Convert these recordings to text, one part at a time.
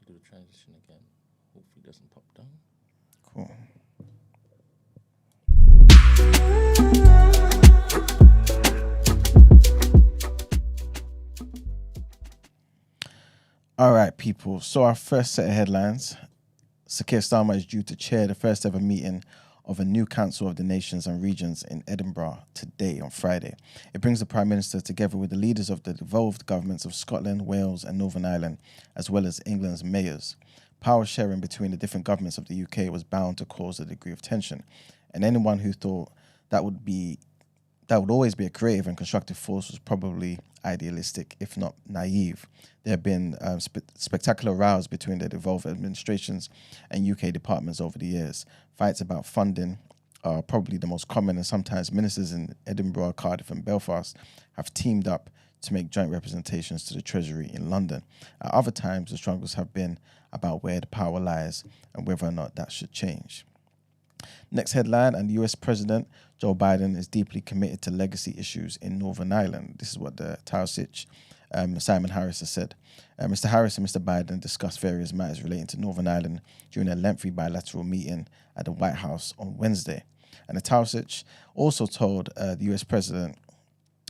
do the transition again. Hopefully it doesn't pop down. Cool. All right, people. So our first set of headlines. Sir Keir Starmer is due to chair the first ever meeting of a new Council of the Nations and Regions in Edinburgh today on Friday. It brings the Prime Minister together with the leaders of the devolved governments of Scotland, Wales and Northern Ireland, as well as England's mayors. Power sharing between the different governments of the UK was bound to cause a degree of tension, and anyone who thought that would always be a creative and constructive force was probably idealistic, if not naive. There have been spectacular rows between the devolved administrations and UK departments over the years. Fights about funding are probably the most common, and sometimes ministers in Edinburgh, Cardiff and Belfast have teamed up to make joint representations to the Treasury in London. At other times, the struggles have been about where the power lies and whether or not that should change. Next headline, and US President Joe Biden is deeply committed to legacy issues in Northern Ireland. This is what the Taoiseach Simon Harris has said. Mr. Harris and Mr. Biden discussed various matters relating to Northern Ireland during a lengthy bilateral meeting at the White House on Wednesday. And the Taoiseach also told the US President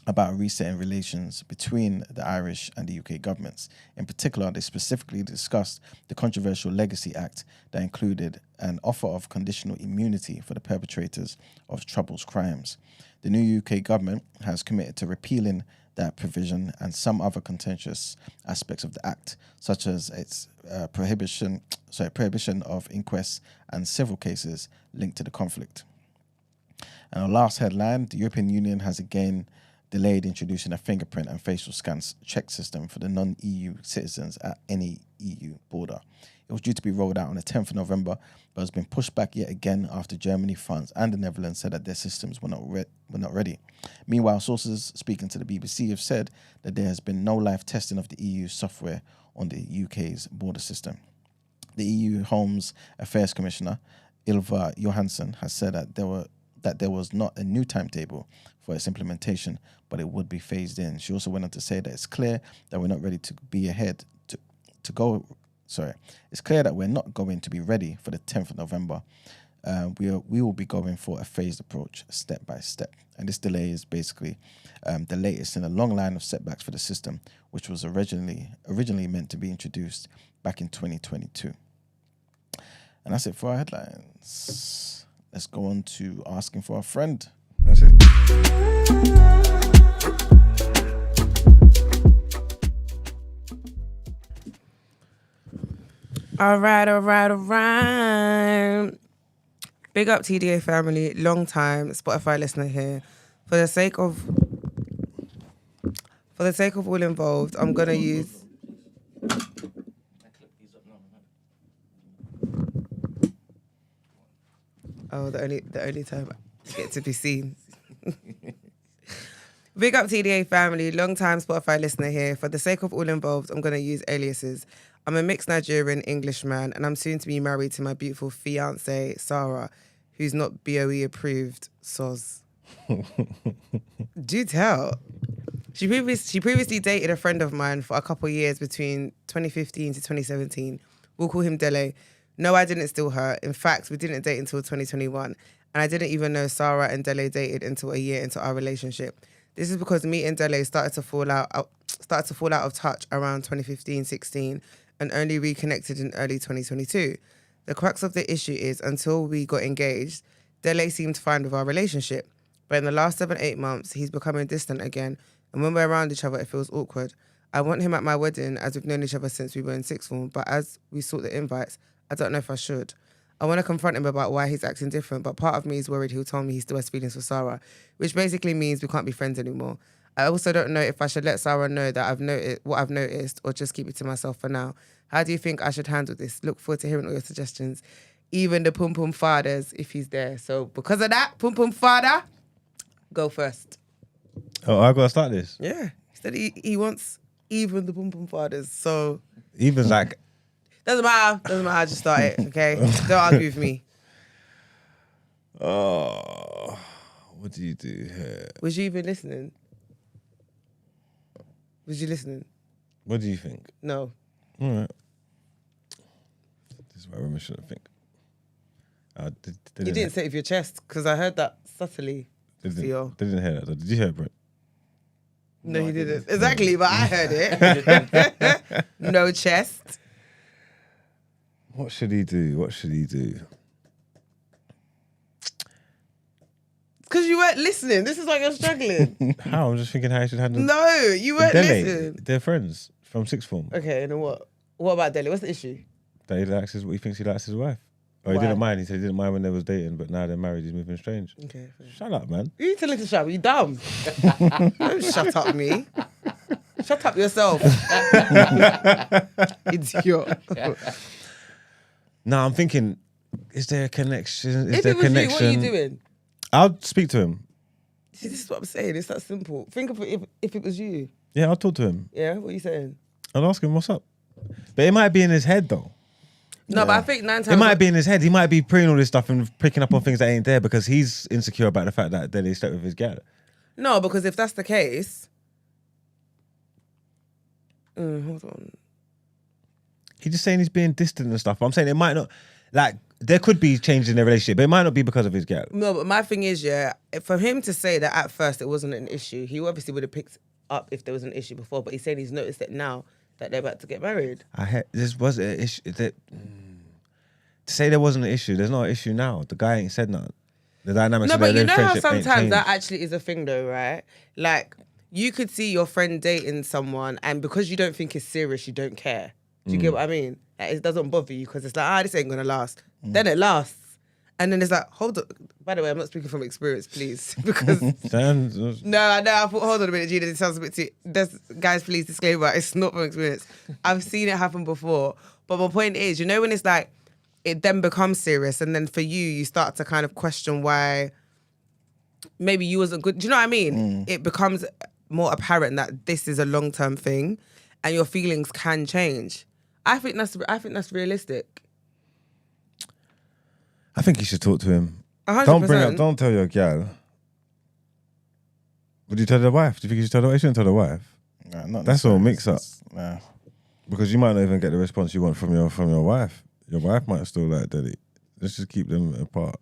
about resetting relations between the Irish and the UK governments. In particular, they specifically discussed the controversial Legacy Act that included an offer of conditional immunity for the perpetrators of troubled crimes. The new UK government has committed to repealing that provision and some other contentious aspects of the Act, such as its prohibition of inquests and civil cases linked to the conflict. And our last headline, the European Union has again delayed introducing a fingerprint and facial scans check system for the non-EU citizens at any EU border. It was due to be rolled out on the 10th of November, but has been pushed back yet again after Germany, France and the Netherlands said that their systems were not ready. Meanwhile, sources speaking to the BBC have said that there has been no live testing of the EU software on the UK's border system. The EU Home Affairs Commissioner, Ylva Johansson, has said that there was not a new timetable for its implementation, but it would be phased in. She also went on to say that it's clear that we're not ready to be ahead to go. Sorry, it's clear that we're not going to be ready for the 10th of November. We will be going for a phased approach, step by step. And this delay is basically the latest in a long line of setbacks for the system, which was originally meant to be introduced back in 2022. And that's it for our headlines. Let's go on to asking for a friend. That's it. All right. Big up TDA family, long time Spotify listener here. For the sake of all involved, I'm gonna use. Oh, the only time I get to be seen. Big up TDA family, long time Spotify listener here. For the sake of all involved, I'm gonna use aliases. I'm a mixed Nigerian Englishman, and I'm soon to be married to my beautiful fiance Sarah, who's not BOE approved. Soz. Do tell. She previously dated a friend of mine for a couple of years between 2015 to 2017. We'll call him Dele. No, I didn't steal her. In fact, we didn't date until 2021, and I didn't even know Sarah and Dele dated until a year into our relationship. This is because me and Dele started to fall out of touch around 2015-16 and only reconnected in early 2022. The crux of the issue is, until we got engaged, Dele seemed fine with our relationship, but in the last 7-8 months, he's becoming distant again, and when we're around each other, it feels awkward. I want him at my wedding, as we've known each other since we were in sixth form, but as we sort the invites, I don't know if I should. I want to confront him about why he's acting different, but part of me is worried he'll tell me he still has feelings for Sarah, which basically means we can't be friends anymore. I also don't know if I should let Sarah know that I've noticed, or just keep it to myself for now. How do you think I should handle this? Look forward to hearing all your suggestions. Even the Pum Pum Fathers, if he's there. So because of that, Pum Pum Father, go first. Oh, I gotta start this. Yeah. He said he wants even the Pum Pum Fathers. So Even like doesn't matter. I just start it. Okay. Don't argue with me. oh, what do you do here? Was you even listening? Was you listening? What do you think? No. All right. This is what women shouldn't think. You didn't say it with your chest because I heard that subtly. They didn't hear that. Though. Did you hear it, Brent? No, he didn't. Exactly, but I heard it. No chest. What should he do? What should he do? Because you weren't listening. This is why you're struggling. How? I'm just thinking how he should handle. No, you weren't listening. They're friends from sixth form. Okay, and then what? What about Dele? What's the issue? That he thinks he likes his wife. Oh, he Why? didn't mind. He said he didn't mind when they was dating, but now they're married. He's moving strange. Okay. Fair. Shut up, man. You telling to shut up? You dumb. Don't shut up me. Shut up yourself. Idiot. No, I'm thinking, is there a connection? Is If there it was connection? you, what are you doing? I'll speak to him. See, this is what I'm saying. It's that simple. Think of it if it was you. Yeah, I'll talk to him. Yeah, what are you saying? I'll ask him what's up. But it might be in his head though. No, but I think 9 times... It might be in his head. He might be preying all this stuff and picking up on things that ain't there because he's insecure about the fact that he slept with his girl. No, because if that's the case... hold on. He's just saying he's being distant and stuff. But I'm saying it might not... Like, there could be change in their relationship, but it might not be because of his girl. No, but my thing is, yeah, for him to say that at first it wasn't an issue, he obviously would have picked up if there was an issue before, but he's saying he's noticed it now that they're about to get married. This was an issue. To say there wasn't an issue, there's not an issue now. The guy ain't said nothing. The dynamics No, of but their you know how friendship ain't sometimes that changed. actually is a thing though, right? Like, you could see your friend dating someone and because you don't think it's serious, you don't care. Do you get what I mean? Like, it doesn't bother you because it's like, this ain't gonna last. Then it lasts. And then it's like, hold on. By the way, I'm not speaking from experience, please. Because No, I thought, hold on a minute, Gina, this sounds a bit too... Guys, please, disclaimer, it's not from experience. I've seen it happen before. But my point is, you know when it's like, it then becomes serious and then for you start to kind of question why maybe you wasn't good. Do you know what I mean? It becomes more apparent that this is a long-term thing and your feelings can change. I think that's realistic. I think you should talk to him. 100%. Don't tell your gal. Would you tell the wife? Do you think you should tell the wife? You shouldn't tell the wife. Nah, not That's all necessarily. mix up. Nah. Because you might not even get the response you want from your wife. Your wife might still like Daddy. Let's just keep them apart.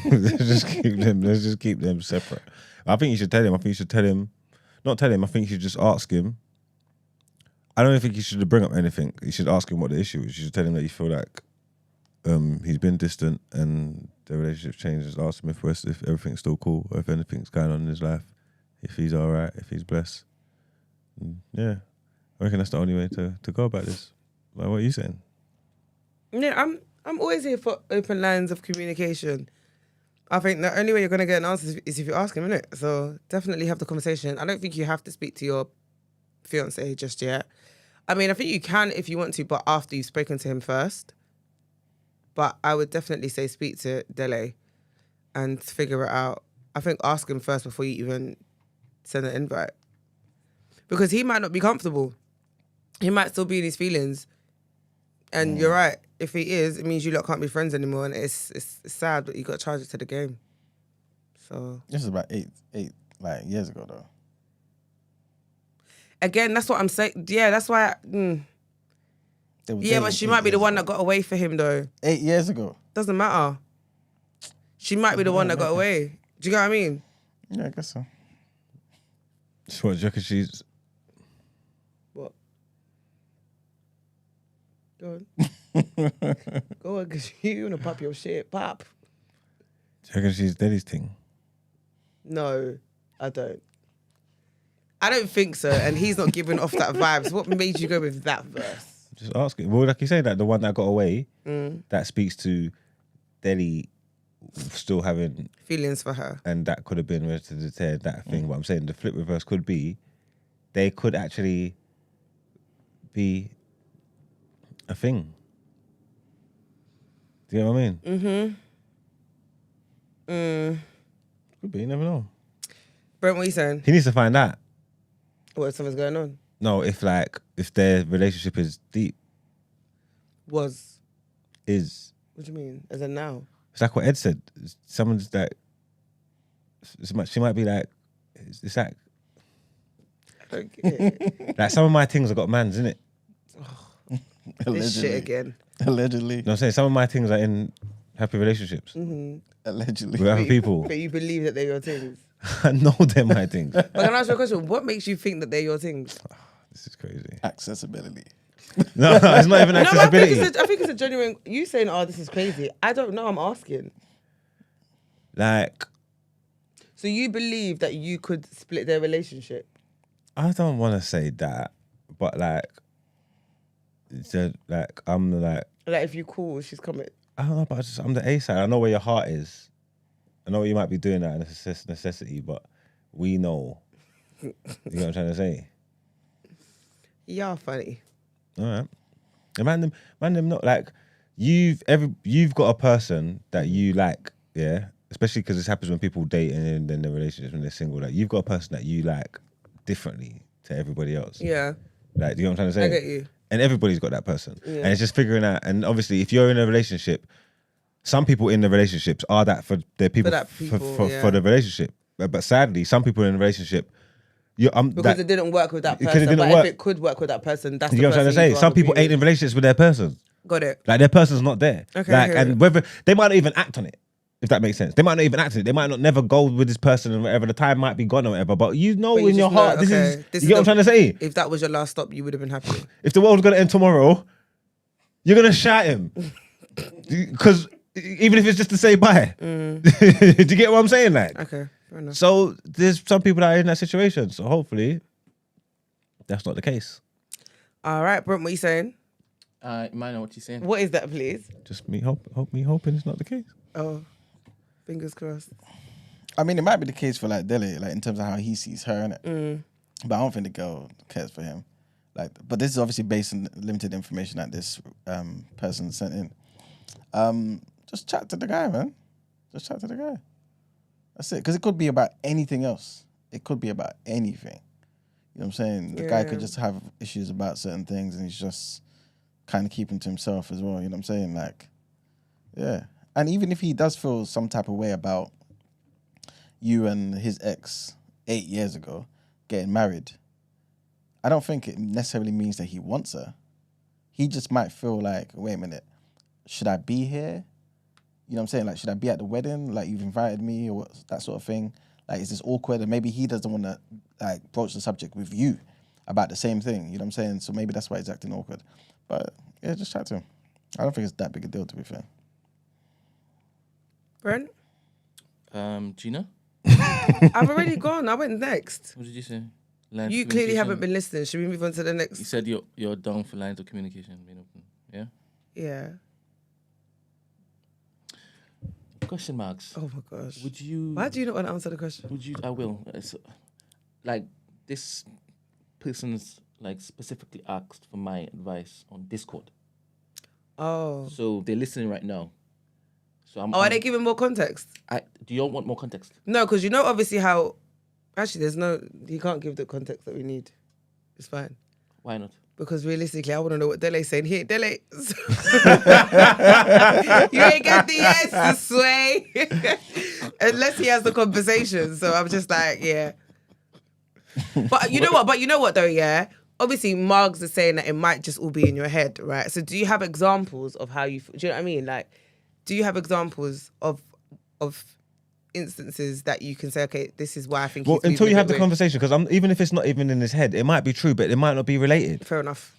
Let's just keep them separate. I think you should tell him. I think you should tell him. Not tell him. I think you should just ask him. I don't think you should bring up anything. You should ask him what the issue is. You should tell him that you feel like he's been distant and the relationship changes. Ask him if everything's still cool or if anything's going on in his life. If he's all right, if he's blessed. Yeah. I reckon that's the only way to go about this. Like, what are you saying? Yeah, I'm always here for open lines of communication. I think the only way you're going to get an answer is if you ask him, innit? So definitely have the conversation. I don't think you have to speak to your fiancé just yet. I mean, I think you can if you want to, but after you've spoken to him first. But I would definitely say speak to Dele and figure it out. I think ask him first before you even send an invite. Because he might not be comfortable. He might still be in his feelings. And you're right. If he is, it means you lot can't be friends anymore. And it's sad, but you got to charge it to the game. So This is about eight years ago, though. again, that's what I'm saying. Yeah, that's why. They were Yeah, but dating she 8 might be the years one ago. that got away for him, though. 8 years ago. Doesn't matter. She might be the one that got away. Do you get what I mean? Yeah, I guess so. So what, do you reckon she's... What? Go on. Go on, because you want to pop your shit. Pop. Do you reckon she's Daddy's thing? No, I don't. I don't think so. And he's not giving off that vibe. So what made you go with that verse? Just ask it. Well, like you say, that the one that got away, that speaks to Daddy still having... Feelings for her. And that could have been where to deter that thing. But I'm saying the flip reverse could be, they could actually be a thing. Do you know what I mean? Could be, you never know. Brent, what are you saying? He needs to find out. What, if something's going on? No, if their relationship is deep. Is. What do you mean? As in now? It's like what Ed said. Someone's that. She might be like. It's like. I don't get it. Like some of my things have got mans in it. This shit again. Allegedly. You know what I'm saying? Some of my things are in happy relationships Allegedly. with other people. But you believe that they're your things. I know they're my things. But can I ask you a question? What makes you think that they're your things? This is crazy. Accessibility. No, it's not even No, but accessibility. I think it's a genuine. You saying, "Oh, this is crazy." I don't know. I'm asking. Like, So you believe that you could split their relationship? I don't want to say that, but like, I'm like, Like if you call, she's coming. I don't know, but I'm the A side. I know where your heart is. I know you might be doing that in necessity, but we know. You know what I'm trying to say? You're funny. All right. And man, them not like you've got a person that you like, yeah. Especially because this happens when people date and then their relationships when they're single. Like you've got a person that you like differently to everybody else. Yeah. Like, do you know what I'm trying to say? I get you. And everybody's got that person, Yeah. and it's just figuring out. And obviously, if you're in a relationship, some people in the relationships are that for their people For that people, for the relationship. But sadly, some people in a relationship, Because it didn't work with that person. didn't But work. if it could work with that person, that's you the know what I'm person trying to you'd say. Some rather people be ain't in with. relationships with their person. Got it. Like their person's not there. Okay, Like, I hear and it. whether they might not even act on it, if that makes sense. They might not even act on it. They might not never go with this person and whatever. The time might be gone or whatever. But you know But you in your just know, heart, this okay, is. this You is get what I'm the- trying to say? If that was your last stop, you would have been happy. If the world's gonna end tomorrow, you're gonna shout him because even if it's just to say bye. Do you get what I'm saying? Like, Okay, fair enough. so there's some people that are in that situation. So hopefully, that's not the case. All right, Brent, what are you saying? Mind what you're saying. What is that, please? Just me hoping it's not the case. Oh, fingers crossed. I mean, it might be the case for like Dele, like in terms of how he sees her, innit? But I don't think the girl cares for him. Like, but this is obviously based on limited information that this person sent in. Just chat to the guy, man. Just chat to the guy. That's it. Because it could be about anything else. It could be about anything. You know what I'm saying? The guy could just have issues about certain things and he's just kind of keeping to himself as well. You know what I'm saying? Like, yeah. And even if he does feel some type of way about you and his ex 8 years ago getting married, I don't think it necessarily means that he wants her. He just might feel like, wait a minute, should I be here? You know what I'm saying? Like, should I be at the wedding? Like, you've invited me or that sort of thing. Like, is this awkward? And maybe he doesn't want to, like, broach the subject with you about the same thing. You know what I'm saying? So maybe that's why he's acting awkward. But, yeah, just chat to him. I don't think it's that big a deal, to be fair. Brent? Gina, I've already gone. I went next. what did you say? Lines You of clearly haven't communication? been listening. Should we move on to the You next? said you're down for lines of communication being open. Yeah. Yeah. Question marks. Oh, my gosh. Would you? Why do you not want to answer the question? Would you? I will. It's, like this person's like specifically asked for my advice on Discord. Oh. So they're listening right now. So I'm. Oh, are they giving more context? Do you all want more context? No, because you know obviously how... Actually, you can't give the context that we need. It's fine. Why not? Because realistically, I want to know what Dele's saying. Here, Dele. You ain't got the yes to sway. Unless he has the conversation. So I'm just like, yeah. But you know what though, yeah? Obviously, Margs is saying that it might just all be in your head, right? So do you have examples of how you... Do you know what I mean? Like, do you have examples of instances that you can say, okay, this is why I think Well, he's until you moving a have bit the weird? conversation, because even if it's not even in his head, it might be true, but it might not be related. Fair enough.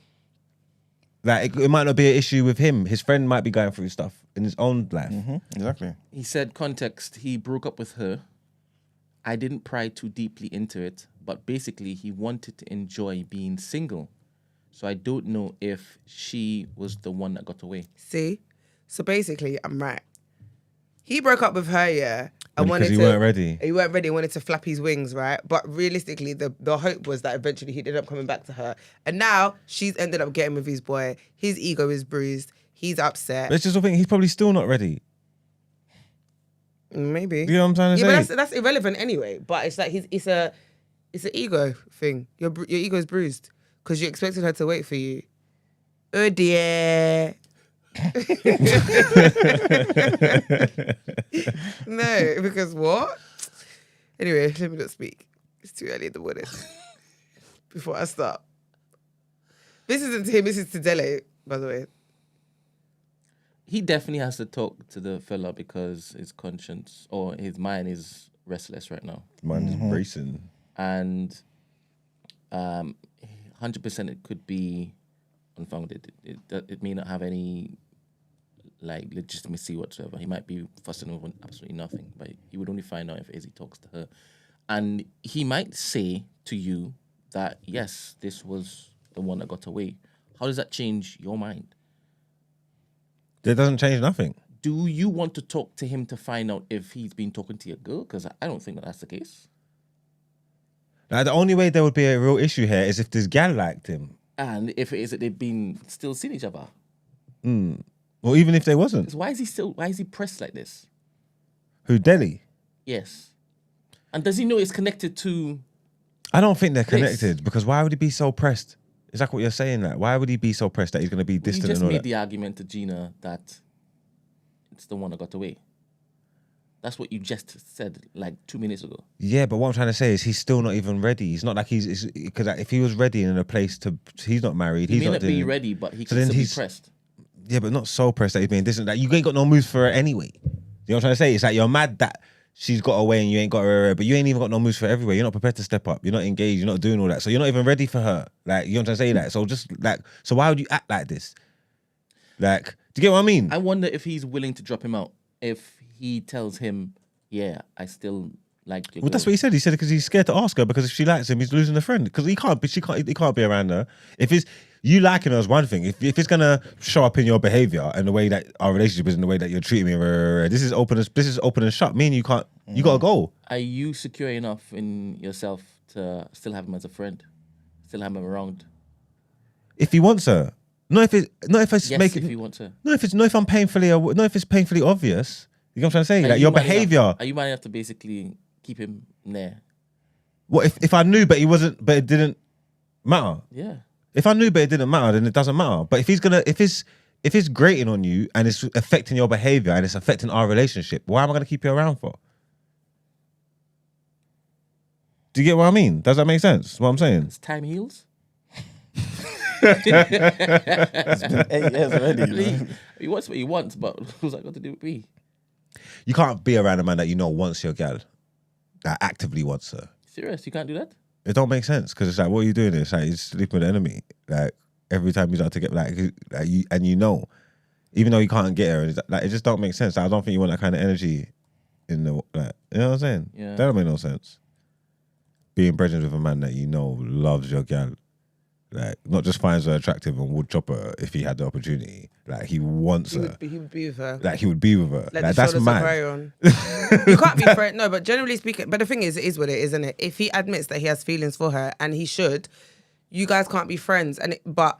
Like it might not be an issue with him. His friend might be going through stuff in his own life. Exactly. He said context. He broke up with her. I didn't pry too deeply into it, but basically he wanted to enjoy being single. So I don't know if she was the one that got away. See? So basically, I'm right. He broke up with her, yeah. And Because he weren't ready. He weren't ready, wanted to flap his wings, right? But realistically, the hope was that eventually he'd end up coming back to her. And now she's ended up getting with his boy. His ego is bruised. He's upset. But it's just the thing, he's probably still not ready. Maybe. You know what I'm trying to Yeah, say? but that's irrelevant anyway. But it's like it's an ego thing. Your ego is bruised because you expected her to wait for you. Oh dear. No, because what? Anyway, let me not speak. It's too early in the morning. Before I start. This isn't to him, this is to Dele, by the way. he definitely has to talk to the fella because his conscience or his mind is restless right now. Mine's just bracing. And 100% it could be unfounded. It may not have any like legitimacy whatsoever. He might be fussing over absolutely nothing, but he would only find out if Izzy talks to her. And he might say to you that, yes, this was the one that got away. How does that change your mind? It doesn't change nothing. Do you want to talk to him to find out if he's been talking to your girl? Because I don't think that's the case. Now, the only way there would be a real issue here is if this gal liked him. And if it is that they've been still seeing each other. Or even if they wasn't. 'Cause why is he pressed like this? Who, Delhi? Yes. And does he know it's connected to... I don't think they're connected because why would he be so pressed? Is that what you're saying? Like, why would he be so pressed that he's going to be distant You just and all made that? the argument to Gina that it's the one that got away. That's what you just said like 2 minutes ago. Yeah, but what I'm trying to say is he's still not even ready. He's not like he's... Because if he was ready in a place to... He's not married. He He's may not not be doing... ready, but he So can then still be he's- pressed. Yeah, but not so pressed that he's being distant. Like, you ain't got no moves for her anyway. You know what I'm trying to say? It's like you're mad that she's got away and you ain't got her, but you ain't even got no moves for her everywhere. You're not prepared to step up. You're not engaged. You're not doing all that. So you're not even ready for her. Like, you know what I'm trying to say? That. So just like, so why would you act like this? Like, do you get what I mean? I wonder if he's willing to drop him out. If he tells him, yeah, I still like your Well, that's girl. what he said. He said because he's scared to ask her because if she likes him, he's losing a friend. Because he can't be around her. If it's you liking her is one thing. If it's gonna show up in your behavior and the way that our relationship is and the way that you're treating me, this is open and shut. Me and you can't. You gotta go. Are you secure enough in yourself to still have him as a friend? Still have him around? If he wants her, not if it's Yes, making. if he wants her. If it's painfully obvious. You know what I'm trying to say? Are Like you your man enough- behavior. Are you man enough to basically keep him there? What if I knew but he wasn't, but it didn't matter? Yeah. If I knew but it didn't matter, then it doesn't matter. But if it's grating on you and it's affecting your behavior and it's affecting our relationship, why am I gonna keep you around for? Do you get what I mean? Does that make sense? What I'm saying? It's time heals. It's been 8 years already. Man. He wants what he wants, but what's that got to do with me? You can't be around a man that you know wants your gal, that actively wants her. Serious? You can't do that? It don't make sense because it's like, what are you doing? It's like you're sleeping with the enemy. Like every time you start to get like you, and you know, even though you can't get her, like it just don't make sense. I don't think you want that kind of energy in the like. You know what I'm saying? Yeah. That don't make no sense. Being brethren with a man that you know loves your gal, like not just finds her attractive and would chop her if he had the opportunity. Like he wants He her. would be with her. Like he would be with her. Let Like the that's shoulders of mad. prey on. You can't be friends. No, but generally speaking, but the thing is, it is what it is, isn't it? If he admits that he has feelings for her, and he should, you guys can't be friends. But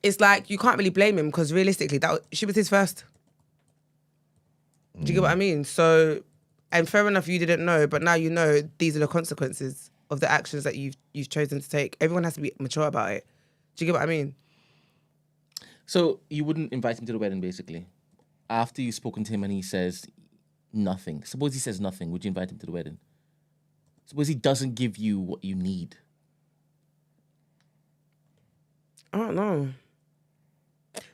it's like you can't really blame him because realistically, she was his first. Do you get what I mean? So, and fair enough, you didn't know, but now you know these are the consequences of the actions that you've chosen to take. Everyone has to be mature about it. Do you get what I mean? So you wouldn't invite him to the wedding, basically? After you've spoken to him and he says nothing. Suppose he says nothing. Would you invite him to the wedding? Suppose he doesn't give you what you need. I don't know.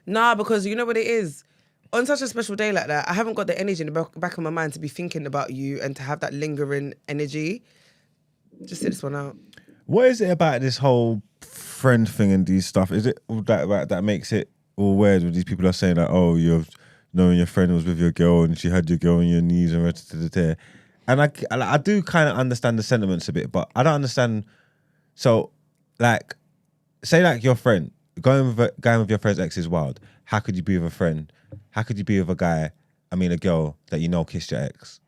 Nah, because you know what it is? On such a special day like that, I haven't got the energy in the back of my mind to be thinking about you and to have that lingering energy. Just sit this one out. What is it about this whole friend thing and these stuff? Is it that makes it all weird when these people are saying like, oh, you're knowing your friend was with your girl and she had your girl on your knees and tear. And I do kind of understand the sentiments a bit, but I don't understand. So, like, say like your friend going with your friend's ex is wild. How could you be with a friend? How could you be with a girl that you know kissed your ex?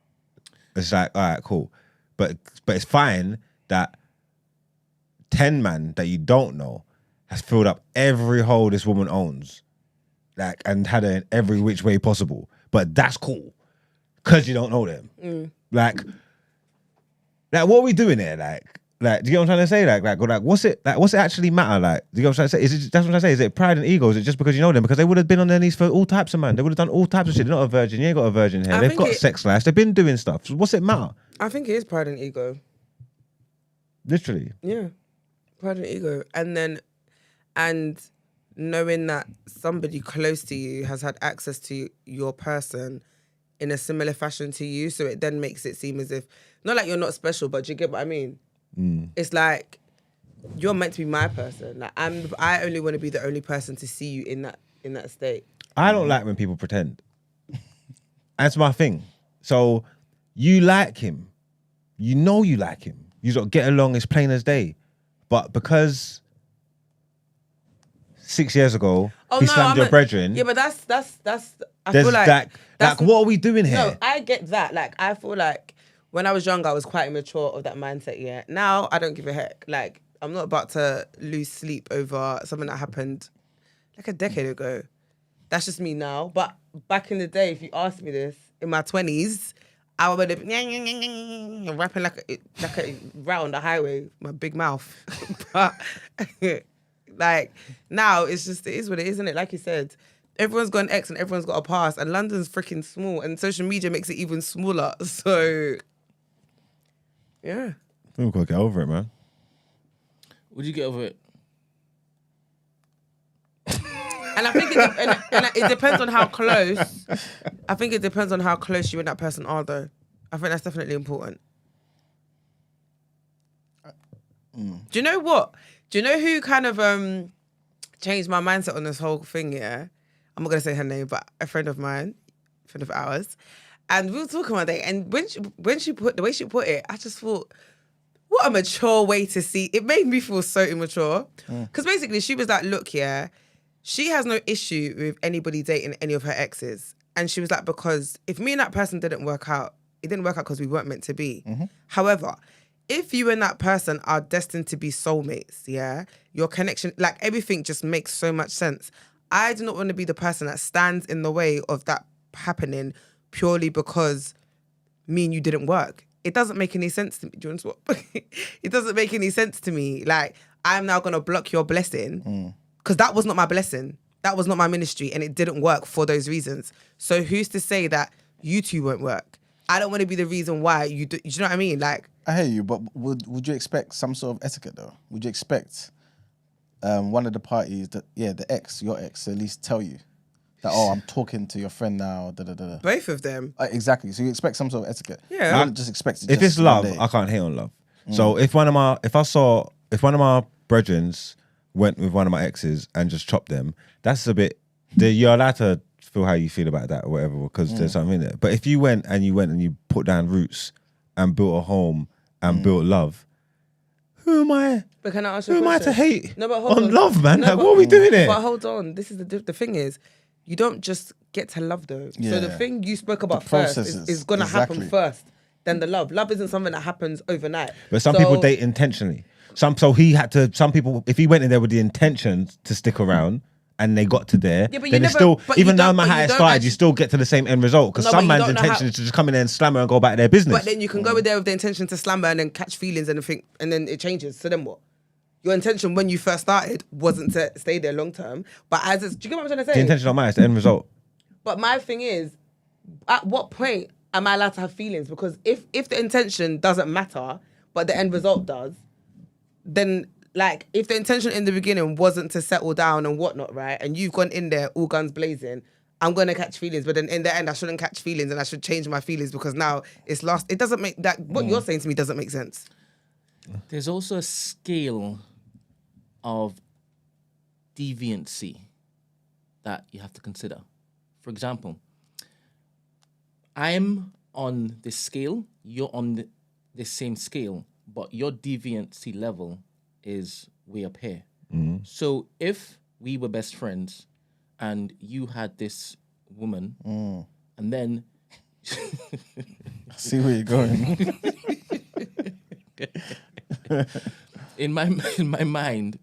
It's like, all right, cool, but it's fine that 10 man that you don't know has filled up every hole this woman owns, like, and had her in every which way possible. But that's cool because you don't know them. Like, what are we doing here? Like, do you get what I'm trying to say? Like, what's it actually matter? Like, do you get what I'm trying to say? That's what I'm trying to say. Is it pride and ego? Is it just because you know them? Because they would have been on their knees for all types of man. They would have done all types of shit. They're not a virgin. You ain't got a virgin here. They've got sex lives. They've been doing stuff. So what's it matter? I think it is pride and ego. Literally. Yeah. Pride and ego. And knowing that somebody close to you has had access to your person in a similar fashion to you, so it then makes it seem as if, not like you're not special, but do you get what I mean? It's like you're meant to be my person. Like I only want to be the only person to see you in that state. I don't like when people pretend. That's my thing. So you like him. You know you like him. You sort of get along as plain as day. But because 6 years ago, he slammed your brethren. Yeah, but that's I There's feel like like what are we doing here? No, I get that. Like, I feel like when I was younger, I was quite immature of that mindset, yeah. Now, I don't give a heck. Like, I'm not about to lose sleep over something that happened like a decade ago. That's just me now. But back in the day, if you asked me this, in my 20s, I would have been rapping like a round the highway with my big mouth. But, like, now, it's just, it is what it is, isn't it? Like you said, everyone's got an ex and everyone's got a past, and London's freaking small, and social media makes it even smaller. So, yeah. We've got to get over it, man. Would you get over it? And I think it depends on how close. I think it depends on how close you and that person are, though. I think that's definitely important. Do you know what? Do you know who kind of changed my mindset on this whole thing? Yeah, I'm not gonna say her name, but a friend of mine, friend of ours, and we were talking one day, and when she put the way she put it, I just thought, what a mature way to see. It made me feel so immature because basically she was like, look, yeah, she has no issue with anybody dating any of her exes, and she was like, because if me and that person didn't work out, it didn't work out because we weren't meant to be. However, if you and that person are destined to be soulmates, yeah, your connection, like everything just makes so much sense. I do not want to be the person that stands in the way of that happening purely because me and you didn't work. It doesn't make any sense to me. Do you want to swap? It doesn't make any sense to me. Like, I'm now going to block your blessing because that was not my blessing. That was not my ministry, and it didn't work for those reasons. So who's to say that you two won't work? I don't want to be the reason why you do. You know what I mean? Like, I hear you, but would you expect some sort of etiquette though? Would you expect one of the parties, your ex, to at least tell you that, oh, I'm talking to your friend now, da-da-da-da. both of them. Exactly. So you expect some sort of etiquette. Yeah. You don't just expect it. If just it's love, one day. I can't hate on love. So if one of my brethrens went with one of my exes and just chopped them, that's a bit. You're allowed to feel how you feel about that or whatever, because there's something in there. But if you went and you put down roots and built a home and built love, who am I? But can I ask you a Who am I question? to hate No, but hold on love, man? No, Like, but- what are we doing here? But hold on, this is the thing is, you don't just get to love though. So Yeah. the thing you spoke about The first processes, is gonna happen exactly. first. Then the love. Love isn't something that happens overnight. But some So- people date intentionally. Some people, if he went in there with the intention to stick around and they got to there, Yeah, but you then it's never- still, but you even no don't- matter but how you it don't started, actually- you still get to the same end result. Because No, but some you man's don't know intention how- is to just come in there and slam her and go back to their business. But then you can go in there with the intention to slam her and then catch feelings and think, and then it changes. So then what? Your intention when you first started wasn't to stay there long term. But do you get what I'm trying to say? The intention on mine is the end result. But my thing is, at what point am I allowed to have feelings? Because if the intention doesn't matter, but the end result does, then like if the intention in the beginning wasn't to settle down and whatnot, right? And you've gone in there all guns blazing, I'm gonna catch feelings, but then in the end I shouldn't catch feelings and I should change my feelings because now it's lost. It doesn't make that what you're saying to me doesn't make sense. There's also a scale of deviancy that you have to consider. For example, I'm on this scale, you're on this same scale, but your deviancy level is way up here. So if we were best friends and you had this woman and then I see where you're going. in my mind,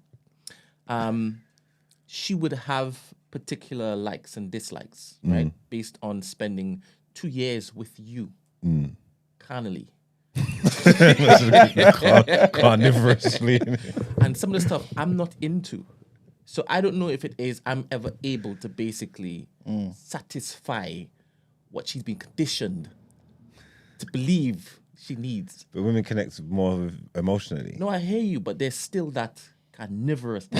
she would have particular likes and dislikes, right? Based on spending 2 years with you, carnally. Carnivorously. And some of the stuff I'm not into. So I don't know if it is I'm ever able to basically satisfy what she's been conditioned to believe she needs. But women connect more emotionally. No, I hear you, but there's still that carnivorous. You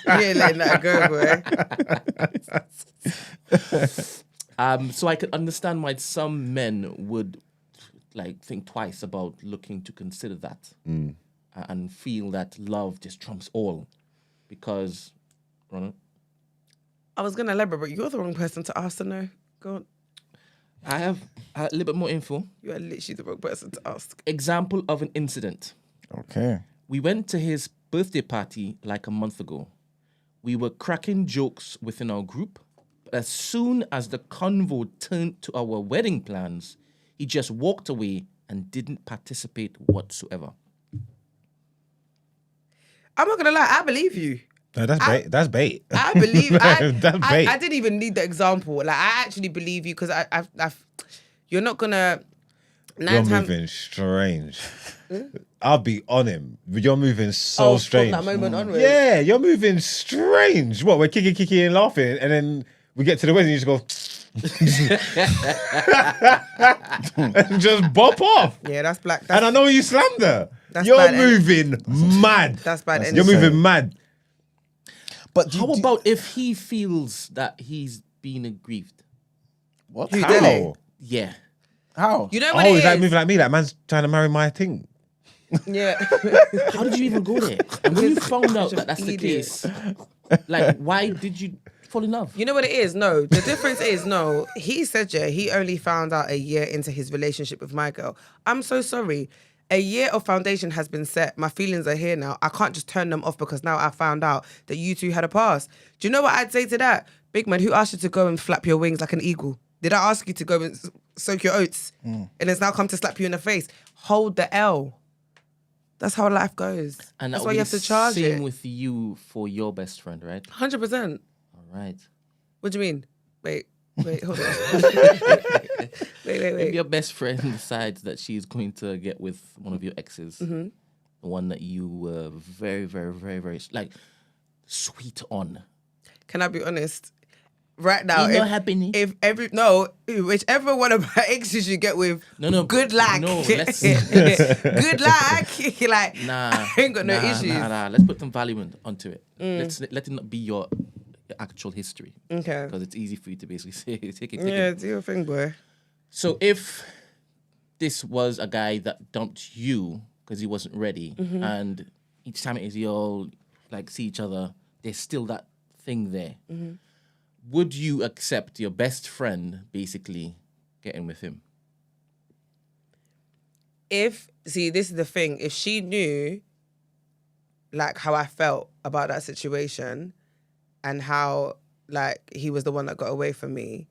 ain't letting that go, boy. So I could understand why some men would like think twice about looking to consider that and feel that love just trumps all because, Ronald, I was gonna elaborate, but you're the wrong person to ask to know. Go on. I have a little bit more info. You are literally the wrong person to ask. Example of an incident. Okay. We went to his birthday party like a month ago. We were cracking jokes within our group, but as soon as the convo turned to our wedding plans, he just walked away and didn't participate whatsoever. I'm not gonna lie, I believe you. No, that's bait. That's bait. I believe That's bait. I didn't even need the example. Like I actually believe you because I've you're not gonna. You're moving strange. I'll be on him. You're moving so strange. From that moment onwards. Yeah, you're moving strange. What? We're kicking and laughing, and then we get to the wedding. You just go. And just bop off. Yeah, that's black. And I know you slammed her. That's You're bad moving mad. That's bad. You're energy. moving mad. But How about if he feels that he's being aggrieved? what? Who How? did it? Yeah. How? You know what Oh, it is that is? moving like me? Like man's trying to marry my thing. Yeah. How did you even go there? And when you found out that that's the Idiot. case, like, why did you fall in love? You know what it is? No, the difference is no. He said, yeah, he only found out a year into his relationship with my girl. I'm so sorry. A year of foundation has been set. My feelings are here now. I can't just turn them off because now I found out that you two had a past. Do you know what I'd say to that? Big man, who asked you to go and flap your wings like an eagle? Did I ask you to go and soak your oats? And it's now come to slap you in the face. Hold the L. That's how life goes. And that's that why would you be have to the charge same it. with you for your best friend, right? 100%. All right. What do you mean? Wait, hold on. If wait. your best friend decides that she's going to get with one of your exes, the one that you were very, very, very, very, like, sweet on. Can I be honest? Right now, You not happening? whichever one of my exes you get with, No, good luck. no, let's- good luck. Like, Nah. I ain't got no issues. Nah. Let's put some value onto it. Let it not be your actual history. Okay. Because it's easy for you to basically say, take it. Yeah, do your thing, boy. So if this was a guy that dumped you because he wasn't ready, and each time it is you all like see each other, there's still that thing there. Would you accept your best friend basically getting with him? This is the thing. If she knew, like, how I felt about that situation and how, like, he was the one that got away from me,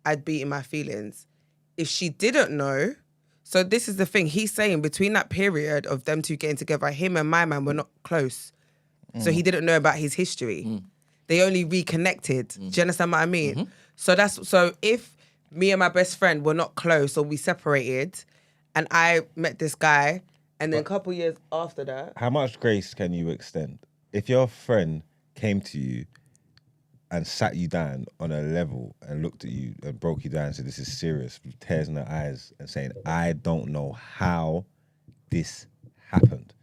I'd be in my feelings. If she didn't know, so this is the thing. He's saying between that period of them two getting together, him and my man were not close. So he didn't know about his history. They only reconnected. Do you understand what I mean? So if me and my best friend were not close or we separated and I met this guy and then a couple years after that. How much grace can you extend? If your friend came to you and sat you down on a level and looked at you and broke you down and said, this is serious, with tears in her eyes and saying, I don't know how this happened,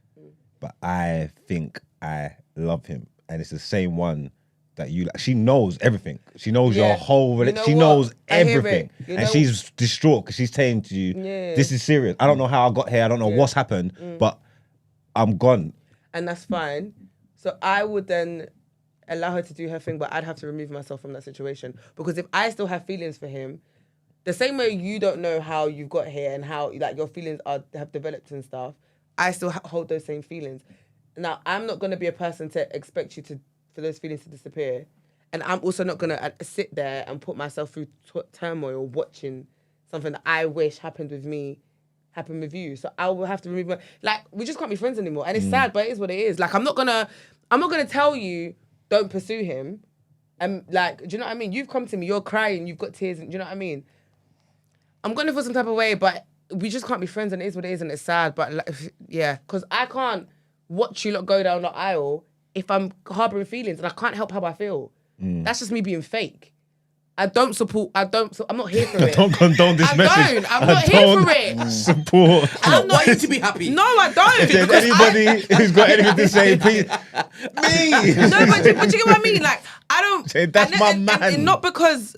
but I think I love him. And it's the same one that you like. She knows everything. She knows your whole You know she what? knows I hear everything. it. You And know- she's distraught because she's saying to you, this is serious. I don't know how I got here. I don't know what's happened, but I'm gone. And that's fine. So I would then allow her to do her thing, but I'd have to remove myself from that situation. Because if I still have feelings for him, the same way you don't know how you've got here and how like your feelings have developed and stuff, I still hold those same feelings. Now, I'm not going to be a person to expect you for those feelings to disappear. And I'm also not going to sit there and put myself through turmoil watching something that I wish happened with me happen with you. So I will have to remove we just can't be friends anymore. And it's sad, but it is what it is. Like, I'm not going to tell you, don't pursue him. And like, do you know what I mean? You've come to me, you're crying, you've got tears, and do you know what I mean? I'm going to feel some type of way, but we just can't be friends and it is what it is and it's sad. But like, yeah, because I can't watch you lot go down the aisle if I'm harboring feelings and I can't help how I feel. That's just me being fake. I'm not here for it. Don't condone this message. I'm not here for it. Support. I want you to be happy. No, I don't. If there's because anybody who's got anything to say, please. Me. No, but you get what I mean? Like, I don't. Say, that's my man. And not because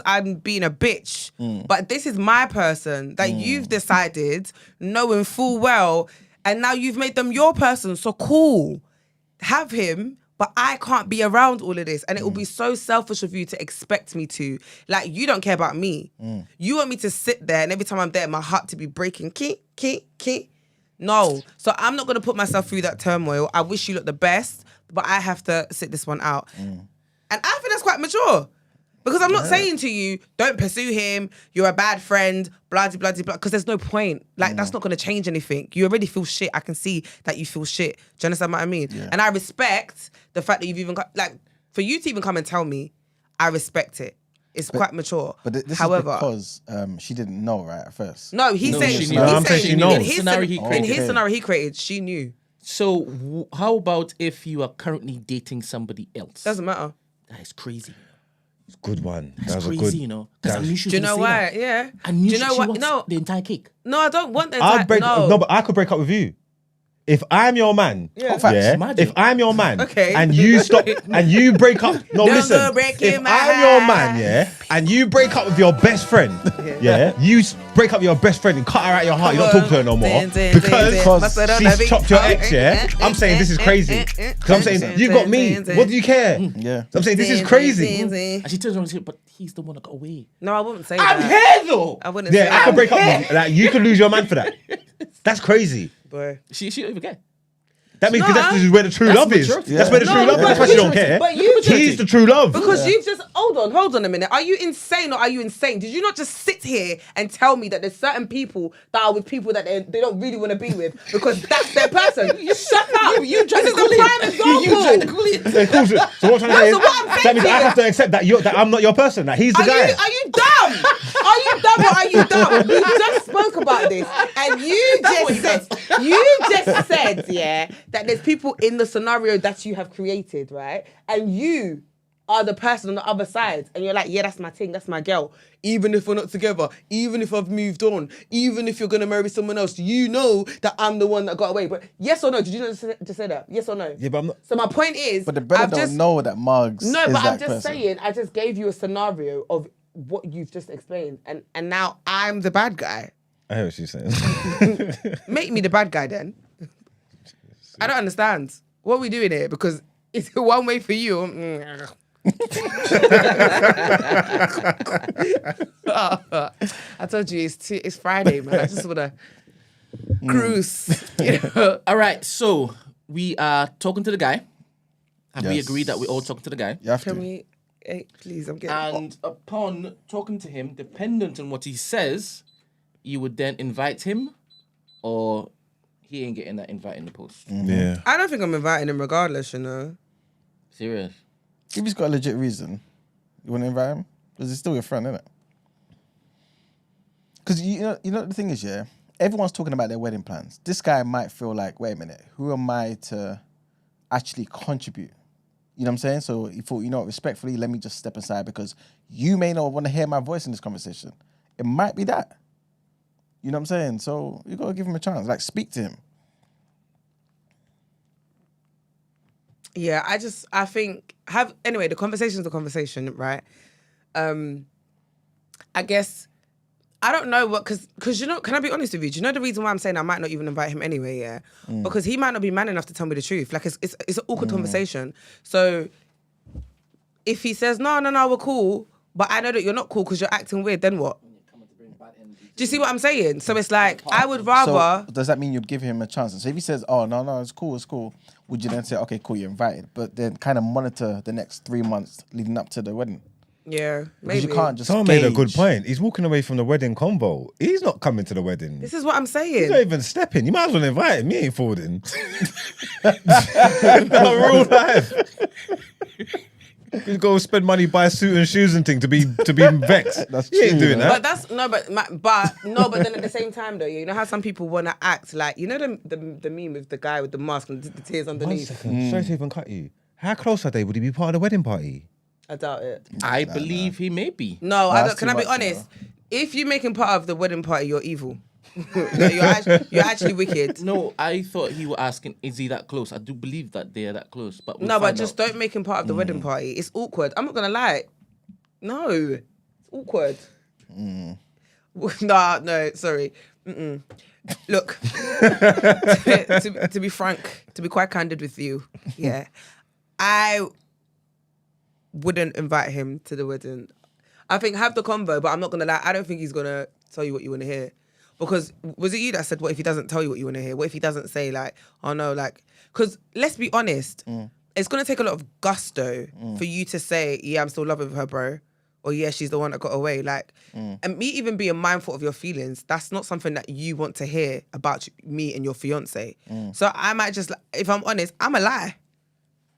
I'm being a bitch, but this is my person that you've decided, knowing full well, and now you've made them your person. So cool, have him. But I can't be around all of this. And it will be so selfish of you to expect me to. Like, you don't care about me. You want me to sit there and every time I'm there, my heart to be breaking. Key. No. So I'm not going to put myself through that turmoil. I wish you look the best, but I have to sit this one out. And I think that's quite mature. Because I'm not saying to you, don't pursue him, you're a bad friend, blah, blah, blah, blah, because there's no point. Like, that's not going to change anything. You already feel shit. I can see that you feel shit. Do you understand what I mean? Yeah. And I respect the fact that you've even, for you to even come and tell me, I respect it. It's quite mature. But this However, is because she didn't know, right, at first? No, he's saying she knew. I'm saying she knows. In his scenario he created, she knew. So how about if you are currently dating somebody else? Doesn't matter. That is crazy. Good one. That's crazy, you know. Because I knew she was Do you know gonna say why? that. Yeah. I knew Do you know she what? wants No. the entire cake. No, I don't want the entire... but I could break up with you. If I'm your man, Yeah. Imagine. if I'm your man, Okay. and you stop, and you break up, Don't listen, go breaking if my I'm your heart. man, and you break up with your best friend, break up with your best friend and cut her out of your heart, you don't talk to her no more, because she's chopped your ex, I'm saying this is crazy, because I'm saying, you got me, what do you care? Yeah. I'm saying, this is crazy. And she turns around and says, but he's the one that got away. No, I wouldn't say I'm that. here though. I wouldn't say Yeah, I that. could break up with you. Like, you could lose your man for that. That's crazy. Boy. She don't even care. That means No, that's where the true love is. maturity. That's where the true love is. That's why she don't care. But you He's the true love. Because you've just hold on a minute. Are you insane or are you insane? Did you not just sit here and tell me that there's certain people that are with people that they don't really want to be with because that's their person? Shut up! You tried This to is a cool prime it. example. You tried to cool it. Yeah, cool. So what I'm trying to say So is, what I'm saying that means to I you- have to accept that I'm not your person. That he's the guy. Are you dumb? Are you dumb or are you dumb? We just spoke about this, and you just said, yeah, that there's people in the scenario that you have created, right? And you are the person on the other side, and you're like, yeah, that's my thing, that's my girl. Even if we're not together, even if I've moved on, even if you're gonna marry someone else, you know that I'm the one that got away. But yes or no? Did you not just say that? Yes or no? Yeah, but I'm not. So my point is, But the brother don't know that Mugs no, is but that I'm just person. saying, I just gave you a scenario of what you've just explained, and now I'm the bad guy. I hear what she's saying. Make me the bad guy then. I don't understand. What are we doing here? Because it's one way for you. I told you it's Friday, man. I just wanna cruise. You know? All right, so we are talking to the guy. Have we Yes. agreed that we're all talking to the guy? You have to. Can we? Hey, please, I'm getting. And upon talking to him, dependent on what he says, you would then invite him, or he ain't getting that invite in the post. Yeah. I don't think I'm inviting him regardless. You know. Serious. If he's got a legit reason, you want to invite him? Because he's still your friend, isn't it? Because you know the thing is, yeah, everyone's talking about their wedding plans. This guy might feel like, wait a minute, who am I to actually contribute? You know what I'm saying? So he thought, respectfully, let me just step aside because you may not want to hear my voice in this conversation. It might be that. You know what I'm saying? So you got to give him a chance. Like, speak to him. Yeah, I think the conversation's the conversation, right? I guess I don't know what because can I be honest with you? Do you know the reason why I'm saying I might not even invite him anyway? Yeah, because he might not be man enough to tell me the truth. Like it's an awkward conversation. So if he says no, we're cool, but I know that you're not cool because you're acting weird, then what? Do you see what I'm saying? So it's like I would rather. So does that mean you'd give him a chance? And so if he says, oh, no, it's cool, would you then say, okay, cool, you're invited, but then kind of monitor the next 3 months leading up to the wedding? Yeah, Because maybe. you can't just Someone made a gauge. good point. He's walking away from the wedding convo. He's not coming to the wedding. This is what I'm He's saying. not even stepping. You might as well invite him. He ain't forwarding. Not real life. You go spend money, buy a suit and shoes and thing to be vexed. That's He ain't true, doing you know. that. But that's but then at the same time though, you know how some people want to act like the meme with the guy with the mask and the tears One underneath. second. Sorry to even cut you. How close are they? Would he be part of the wedding party? I doubt it. I believe he may be. No, I that's don't. Can too I be much, honest? If you're making part of the wedding party, you're evil. No, you're actually wicked. No, I thought he was asking, is he that close? I do believe that they are that close, but we'll No, but find just out. don't make him part of the wedding party. It's awkward. I'm not gonna lie. No, it's awkward. No, sorry. Look, to be frank, to be quite candid with you, yeah, I wouldn't invite him to the wedding. I think have the convo, but I'm not gonna lie. I don't think he's gonna tell you what you want to hear. Because was it you that said, what if he doesn't tell you what you want to hear? What if he doesn't say like, oh no, like, because let's be honest, it's going to take a lot of gusto for you to say, yeah, I'm still loving her, bro. Or yeah, she's the one that got away. Like, and me even being mindful of your feelings, that's not something that you want to hear about me and your fiance. So I might just, if I'm honest, I'm a lie.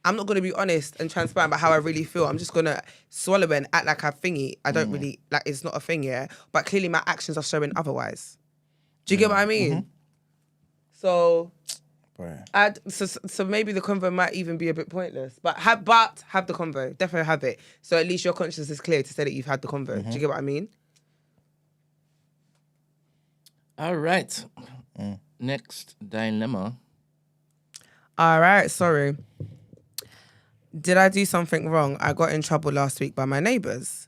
I'm not going to be honest and transparent about how I really feel. I'm just going to swallow it and act like I thingy. I don't really, like, it's not a thing, yeah? But clearly my actions are showing otherwise. Do you get what I mean? So, so maybe the convo might even be a bit pointless. But have the convo. Definitely have it. So at least your conscience is clear to say that you've had the convo. Do you get what I mean? All right. Next dilemma. All right, sorry. Did I do something wrong? I got in trouble last week by my neighbours.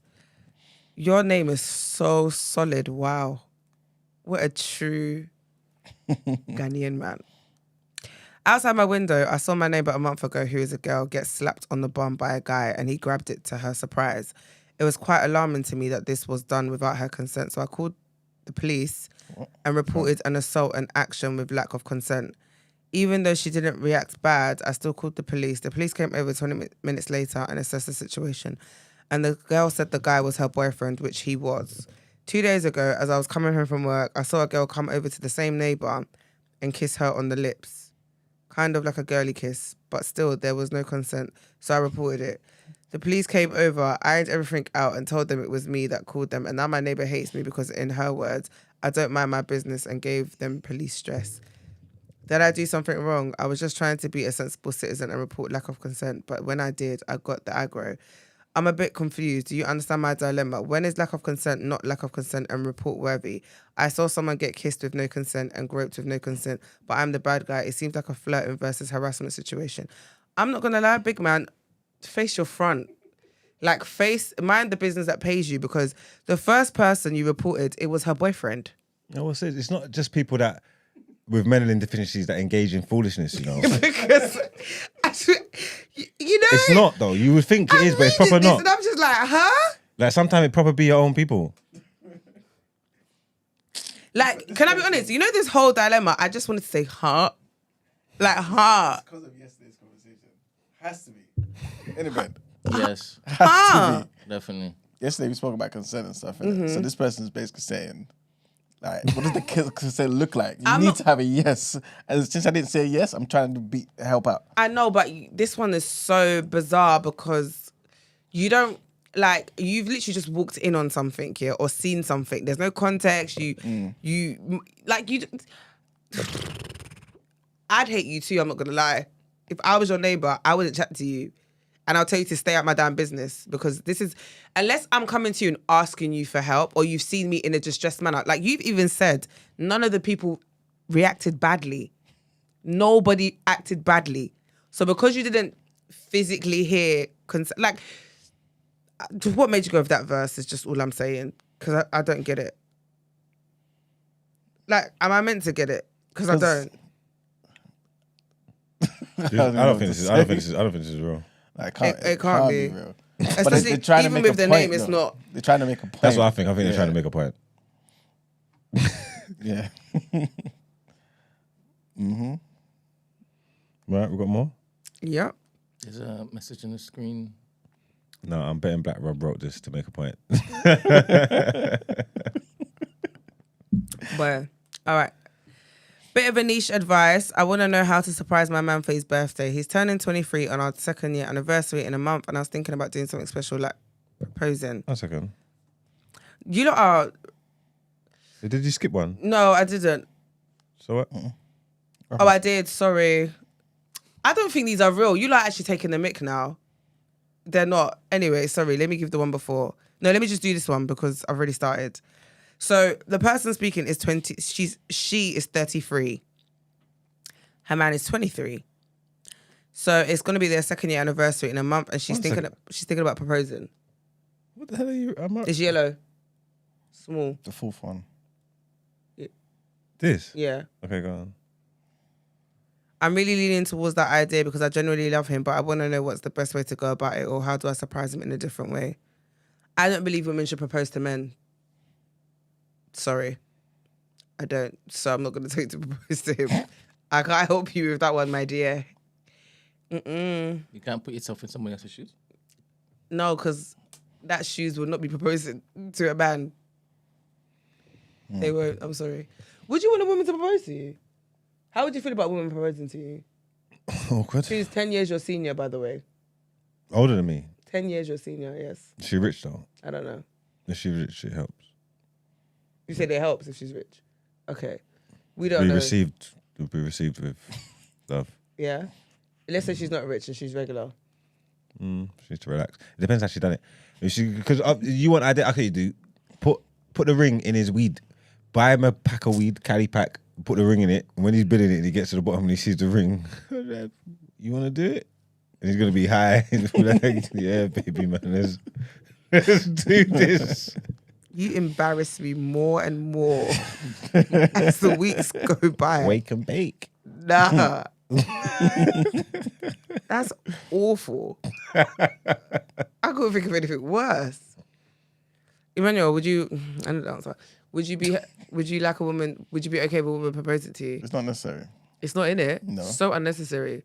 Your name is so solid. Wow. What a true Ghanaian man. Outside my window, I saw my neighbour a month ago, who is a girl, get slapped on the bum by a guy, and he grabbed it to her surprise. It was quite alarming to me that this was done without her consent, so I called the police and reported an assault and action with lack of consent. Even though she didn't react bad, I still called the police. The police came over 20 minutes later and assessed the situation. And the girl said the guy was her boyfriend, which he was. 2 days ago, as I was coming home from work, I saw a girl come over to the same neighbour and kiss her on the lips. Kind of like a girly kiss, but still there was no consent, so I reported it. The police came over, ironed everything out and told them it was me that called them, and now my neighbour hates me because, in her words, I don't mind my business and gave them police stress. Did I do something wrong? I was just trying to be a sensible citizen and report lack of consent, but when I did, I got the aggro. I'm a bit confused. Do you understand my dilemma? When is lack of consent not lack of consent and report worthy? I saw someone get kissed with no consent and groped with no consent, but I'm the bad guy. It seems like a flirting versus harassment situation. I'm not going to lie, big man, face your front. Like, mind the business that pays you, because the first person you reported, it was her boyfriend. No, it's not just people that with mental deficiencies that engage in foolishness, you know. Because, you know, it's not though. You would think it is, but it's proper not. And I'm just like, huh? Like sometimes it proper be your own people. Like, can I be honest? You know this whole dilemma. I just wanted to say, huh? Like, huh? Because of yesterday's conversation. Has to be. In a bed. Yes, Has to be. definitely. Yesterday we spoke about consent and stuff. Innit? So this person is basically saying, like, what does the consent look like? You need to have a yes. And since I didn't say yes, I'm trying to help out. I know, but this one is so bizarre because you don't, like, you've literally just walked in on something here or seen something. There's no context. I'd hate you too, I'm not gonna lie. If I was your neighbour, I wouldn't chat to you. And I'll tell you to stay out my damn business, because this is, unless I'm coming to you and asking you for help, or you've seen me in a distressed manner. Like, you've even said, none of the people reacted badly. Nobody acted badly. So because you didn't physically hear consent, like, what made you go with that verse is just all I'm saying. Because I don't get it. Like, am I meant to get it? Because I don't. Dude, I don't think this is real. Like, It can't be real. Especially But trying to even make with a the point, name, it's though. not. They're trying to make a point. That's what I think. I think they're trying to make a point. Yeah. Right, we got more? Yep. There's a message on the screen. No, I'm betting Black Rob wrote this to make a point. But, all right. Bit of a niche advice. I want to know how to surprise my man for his birthday. He's turning 23 on our 2nd year anniversary in a month, and I was thinking about doing something special, like proposing. 1 second. You lot are... Did you skip one? No, I didn't. So what? I did. Sorry. I don't think these are real. You lot are actually taking the mick now. They're not. Anyway, sorry. Let me give the one before. No, let me just do this one because I've already started. So the person speaking is 20. She is 33. Her man is 23. So it's going to be their 2nd year anniversary in a month, and she's thinking about proposing. What the hell are you? It's yellow, small. The fourth one. This? Yeah. Okay, go on. I'm really leaning towards that idea because I genuinely love him, but I want to know what's the best way to go about it, or how do I surprise him in a different way. I don't believe women should propose to men. Sorry. I don't. So I'm not going to tell you to propose to him. I can't help you with that one, my dear. You can't put yourself in someone else's shoes. No, because that shoes will not be proposing to a man. They won't. I'm sorry. Would you want a woman to propose to you? How would you feel about women proposing to you? Awkward. She's 10 years your senior, by the way. Older than me. 10 years your senior, yes. Is she rich though? I don't know. If she rich, it helps. You said it helps if she's rich. Okay. We don't Be know. Be received with love. Yeah. Let's say she's not rich and she's regular. She needs to relax. It depends how she done it. If she, because you want idea. Okay, you do. Put the ring in his weed. Buy him a pack of weed, Cali pack. Put the ring in it. And when he's bidding it, and he gets to the bottom and he sees the ring. You want to do it? And he's gonna be high. Like, yeah, baby man, let's do this. You embarrass me more and more as the weeks go by. Wake and bake. Nah. That's awful. I couldn't think of anything worse. Emmanuel, would you? I know the answer. Would you like a woman? Would you be okay if a woman proposed to you? It's not necessary. It's not in it. No. So unnecessary.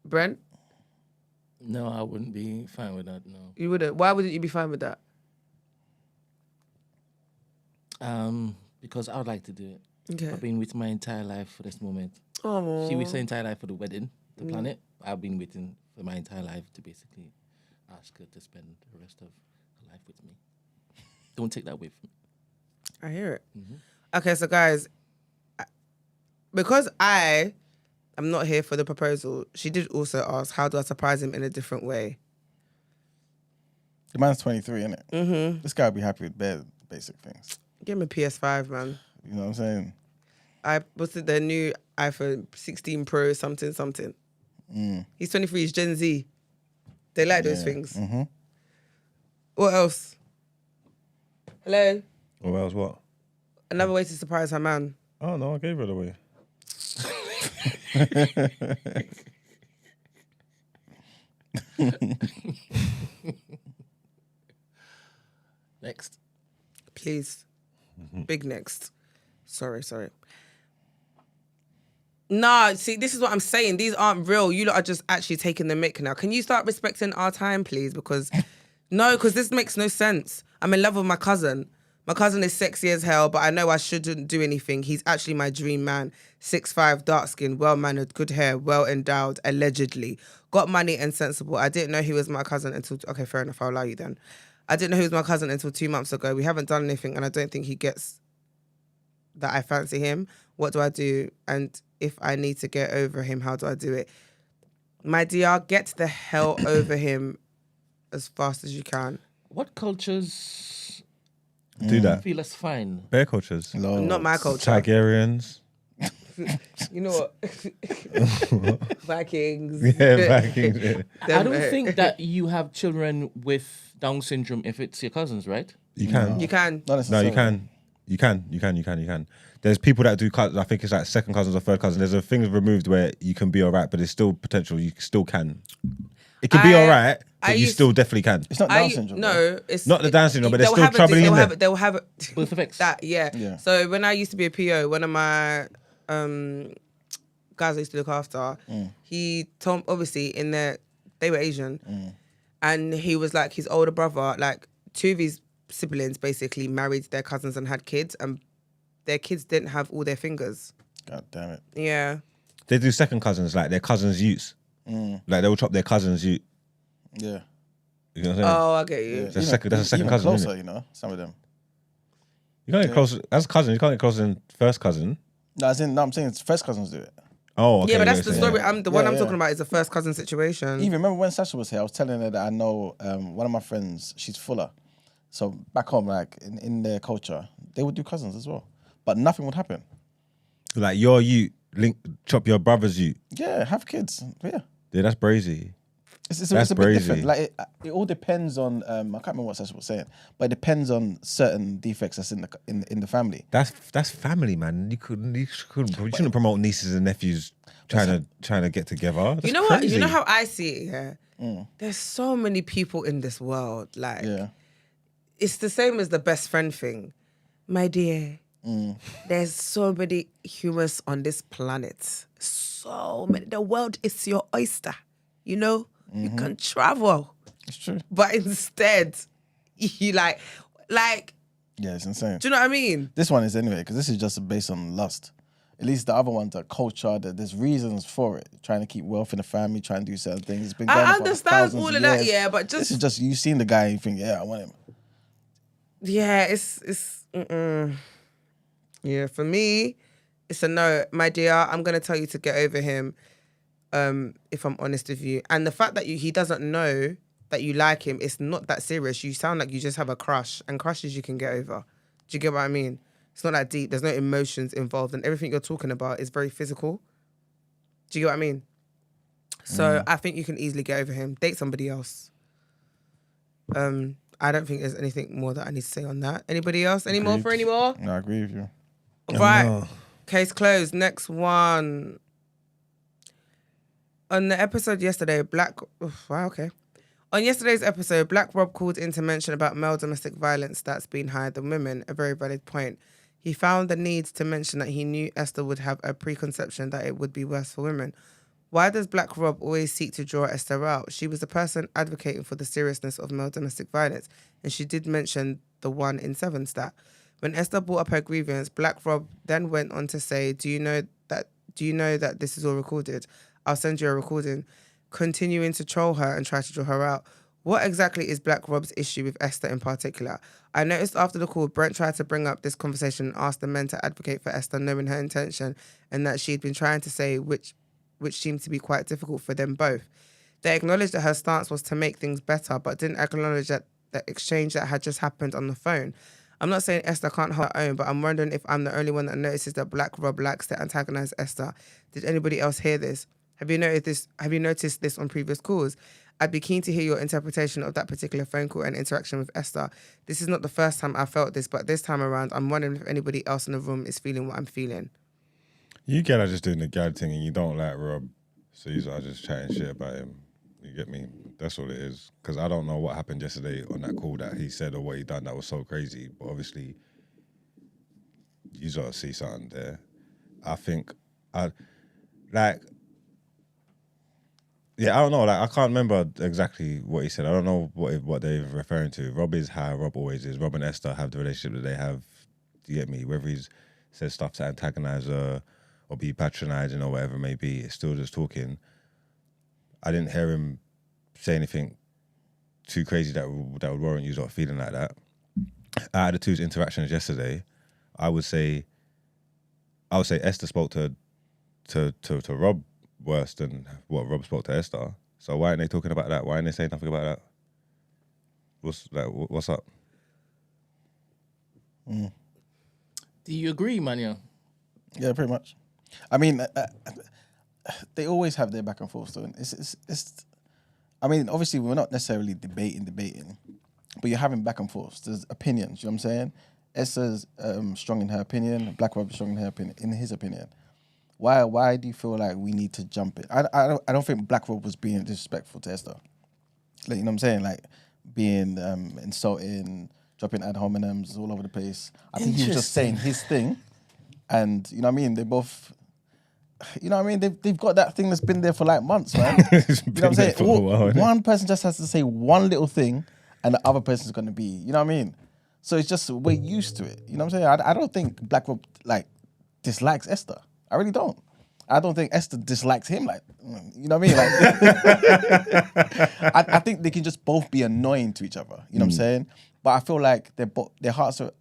Brent, No, I wouldn't be fine with that. No. you wouldn't. Why wouldn't you be fine with that? Because I would like to do it. Okay. I've been with my entire life for this moment. Oh. She waits her entire life for the wedding, the planet. I've been waiting for my entire life to basically ask her to spend the rest of her life with me. Don't take that away from me. I hear it. Okay, so guys, because I am not here for the proposal, she did also ask, how do I surprise him in a different way? The man's 23, isn't it? This guy would be happy with bare basic things. Give him a PS5, man. You know what I'm saying? What's it, the new iPhone 16 Pro something. He's 23, he's Gen Z. They like those things. What else? Hello? What else? What? Another way to surprise her man. Oh no, I gave it away. Next. Please. Big next. Sorry. Nah, see, this is what I'm saying. These aren't real. You lot are just actually taking the mick now. Can you start respecting our time, please? Because this makes no sense. I'm in love with my cousin. My cousin is sexy as hell, but I know I shouldn't do anything. He's actually my dream man. 6'5", dark skin, well-mannered, good hair, well-endowed, allegedly. Got money and sensible. I didn't know he was my cousin until... Okay, fair enough, I'll allow you then. I didn't know he was my cousin until 2 months ago. We haven't done anything, and I don't think he gets that I fancy him. What do I do? And if I need to get over him, how do I do it? My dear, get the hell over him as fast as you can. What cultures Do that. feel us fine? Bear cultures. Lord. Not my culture. Tigerians. You know what? Vikings. Yeah, Vikings. Yeah. I don't think that you have children with Down syndrome if it's your cousins, right? You can. You can. Not No, necessarily. you can. There's people that do cousins. I think it's like second cousins or third cousins. There's a thing removed where you can be all right, but it's still potential. You still can. It can be all right, but you still definitely can. It's not Down syndrome. No, it's Not the Down syndrome, but there's they'll still have trouble in there. They'll have Birth effects. that. Yeah. Yeah. So when I used to be a PO, one of my guys I used to look after, he told, obviously they were Asian, and he was like, his older brother, like 2 of his siblings basically married their cousins and had kids, and their kids didn't have all their fingers. God damn it. Yeah. They do second cousins, like their cousins' utes. Like they'll chop their cousins' ute. Yeah. You know what I'm saying? Oh, I get you. Yeah. That's a second Even cousin, closer, isn't it? you know, some of them. You can't get close as a cousin. You can't get closer than first cousin. No, I'm saying it's first cousins do it. Oh, okay. Yeah, but that's you're the saying- story. The one I'm Yeah. talking about is the first cousin situation. Even remember when Sasha was here, I was telling her that I know one of my friends, she's Fuller. So back home, like in their culture, they would do cousins as well. But nothing would happen. Like chop your brother's you. Yeah, have kids. Yeah. Yeah, that's brazy. It's That's a bit different. brazy. Like it all depends on I can't remember what Sasha was saying, but it depends on certain defects that's in the family. That's family, man. You shouldn't promote nieces and nephews trying to get together. That's You know what? crazy. You know how I see it here? There's so many people in this world. Like, Yeah. it's the same as the best friend thing. My dear, there's so many humans on this planet. So many. The world is your oyster. You know? You can travel. It's true. But instead, you like, Yeah, it's insane. do you know what I mean? This one is anyway, because this is just based on lust. At least the other ones are culture, that there's reasons for it. Trying to keep wealth in the family, trying to do certain things. It's been going on I for understand thousands all of of that, years. yeah, but This is just, you've seen the guy and you think, yeah, I want him. Yeah, it's yeah, for me, it's a no. My dear, I'm gonna tell you to get over him, if I'm honest with you. And the fact that he doesn't know that you like him, it's not that serious. You sound like you just have a crush, and crushes you can get over. Do you get what I mean? It's not that deep. There's no emotions involved, and everything you're talking about is very physical. Do you get what I mean? So I think you can easily get over him. Date somebody else. I don't think there's anything more that I need to say on that. Anybody else? Any more for any more? No, I agree with you. Right. No. Case closed. Next one. On the episode yesterday, On yesterday's episode, Black Rob called in to mention about male domestic violence that's been higher than women, a very valid point. He found the need to mention that he knew Esther would have a preconception that it would be worse for women. Why does Black Rob always seek to draw Esther out? She was the person advocating for the seriousness of male domestic violence, and she did mention the 1 in 7 stat. When Esther brought up her grievance, Black Rob then went on to say, Do you know that this is all recorded? I'll send you a recording. Continuing to troll her and try to draw her out. What exactly is Black Rob's issue with Esther in particular? I noticed after the call, Brent tried to bring up this conversation and asked the men to advocate for Esther, knowing her intention and that she'd been trying to say which seemed to be quite difficult for them both. They acknowledged that her stance was to make things better, but didn't acknowledge that the exchange that had just happened on the phone. I'm not saying Esther can't hold her own, but I'm wondering if I'm the only one that notices that Black Rob likes to antagonize Esther. Did anybody else hear this? Have you noticed this on previous calls? I'd be keen to hear your interpretation of that particular phone call and interaction with Esther. This is not the first time I felt this, but this time around, I'm wondering if anybody else in the room is feeling what I'm feeling. You get just doing the gad thing and you don't like Rob, so you are just chatting shit about him. You get me? That's all it is. Because I don't know what happened yesterday on that call that he said or what he done that was so crazy. But obviously, you got to see something there. I think, yeah, I don't know. Like, I can't remember exactly what he said. I don't know what they're referring to. Rob is how Rob always is. Rob and Esther have the relationship that they have. Do you get me? Whether he's said stuff to antagonize her or be patronizing or whatever it may be, it's still just talking. I didn't hear him say anything too crazy that would warrant you not feeling like that. Out of the two interactions yesterday, I would say Esther spoke to Rob worse than what Rob spoke to Esther. So why aren't they talking about that? Why aren't they saying nothing about that? What's up? Do you agree, Manuel? Yeah, pretty much. I mean, they always have their back and forth. So it's. I mean, obviously, we're not necessarily debating, but you're having back and forth. There's opinions. You know what I'm saying? Esther's strong in her opinion. Black Rob is strong in her opinion. In his opinion, why do you feel like we need to jump it? I don't think Black Rob was being disrespectful to Esther. Like, you know what I'm saying? Like being insulting, dropping ad hominems all over the place. I think he was just saying his thing, and you know what I mean. They both. You know what I mean? They've got that thing that's been there for like months, man. You know what I'm saying? One person just has to say one little thing and the other person's going to be, you know what I mean? So it's just, we're used to it. You know what I'm saying? I don't think Black Rob, like, dislikes Esther. I really don't. I don't think Esther dislikes him, like, you know what I mean? Like, I think they can just both be annoying to each other. You know what I'm saying? But I feel like their hearts are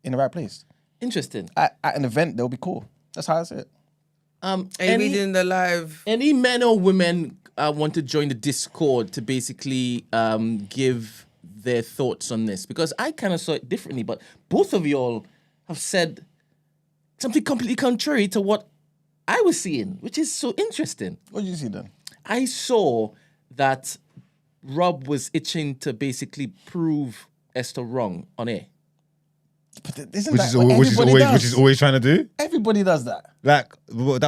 in the right place. Interesting. At an event, they'll be cool. That's how I see it. Are you Any reading the live? any men or women want to join the Discord to basically give their thoughts on this? Because I kind of saw it differently, but both of y'all have said something completely contrary to what I was seeing, which is so interesting. What did you see then? I saw that Rob was itching to basically prove Esther wrong on air. But isn't Which that is what everybody does? which is always trying to do. Everybody does that. Like was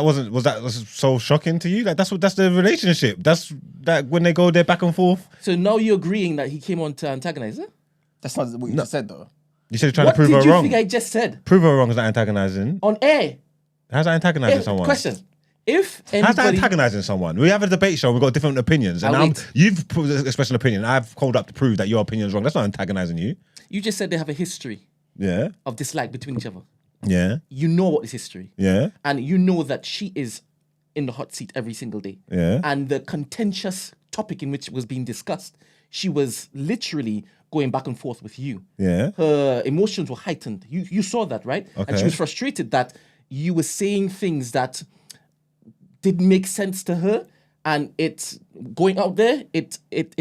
that so shocking to you? Like that's the relationship. That's that when they go there back and forth. So now you're agreeing that he came on to antagonize her? That's not what you just said, though. You said you're trying What to prove did her you wrong. think I just said? Prove her wrong is not antagonizing. On air. How's that antagonizing someone? Question. If How's that anybody... antagonizing someone? We have a debate show. We've got different opinions, and wait. you've expressed an opinion. I've called up to prove that your opinion is wrong. That's not antagonizing you. You just said they have a history Yeah, of dislike between each other. yeah, You know what is history. yeah, And you know that she is in the hot seat every single day. yeah. And the contentious topic in which it was being discussed, she was literally going back and forth with you. Yeah. Her emotions were heightened. You saw that, right? And she Okay. was frustrated that you were saying things that didn't make sense to her. And it's going out there, it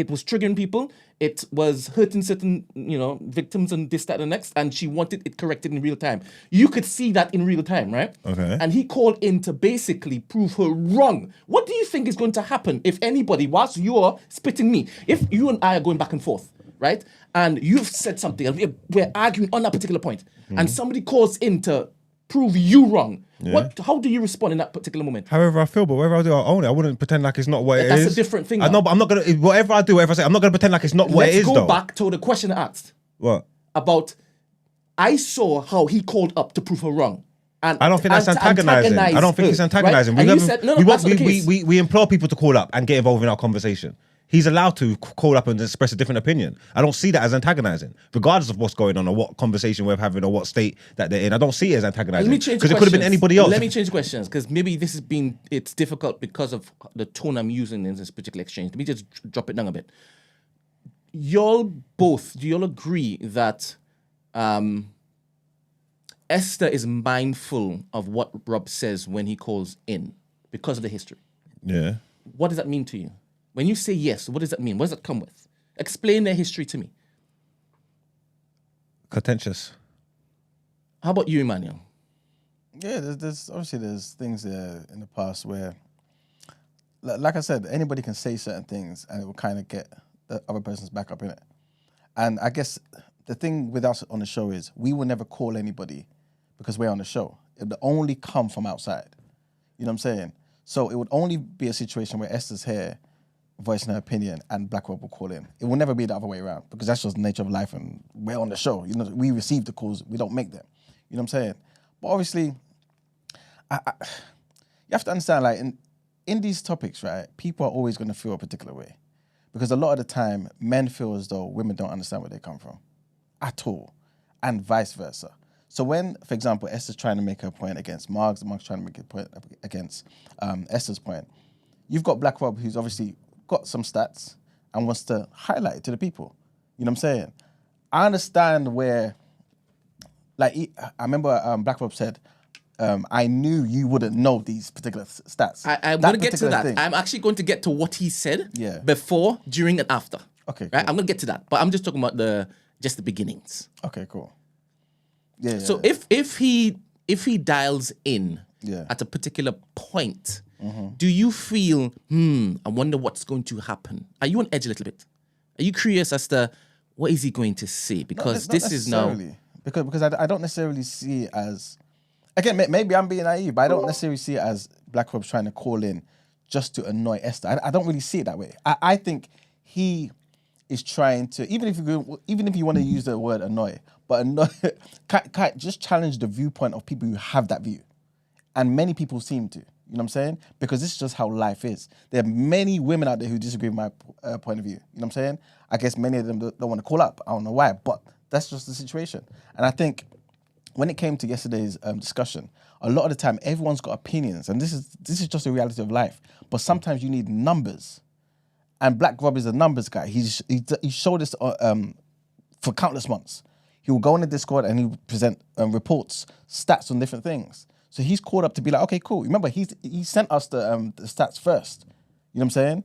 was triggering people. It was hurting certain, victims and this, that, and the next. And she wanted it corrected in real time. You could see that in real time, right? Okay. And he called in to basically prove her wrong. What do you think is going to happen if anybody, whilst you're spitting me, if you and I are going back and forth, right? And you've said something and we're arguing on that particular point, and somebody calls in to prove you wrong. Yeah. How do you respond in that particular moment? However I feel, but whatever I do, I own it. I wouldn't pretend like it's not what it is. That's a different thing, I know, though. but I'm not gonna. Whatever I do, whatever I say, I'm not gonna pretend like it's not what it Let's is. go though. back to the question I asked What? about. I saw how he called up to prove her wrong. And I don't think that's and to antagonizing. I don't think her, it's antagonizing. Right? And you said, no, that's not the case. We implore people to call up and get involved in our conversation. He's allowed to call up and express a different opinion. I don't see that as antagonizing, regardless of what's going on or what conversation we're having or what state that they're in. I don't see it as antagonizing. Let me change because it could have been questions. anybody else. Let me change questions because maybe this has been it's difficult because of the tone I'm using in this particular exchange. Let me just drop it down a bit. Do y'all agree that Esther is mindful of what Rob says when he calls in because of the history? Yeah. What does that mean to you? When you say yes, what does that mean? What does that come with? Explain their history to me. Contentious. How about you, Emmanuel? Yeah, there's obviously there's things there in the past where, like I said, anybody can say certain things and it will kind of get the other person's back up in it. And I guess the thing with us on the show is we will never call anybody because we're on the show. It would only come from outside. You know what I'm saying? So it would only be a situation where Esther's here voicing her opinion and Black Rob will call in. It will never be the other way around because that's just the nature of life and we're on the show. You know, we receive the calls, we don't make them. You know what I'm saying? But obviously, you have to understand, like, in these topics, right, people are always going to feel a particular way. Because a lot of the time, men feel as though women don't understand where they come from at all, and vice versa. So when, for example, Esther's trying to make her point against Mark's trying to make a point against Esther's point, you've got Black Rob who's obviously got some stats and wants to highlight it to the people. You know what I'm saying? I understand where, like, I remember Black Rob said, I knew you wouldn't know these particular stats. I'm going to get to particular that. thing. I'm actually going to get to what he said Yeah. before, during, and after. Okay, Right? cool. I'm going to get to that. But I'm just talking about just the beginnings. Okay, cool. Yeah. So yeah. if he dials in Yeah. at a particular point, do you feel, I wonder what's going to happen? Are you on edge a little bit? Are you curious as to what is he going to say? Because Not this is now... necessarily. Because I don't necessarily see it as, again, maybe I'm being naive, but I don't necessarily see it as Black Rob's trying to call in just to annoy Esther. I don't really see it that way. I think he is trying to, even if you want to use the word annoy, but annoy, just challenge the viewpoint of people who have that view. And many people seem to, you know what I'm saying? Because this is just how life is. There are many women out there who disagree with my point of view, you know what I'm saying? I guess many of them don't want to call up. I don't know why, but that's just the situation. And I think when it came to yesterday's discussion, a lot of the time everyone's got opinions, and this is just a reality of life. But sometimes you need numbers, and Black Rob is a numbers guy. He showed us for countless months. He will go on the Discord and he will present reports, stats on different things. So he's called up to be like, okay, cool. Remember, he sent us the stats first. You know what I'm saying?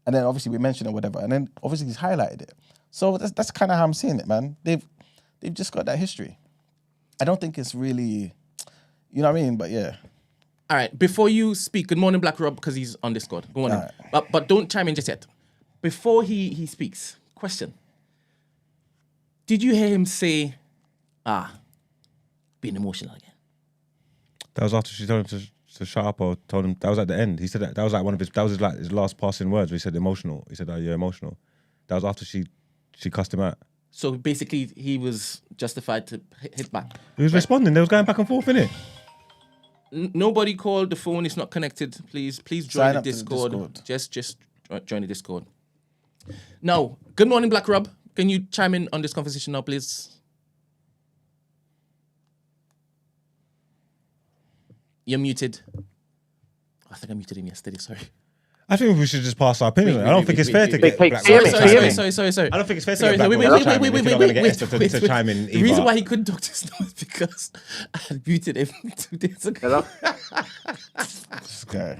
And then obviously we mentioned it, whatever. And then obviously he's highlighted it. So that's kind of how I'm seeing it, man. They've just got that history. I don't think it's really, you know what I mean? But yeah. All right. Before you speak, good morning, Black Rob, because he's on Discord. Good morning. All But don't chime in just yet. Before he speaks, question. Did you hear him say, being emotional again? That was after she told him to shut up, or told him, that was at the end. He said that was like his last passing words where he said emotional. He said, you're emotional. That was after she cussed him out. So basically, he was justified to hit back. He was responding. They was going back and forth, innit? Nobody called. The phone is not connected. Please join Sign the up to the Discord. Discord. Just join the Discord. Now, good morning, Black Rob. Can you chime in on this conversation now, please? You're muted. I think I muted him yesterday. Sorry. I think we should just pass our opinion. I don't think it's fair to get wait, Black hear Rob me, to hear chime me. in. Sorry. I don't think it's fair to Sorry, get Black wait, Rob to chime in if you're not going to get wait, Esther to wait. chime in The reason either. why he couldn't talk just now is because I had muted him 2 days ago. Hello? This guy.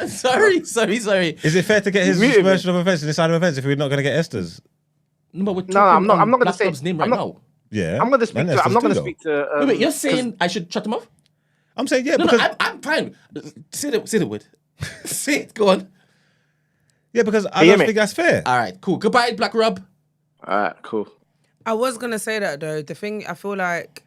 Sorry. Is it fair to get his muted me. version of events and this side of events if we're not going to get Esther's? No, but we're No, I'm talking not- on I'm not gonna Black say- Rob's name I'm right not- now. Yeah. I'm going to speak And to. I'm Esther's not going too, to speak to. Wait, you're saying I should shut him off? I'm saying, yeah, No, because I'm fine. Say the word. Say it. Go on. yeah, because I Hear don't me. think that's fair. All right, cool. Goodbye, Black Rob. All right, cool. I was gonna say that though. The thing I feel like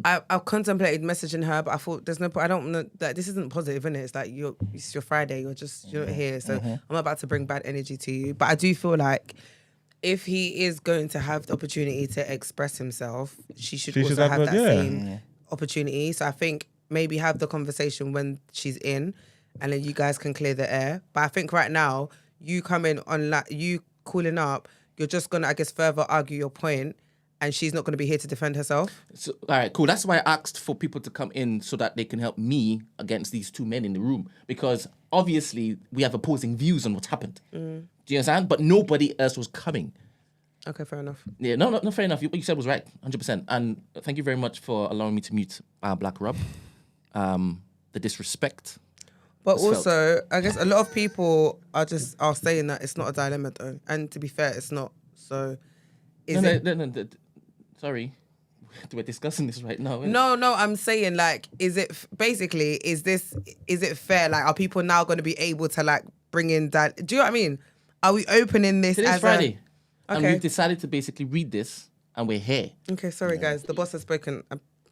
I've contemplated messaging her, but I thought there's no point. I don't know that this isn't positive, innit? It's like it's your Friday. You're not here, so I'm about to bring bad energy to you. But I do feel like if he is going to have the opportunity to express himself, she should also have that same opportunity. So I think maybe have the conversation when she's in, and then you guys can clear the air. But I think right now you coming on, like you calling up, you're just gonna, I guess, further argue your point, and she's not gonna be here to defend herself. So, all right, cool. That's why I asked for people to come in so that they can help me against these two men in the room, because obviously we have opposing views on what's happened. Do you understand? But nobody else was coming. Okay, fair enough. Yeah, no, fair enough. What you said was right, 100%. And thank you very much for allowing me to mute Black Rob. The disrespect. But It's felt. also, I guess a lot of people are saying that it's not a dilemma though. And to be fair, it's not. So is it? No. Sorry. We're discussing this right now. innit? No, I'm saying like, is it fair? Like, are people now going to be able to like bring in that? Do you know what I mean? Are we opening this Today's as Friday. And Okay. we've decided to basically read this, and we're here. Okay, sorry guys, the boss has spoken.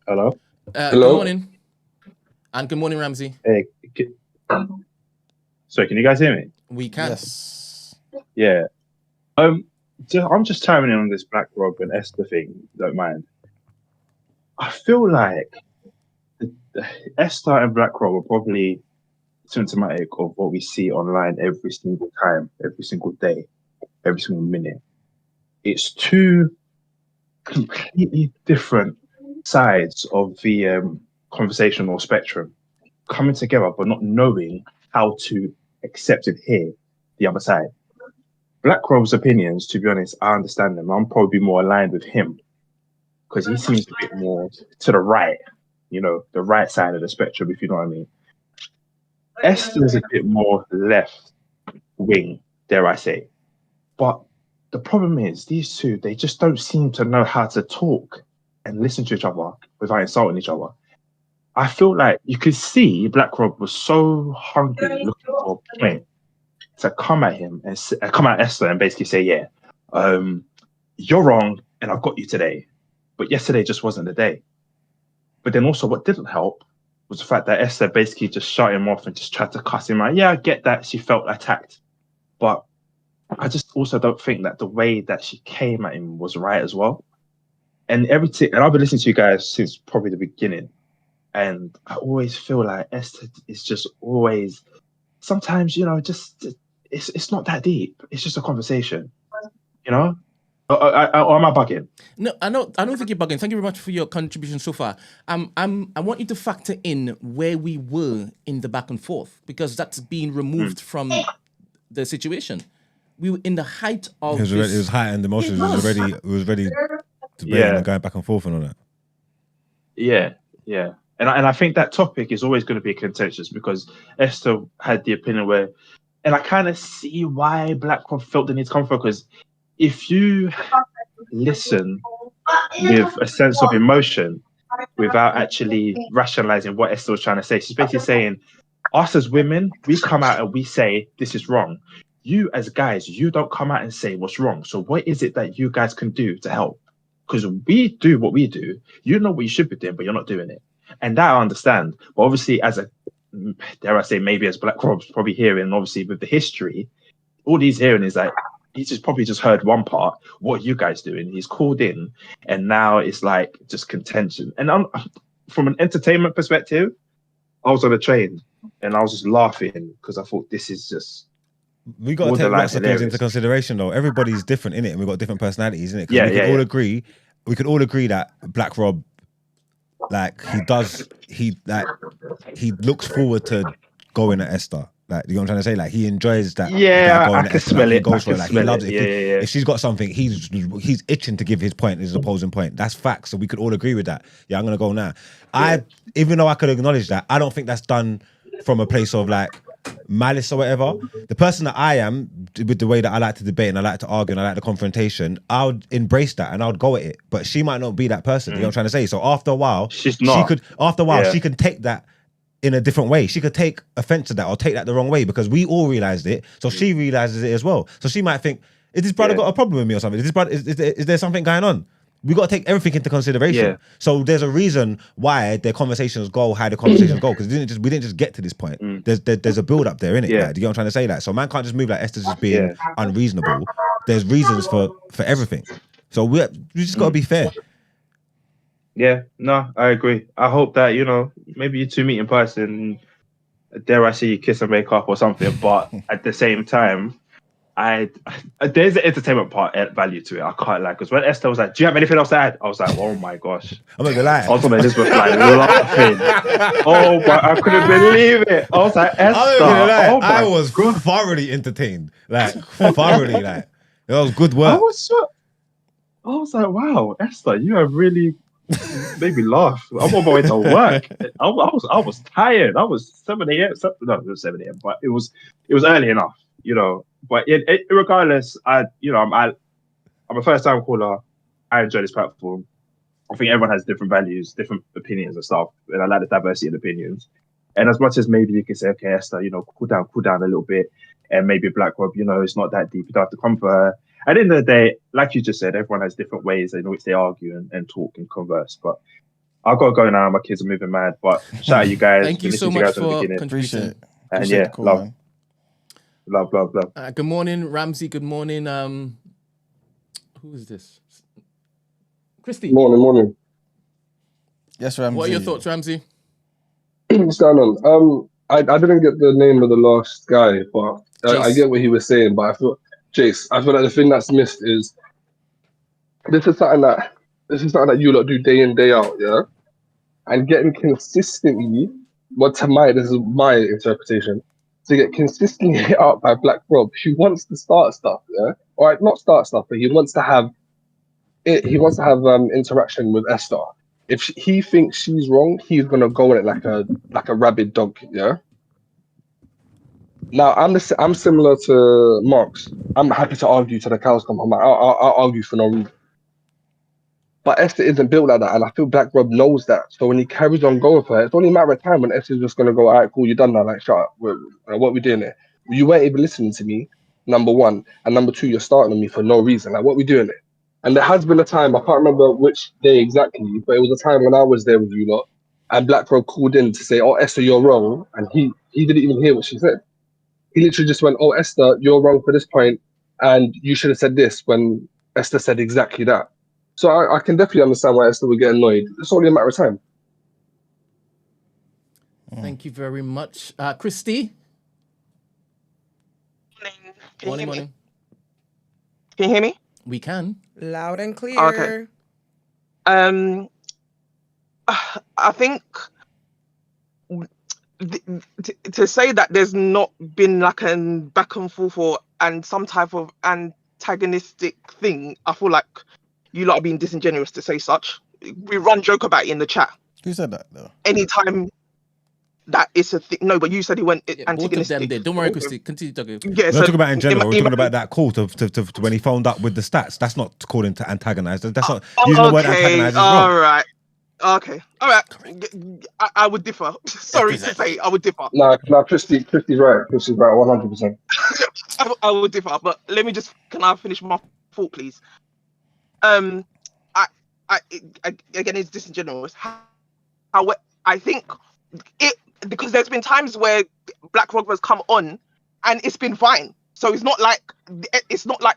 Hello. Good morning. And good morning, Ramsey. Hey, sorry, can you guys hear me? We can. Yes. Yeah. I'm just chiming in on this Black Rob and Esther thing. If you don't mind. I feel like Esther and Black Rob are probably symptomatic of what we see online every single time, every single day, every single minute. It's two completely different sides of the conversational spectrum coming together, but not knowing how to accept and hear the other side. Black Rob's opinions, to be honest, I understand them. I'm probably more aligned with him because he seems a bit more to the right, the right side of the spectrum, if you know what I mean. Esther's a bit more left wing, dare I say. But the problem is these two, they just don't seem to know how to talk and listen to each other without insulting each other. I feel like you could see Black Rob was so hungry looking for a point to come at him and come at Esther and basically say, yeah, you're wrong and I've got you today. But yesterday just wasn't the day. But then also what didn't help was the fact that Esther basically just shut him off and just tried to cuss him out. Yeah, I get that she felt attacked. But I just also don't think that the way that she came at him was right as well. And I've been listening to you guys since probably the beginning. And I always feel like Esther is just always, sometimes, it's not that deep. It's just a conversation, Or am I bugging? No, I don't think you're bugging. Thank you very much for your contribution so far. I want you to factor in where we were in the back and forth, because that's being removed from the situation. We were in the height of It was heightened emotions. It was already debating and going back and forth and all that. Yeah. And I think that topic is always going to be contentious because Esther had the opinion where, and I kind of see why Blackrock felt the need to come for, because if you listen with a sense of emotion without actually rationalizing what Esther was trying to say, she's basically saying, us as women, we come out and we say this is wrong. You as guys, you don't come out and say what's wrong. So what is it that you guys can do to help? Because we do what we do. You know what you should be doing, but you're not doing it. And that I understand. But obviously, as a, dare I say, maybe as Black Rob's probably hearing, obviously with the history, all he's hearing is like, he's just probably just heard one part. What are you guys doing? He's called in, and now it's like just contention. And from an entertainment perspective, I was on a train and I was just laughing because I thought this is just. We got to take lots of things into consideration, though. Everybody's different in it, and we've got different personalities in it. Yeah, we could all agree. We could all agree that Black Rob, like he looks forward to going at Esther. Like, you know what I'm trying to say? Like, he enjoys that. Yeah, going I can smell it. Goes for it. Like, he loves it. If she's got something, he's itching to give his point, his opposing point. That's facts. So we could all agree with that. Yeah, I'm gonna go now. Yeah. Even though I could acknowledge that, I don't think that's done from a place of like malice or whatever. The person that I am, with the way that I like to debate and I like to argue and I like the confrontation, I would embrace that and I would go at it. But she might not be that person. You know what I'm trying to say? So after a while, she can take that in a different way. She could take offense to that or take that the wrong way because we all realized it. So she realizes it as well. So she might think, is this brother got a problem with me or something? Is there something going on? We got to take everything into consideration. Yeah. So there's a reason why their conversations go how the conversations go, because we didn't just get to this point. There's a build up there, innit? Yeah. Like, do you know what I'm trying to say? That so man can't just move like Esther's just being unreasonable. There's reasons for everything. So we just got to be fair. Yeah, no, I agree. I hope that, you know, maybe you two meet in person, dare I say you kiss and make up or something, but at the same time, there's an entertainment part value to it. I can't lie, because when Esther was like, "Do you have anything else to add?" I was like, "Oh my gosh!" I'm not gonna lie. I was on Elizabeth like laughing. Oh my! I couldn't believe it. I was like, Esther. I was thoroughly entertained, like thoroughly, like that was good work. I was like, wow, Esther, you have really made me laugh. I'm on my way to work. I was tired. I was 7 a.m. No, it was 7 a.m. But it was early enough, you know. But regardless, I'm a first time caller. I enjoy this platform. I think everyone has different values, different opinions and stuff, and I like the diversity in opinions. And as much as maybe you can say, okay, Esther, you know, cool down a little bit, and maybe Black Rob, you know, it's not that deep. You don't have to come for her. At the end of the day, like you just said, everyone has different ways in which they argue and talk and converse. But I've got to go now. My kids are moving mad. But shout out you guys. Thank you so much for contributing. And yeah, love. Good morning, Ramsey. Good morning. Who is this? Christy. Morning. Yes, Ramsey. What are your thoughts, Ramsey? What's going on? I didn't get the name of the last guy, but I get what he was saying. But I feel like the thing that's missed is this is something that you lot do day in, day out, yeah? And getting consistently, this is my interpretation, to get consistently hit up by Black Rob, who wants to start stuff, yeah? Or not start stuff, but he wants to have interaction with Esther. If he thinks she's wrong, he's gonna go at it like a rabid dog, yeah? Now I'm similar to Marks. I'm happy to argue till the cows come home. I'll argue for no reason. But Esther isn't built like that, and I feel Black Rob knows that. So when he carries on going for her, it's only a matter of time when Esther's just gonna go, all right, cool, you're done now. Like, shut up. What are we doing here? You weren't even listening to me, number one, and number two, you're starting on me for no reason. Like, what are we doing here? And there has been a time, I can't remember which day exactly, but it was a time when I was there with you lot, and Black Rob called in to say, "Oh, Esther, you're wrong," and he didn't even hear what she said. He literally just went, "Oh, Esther, you're wrong for this point, and you should have said this," when Esther said exactly that. So I can definitely understand why Esther would get annoyed. It's only a matter of time. Thank you very much. Christy? Morning. Can you hear me? We can. Loud and clear. Okay. I think to say that there's not been like a back and forth and some type of antagonistic thing, I feel like you lot are being disingenuous to say such. We run joke about it in the chat. Who said that though? Anytime that it's a thing. No, but you said he went Yeah, both of antagonistic. them did. Don't worry, Christy. Continue talking. Yeah, We're so not talking about in general. We're Iman- talking about that call to when he phoned up with the stats. That's not calling to antagonize. That's not using the word antagonize is all wrong. right. Okay. All right. I would differ. Sorry to say, I would differ. No, Christy's right. Christy's right, 100%. I would differ, but let me just. Can I finish my thought, please? I again, it's disingenuous. How I think it, because there's been times where Black Rob has come on and it's been fine. So it's not like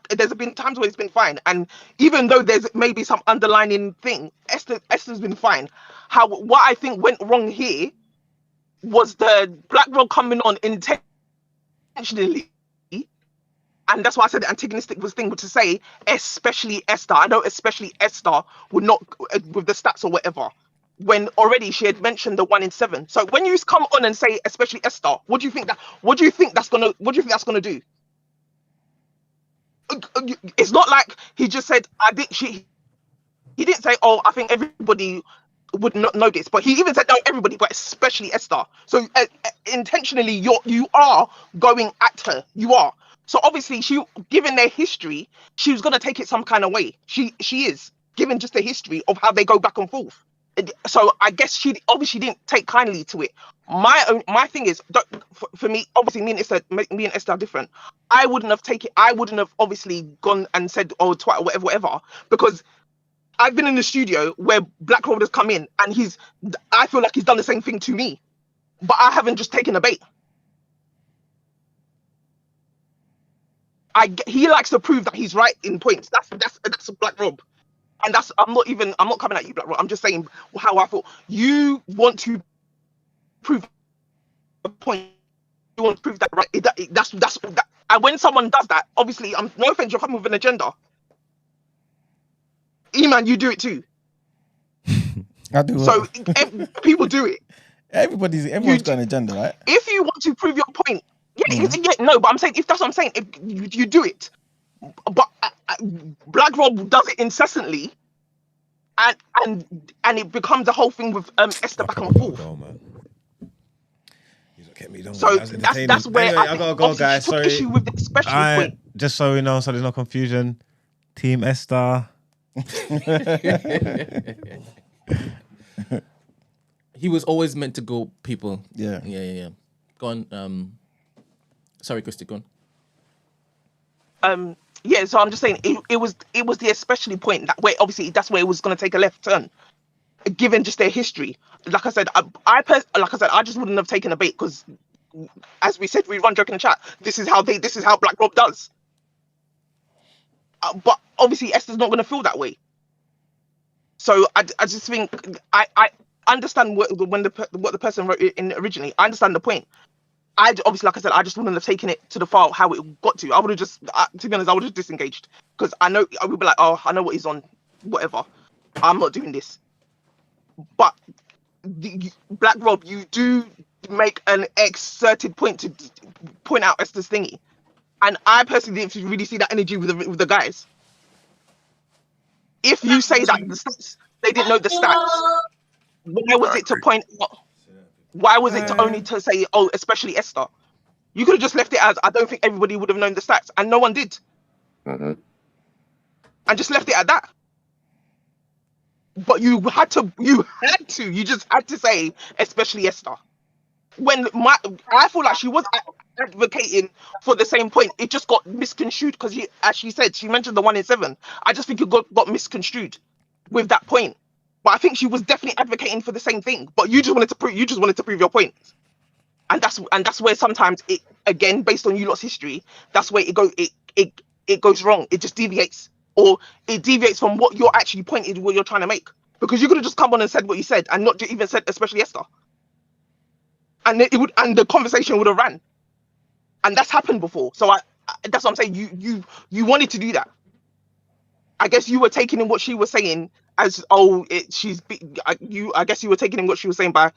there's been times where it's been fine, and even though there's maybe some underlining thing, Esther's been fine. What I think went wrong here was the Black Rob coming on intentionally. And that's why I said the antagonistic was thing to say, especially Esther. I know especially Esther would not, with the stats or whatever, when already she had mentioned the 1 in 7. So when you come on and say especially Esther, what do you think that's gonna do? It's not like he just said he didn't say, oh, I think everybody would not know this, but he even said no, everybody, but especially Esther. So intentionally you are going at her. You are. So obviously, given their history, she was gonna take it some kind of way. She is, given just the history of how they go back and forth. So I guess she obviously didn't take kindly to it. My thing is, for me, obviously me and Esther are different. I wouldn't have obviously gone and said, oh, twat, whatever, because I've been in the studio where Black Rob has come in and I feel like he's done the same thing to me, but I haven't just taken a bait. He likes to prove that he's right in points. That's a Black Rob, and I'm not coming at you, Black Rob. I'm just saying how I thought. You want to prove a point. You want to prove that right. That's that. And when someone does that, obviously, no offense, you're coming with an agenda. E-man, you do it too. I do. So people do it. Everyone's got an agenda, right? If you want to prove your point, no, but I'm saying if that's what I'm saying, if you do it, but Black Rob does it incessantly, and it becomes a whole thing with Esther back and forth. So that's where anyway, I gotta go, guys. Took Sorry. issue with the special point. Just so we know, so there's no confusion. Team Esther. He was always meant to go, people. Yeah. Go on. Sorry, Christy, go on. Yeah, so I'm just saying it was the especially point that where obviously that's where it was going to take a left turn, given just their history. Like I said, I just wouldn't have taken a bait because, as we said, we run joke in the chat. This is how Black Rob does. But obviously Esther's not going to feel that way. So I just think I understand what the person wrote in originally. I understand the point. Obviously, like I said, I just wouldn't have taken it to the file how it got to. I would have just, to be honest, I would have disengaged because I would be like, oh, I know what he's on, whatever. I'm not doing this. But Black Rob, you do make an exerted point to point out Esther's thingy, and I personally didn't really see that energy with the guys. If you say that the stats, they didn't know the stats, why was it to point out? Why was it to only to say, oh, especially Esther? You could have just left it as, I don't think everybody would have known the stats, and no one did. Mm-hmm. And just left it at that. But you just had to say, especially Esther. When I feel like she was advocating for the same point, it just got misconstrued because as she said, she mentioned the 1 in 7. I just think it got misconstrued with that point. But I think she was definitely advocating for the same thing. But you just wanted to prove your point, and that's where sometimes it, again, based on you lot's history, that's where it goes wrong. It just deviates, or it deviates from what you're actually pointing, what you're trying to make. Because you could have just come on and said what you said, and not even said especially Esther, and the conversation would have ran, and that's happened before. So that's what I'm saying. You wanted to do that. I guess you were taking in what she was saying as, oh, I guess you were taking in what she was saying by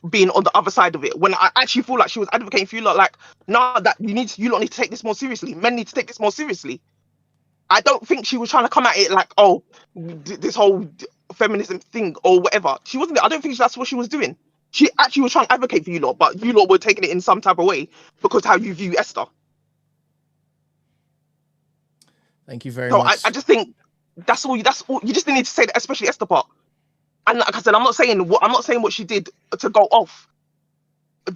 being on the other side of it. When I actually feel like she was advocating for you lot, like, no, that you lot need to take this more seriously. Men need to take this more seriously. I don't think she was trying to come at it like, oh, this whole feminism thing or whatever. She wasn't. I don't think that's what she was doing. She actually was trying to advocate for you lot, but you lot were taking it in some type of way because how you view Esther. Thank you very So much. I just think that's all. That's all. You just need to say that, especially Esther part. And like I said, I'm not saying what she did to go off.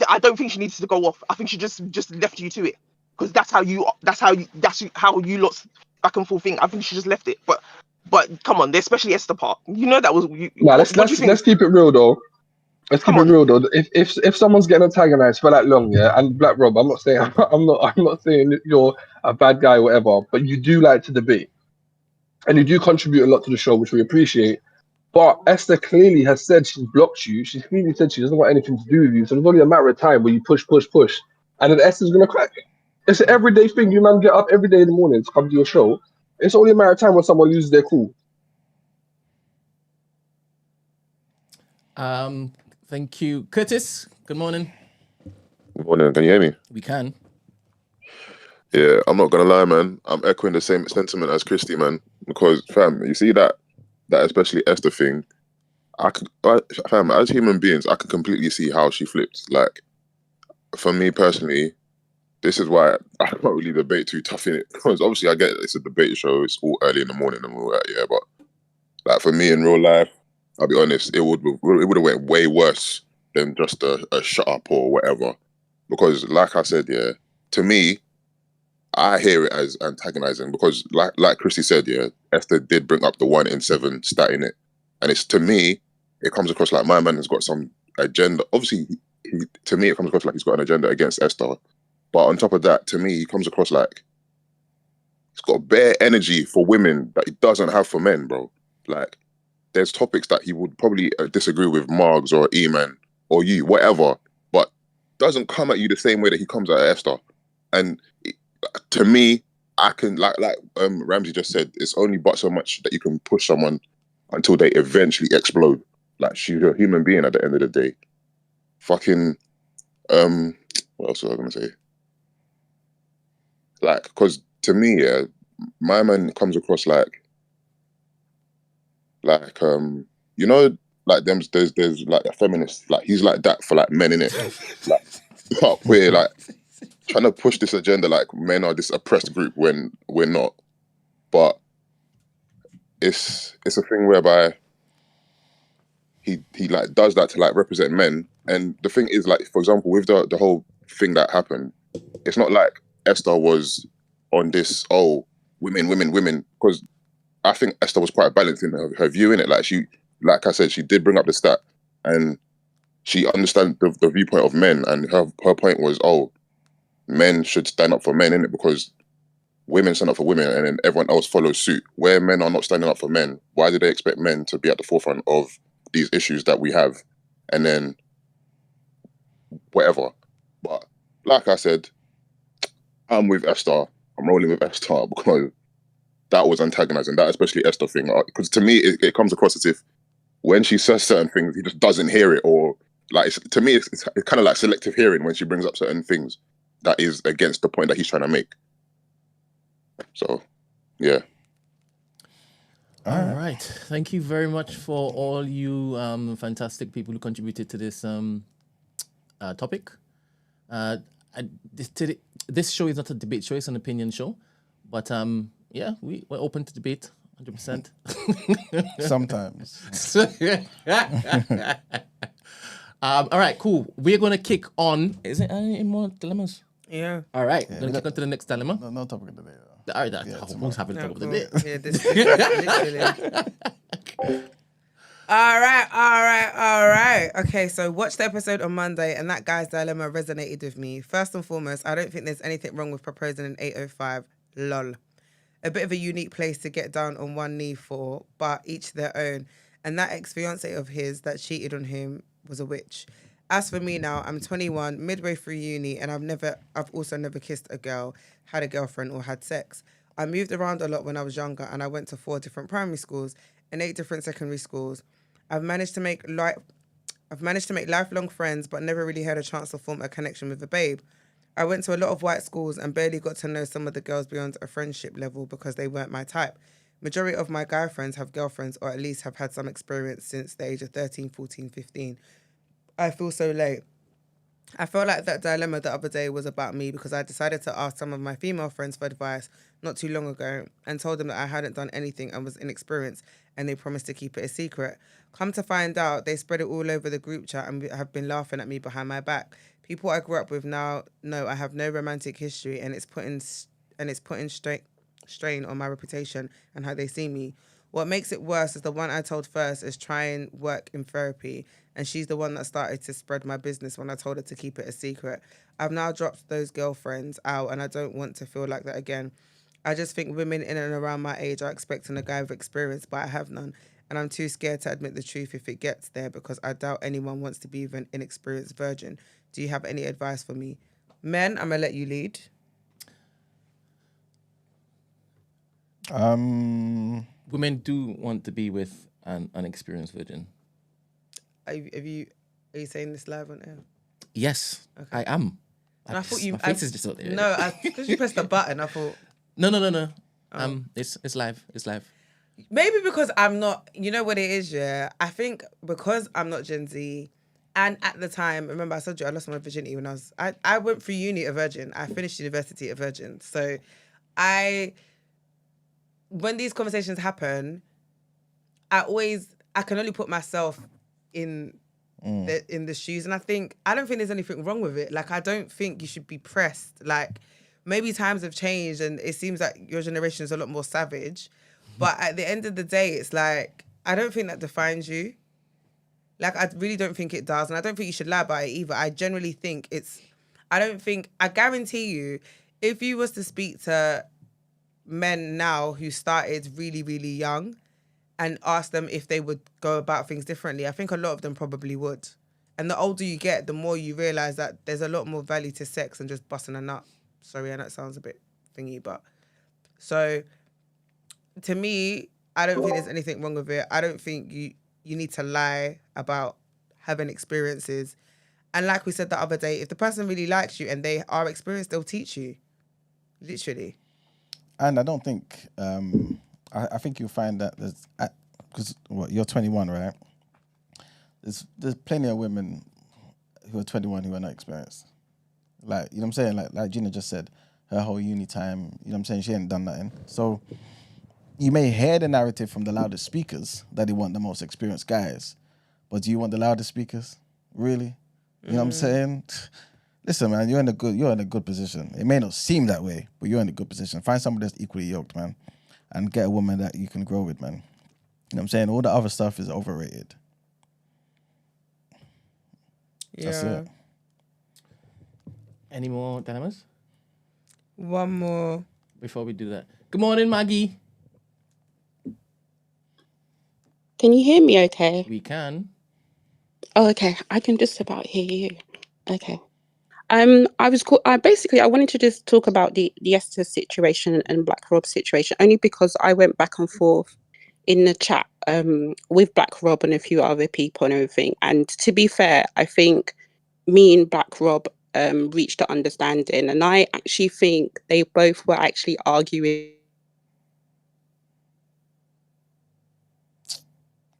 I don't think she needs to go off. I think she just left you to it because that's how you lot's back and forth thing. I think she just left it. But come on, especially Esther part. You know that was you. Nah, What do you think? let's keep it real though. Let's keep Come it on. real though. If someone's getting antagonized for that long, yeah, and Black Rob, I'm not saying I'm not saying that you're a bad guy or whatever, but you do like to debate, and you do contribute a lot to the show, which we appreciate. But Esther clearly has said she's blocked you. She's clearly said she doesn't want anything to do with you. So it's only a matter of time where you push, and then Esther's gonna crack. It's an everyday thing. You man get up every day in the morning to come to your show. It's only a matter of time when someone loses their cool. Thank you, Curtis. Good morning. Good morning. Can you hear me? We can. Yeah, I'm not gonna lie, man. I'm echoing the same sentiment as Christy, man. Because, fam, you see that especially Esther thing. Fam, as human beings, I can completely see how she flipped. Like, for me personally, this is why I can't really debate too tough in it. Because obviously, I get it's a debate show. It's all early in the morning and all that. Yeah, but like for me in real life, I'll be honest, it would have went way worse than just a shut up or whatever. Because, like I said, yeah, to me, I hear it as antagonizing because, like Christy said, yeah, Esther did bring up the 1 in 7 stat in it, and it's to me, it comes across like my man has got some agenda. Obviously, to me, it comes across like he's got an agenda against Esther, but on top of that, to me, he comes across like he's got bare energy for women that he doesn't have for men, bro. Like, there's topics that he would probably disagree with Margs or E-Man or you, whatever, but doesn't come at you the same way that he comes at Esther, and to me, I can like Ramsey just said, it's only but so much that you can push someone until they eventually explode. Like she's a human being at the end of the day. Fucking what else was I gonna say? Like, because to me, yeah, my man comes across like you know, like there's like a feminist, like he's like that for like men in it. Like but we're like trying to push this agenda like men are this oppressed group when we're not. But it's a thing whereby he like does that to like represent men. And the thing is, like, for example, with the whole thing that happened, it's not like Esther was on this, women, because I think Esther was quite balanced in her view in it. Like like I said, she did bring up the stat and she understands the viewpoint of men, and her point was, men should stand up for men, innit? Because women stand up for women and then everyone else follows suit. Where men are not standing up for men, why do they expect men to be at the forefront of these issues that we have? And then whatever. But like I said, I'm with Esther. I'm rolling with Esther because that was antagonizing, that especially Esther thing. Because to me, it comes across as if when she says certain things, he just doesn't hear it, or like to me, it's kind of like selective hearing when she brings up certain things that is against the point that he's trying to make. So, yeah. All right. Thank you very much for all you fantastic people who contributed to this topic. This show is not a debate show; it's an opinion show. But yeah, we're open to debate, 100%. Sometimes. All right, cool. We're gonna kick on. Is it any more dilemmas? Yeah. All right, we're gonna kick on to the next dilemma. No topic of the day. All right, almost having No, topic of cool. the day. Yeah, this literally. All right. Okay, so watch the episode on Monday, and that guy's dilemma resonated with me. First and foremost, I don't think there's anything wrong with proposing an 805. Lol. A bit of a unique place to get down on one knee for, but each their own. And that ex-fiance of his that cheated on him was a witch. As for me now, I'm 21, midway through uni, and I've also never kissed a girl, had a girlfriend, or had sex. I moved around a lot when I was younger, and I went to 4 different primary schools and 8 different secondary schools. I've managed to make lifelong friends, but never really had a chance to form a connection with a babe. I went to a lot of white schools and barely got to know some of the girls beyond a friendship level because they weren't my type. Majority of my guy friends have girlfriends or at least have had some experience since the age of 13, 14, 15. I feel so late. I felt like that dilemma the other day was about me because I decided to ask some of my female friends for advice not too long ago and told them that I hadn't done anything and was inexperienced, and they promised to keep it a secret. Come to find out, they spread it all over the group chat and have been laughing at me behind my back. People I grew up with now know I have no romantic history, and it's putting strain on my reputation and how they see me. What makes it worse is the one I told first is trying work in therapy, and she's the one that started to spread my business when I told her to keep it a secret. I've now dropped those girlfriends out, and I don't want to feel like that again. I just think women in and around my age are expecting a guy with experience, but I have none, and I'm too scared to admit the truth if it gets there because I doubt anyone wants to be with an inexperienced virgin. Do you have any advice for me? Men, I'm going to let you lead. Women do want to be with an unexperienced virgin. Are you saying this live on air? Yes, Okay. I am. I thought you. My face is just out there. No, because you pressed the button, I thought. No. It's live. It's live. Maybe because I'm not. You know what it is, yeah. I think because I'm not Gen Z, and at the time, remember I told you I lost my virginity when I went through uni a virgin. I finished university a virgin. So, when these conversations happen, I can only put myself in the shoes, and I don't think there's anything wrong with it. Like, I don't think you should be pressed. Like, maybe times have changed and it seems like your generation is a lot more savage, but at the end of the day, it's like, I don't think that defines you. Like, I really don't think it does, and I don't think you should lie about it either. I generally think I guarantee you, if you was to speak to men now who started really, really young and ask them if they would go about things differently, I think a lot of them probably would. And the older you get, the more you realise that there's a lot more value to sex than just busting a nut. Sorry, I know it sounds a bit thingy, but... So, to me, I don't think there's anything wrong with it. I don't think you need to lie about having experiences. And like we said the other day, if the person really likes you and they are experienced, they'll teach you. Literally. And I don't think... I think you'll find that there's... Because, you're 21, right? There's plenty of women who are 21 who are not experienced. Like, you know what I'm saying? Like Gina just said, her whole uni time, you know what I'm saying? She ain't done nothing. So you may hear the narrative from the loudest speakers that they want the most experienced guys. But do you want the loudest speakers? Really? You know what I'm saying? Listen, man, you're in a good position. It may not seem that way, but you're in a good position. Find somebody that's equally yoked, man. And get a woman that you can grow with, man. You know what I'm saying? All the other stuff is overrated. Yeah. That's it. Any more dilemmas? One more. Before we do that. Good morning, Maggie. Can you hear me okay? We can. Oh, okay. I can just about hear you. Okay. I wanted to just talk about the Esther situation and Black Rob situation, only because I went back and forth in the chat with Black Rob and a few other people and everything. And to be fair, I think me and Black Rob reached an understanding, and I actually think they both were actually arguing.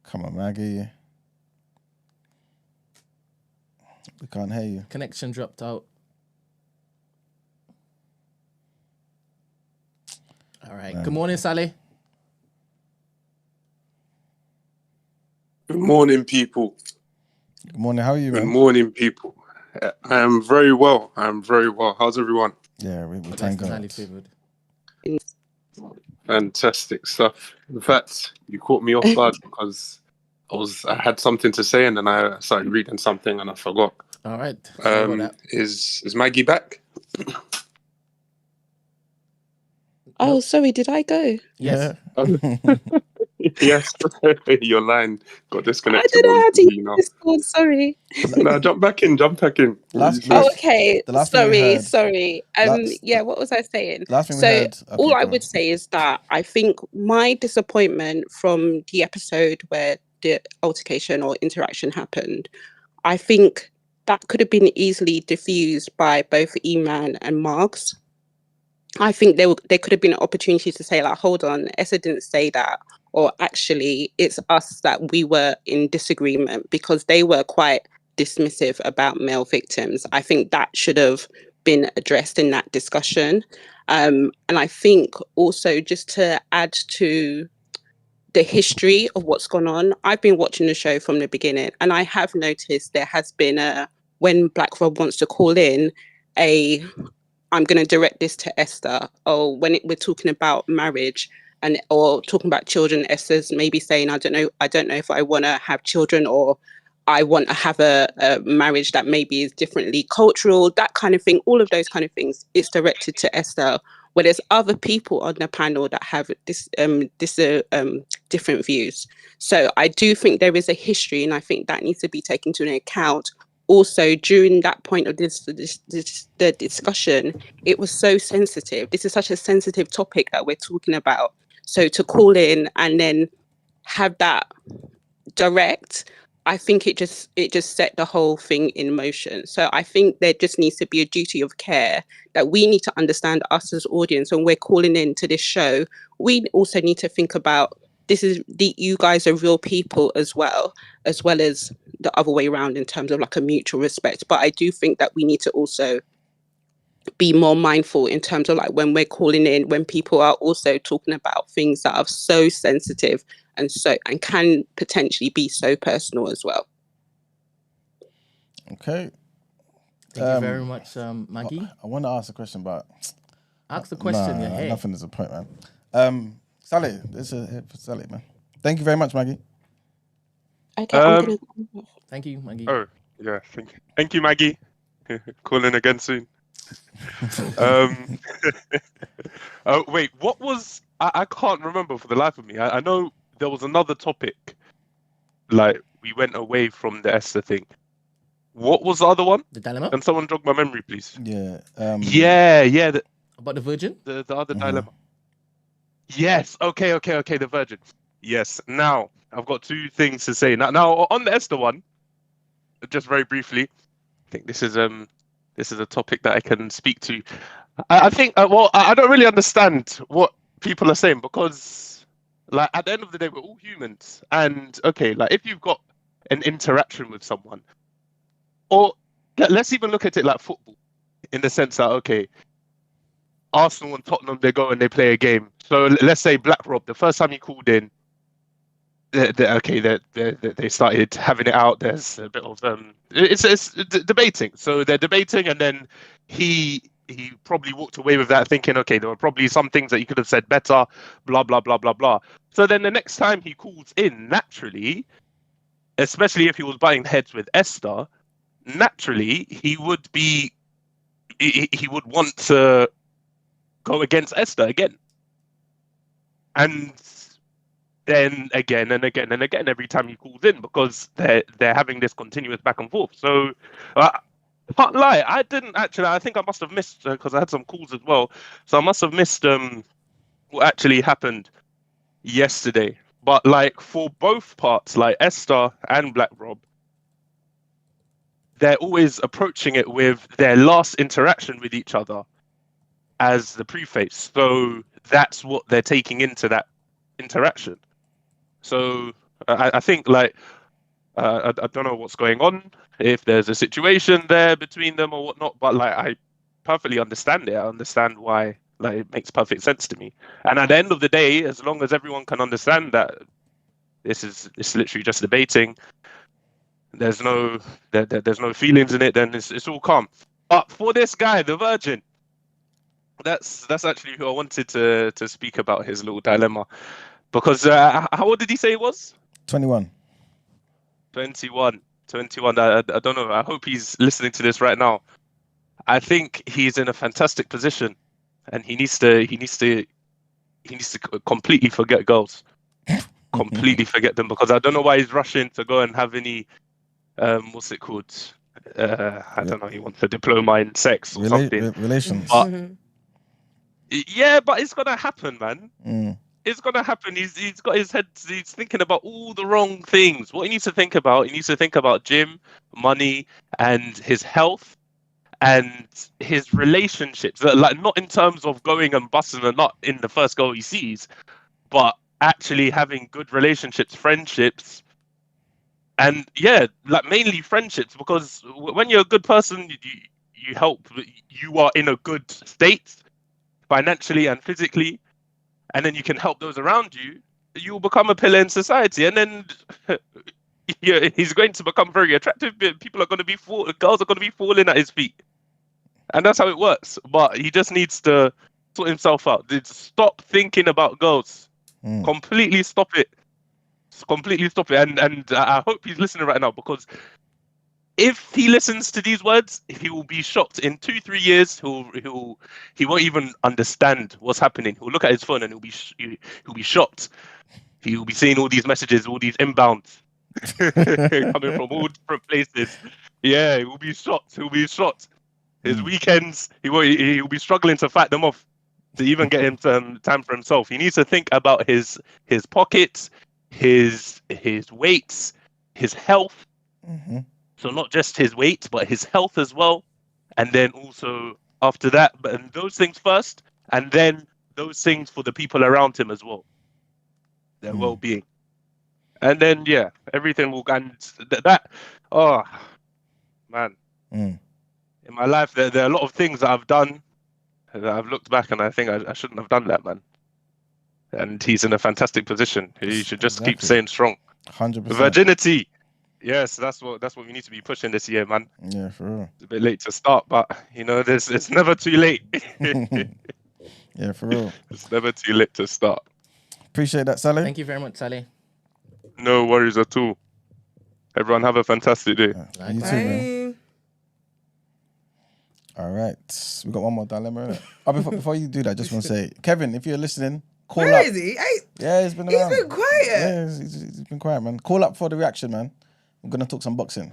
Come on, Maggie. We can't hear you. Connection dropped out. All right. Man. Good morning, Sally. Good morning, people. Good morning. How are you, Good man? morning, people. I am very well. How's everyone? Yeah, we thank God. Highly favored. Fantastic stuff. In fact, you caught me off guard because I had something to say and then I started reading something and I forgot. All right. Sorry about that. Is Maggie back? Oh, Nope. sorry, did I go? Yes. Yes, your line got I disconnected. don't know how to use this call, sorry. No, jump back in. Oh, okay. The last thing we heard- Sorry. last- Yeah, what was I saying? Last thing we So heard. Okay, all I go on. would say is that I think my disappointment from the episode where the altercation or interaction happened, I think that could have been easily diffused by both E-Man and Marks. I think there could have been an opportunity to say, like, hold on, Esther didn't say that, or actually it's us that we were in disagreement, because they were quite dismissive about male victims. I think that should have been addressed in that discussion. And I think also, just to add to the history of what's gone on, I've been watching the show from the beginning, and I have noticed there has been when Black Rob wants to call in, I'm going to direct this to Esther. Or when we're talking about marriage or talking about children, Esther's maybe saying, I don't know if I want to have children, or I want to have a marriage that maybe is differently cultural, that kind of thing. All of those kind of things, it's directed to Esther. Where there's other people on the panel that have different views. So I do think there is a history, and I think that needs to be taken into account. Also, during that point of the discussion, it was so sensitive. This is such a sensitive topic that we're talking about. So to call in and then have that direct, I think it just set the whole thing in motion. So I think there just needs to be a duty of care that we need to understand, us as audience, when we're calling in to this show. We also need to think about, you guys are real people as well as the other way around, in terms of like a mutual respect. But I do think that we need to also be more mindful in terms of, like, when we're calling in, when people are also talking about things that are so sensitive and can potentially be so personal as well. Okay. Thank you very much, Maggie. I want to ask a question, but ask the question. Hey. Nothing is a point, man. Sally, this is it for Sally, man. Thank you very much, Maggie. Okay. Thank you, Maggie. Oh, yeah. Thank you, Maggie. Call in again soon. Oh, wait, what was... I can't remember for the life of me. I know there was another topic. Like, we went away from the Esther thing. What was the other one? The dilemma? Can someone jog my memory, please? Yeah. Yeah. About the virgin? The other dilemma. Yes. Okay. The virgin. Yes. Now, I've got two things to say. Now on the Esther one, just very briefly, I think this is a topic that I can speak to. I think, I don't really understand what people are saying, because, like, at the end of the day, we're all humans. And, okay, like, if you've got an interaction with someone, or let's even look at it like football, in the sense that, okay, Arsenal and Tottenham, they go and they play a game. So let's say Black Rob, the first time he called in, they started having it out. There's a bit of it's debating. So they're debating, and then he probably walked away with that, thinking, okay, there were probably some things that he could have said better, blah blah blah blah blah. So then the next time he calls in, naturally, especially if he was butting heads with Esther, naturally he would want to go against Esther again, and then again and again and again every time he calls in, because they're having this continuous back and forth. So I can't lie, I think I must have missed, because I had some calls as well, so I must have missed what actually happened yesterday. But, like, for both parts, like Esther and Black Rob, they're always approaching it with their last interaction with each other as the preface. So that's what they're taking into that interaction. So I think, like, I don't know what's going on, if there's a situation there between them or whatnot, but, like, I perfectly understand it. I understand why, like, it makes perfect sense to me. And at the end of the day, as long as everyone can understand that it's literally just debating, there's no feelings in it, then it's all calm. But for this guy, the virgin, that's actually who I wanted to speak about, his little dilemma. Because how old did he say he was? 21. 21. I don't know. I hope he's listening to this right now. I think he's in a fantastic position, and he needs to completely forget girls, completely forget them, because I don't know why he's rushing to go and have any what's it called? I don't know. He wants a diploma in sex or something. Relations. But, yeah, but it's gonna happen, man. It's gonna happen. He's got his head. He's thinking about all the wrong things. What he needs to think about? He needs to think about gym, money, and his health, and his relationships, like not in terms of going and busting a nut in the first girl he sees, but actually having good relationships, friendships, and yeah, like mainly friendships, because when you're a good person, you help, you are in a good state financially and physically, and then you can help those around you, you will become a pillar in society, and then yeah, he's going to become very attractive. People are going to be girls are going to be falling at his feet, and that's how it works. But he just needs to sort himself out. Stop thinking about girls. Completely stop it. Completely stop it. And I hope he's listening right now, because if he listens to these words, he will be shocked. In 2-3 years, he won't even understand what's happening. He'll look at his phone and he'll be shocked. He will be seeing all these messages, all these inbounds coming from all different places. Yeah, he will be shocked. He'll be shocked. His weekends, he'll be struggling to fight them off, to even get him time for himself. He needs to think about his pockets, his weights, his health. So not just his weight, but his health as well. And then also after that, but those things first, and then those things for the people around him as well, their well-being. And then yeah, everything will go. Oh man, in my life there are a lot of things that I've done that I've looked back and I think I shouldn't have done that, man. And he's in a fantastic position. He should just keep staying strong. 100%. Virginity. Yes, that's what we need to be pushing this year, man. Yeah, for real. It's a bit late to start, but you know, it's never too late. Yeah, for real. It's never too late to start. Appreciate that, Sally. Thank you very much, Sally. No worries at all. Everyone have a fantastic day. You too, man. All right. We got one more dilemma, innit? Oh, before you do that, I just want to say, Kevin, if you're listening, call up. Where is he? Yeah, he's been around. He's been quiet. Yeah, he's been quiet, man. Call up for the reaction, man. I'm going to talk some boxing.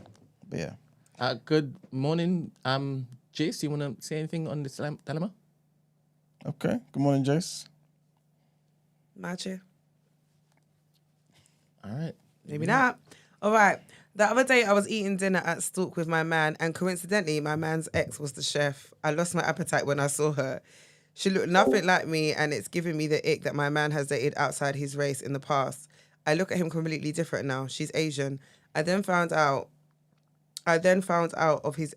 But yeah. Good morning. Jace, you want to say anything on this dilemma? Okay. Good morning, Jace. Magic. All right. Maybe not. All right. The other day I was eating dinner at Stalk with my man, and coincidentally my man's ex was the chef. I lost my appetite when I saw her. She looked nothing like me, and it's giving me the ick that my man has dated outside his race in the past. I look at him completely different now. She's Asian. I then found out of his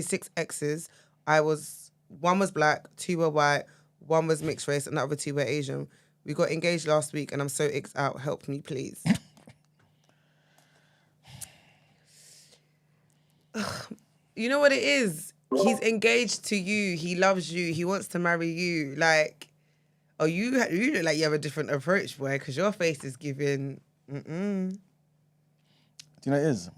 6 exes, one was black, 2 were white, 1 was mixed race, and the other 2 were Asian. We got engaged last week, and I'm so icked out. Help me, please. You know what it is? He's engaged to you. He loves you. He wants to marry you. Like, you look like you have a different approach, boy, because your face is giving. Do you know what it is?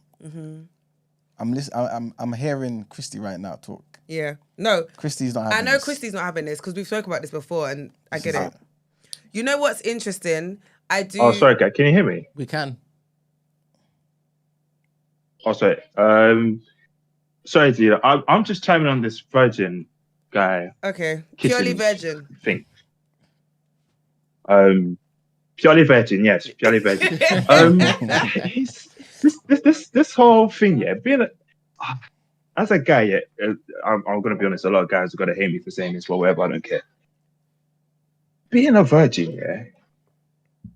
I'm hearing Christy right now talk. Yeah. No. Christy's not having I know this. Christy's not having this because we've spoken about this before, and I get it. You know what's interesting? I do. Oh, sorry, guy. Can you hear me? We can. Oh, sorry. Sorry, dude. I'm just chiming on this virgin guy. Okay. Purely virgin. Thing. Purely virgin. Yes, purely virgin. This whole thing, yeah. As a guy, yeah. I'm gonna be honest. A lot of guys are gonna hate me for saying this, but whatever. I don't care. Being a virgin, yeah.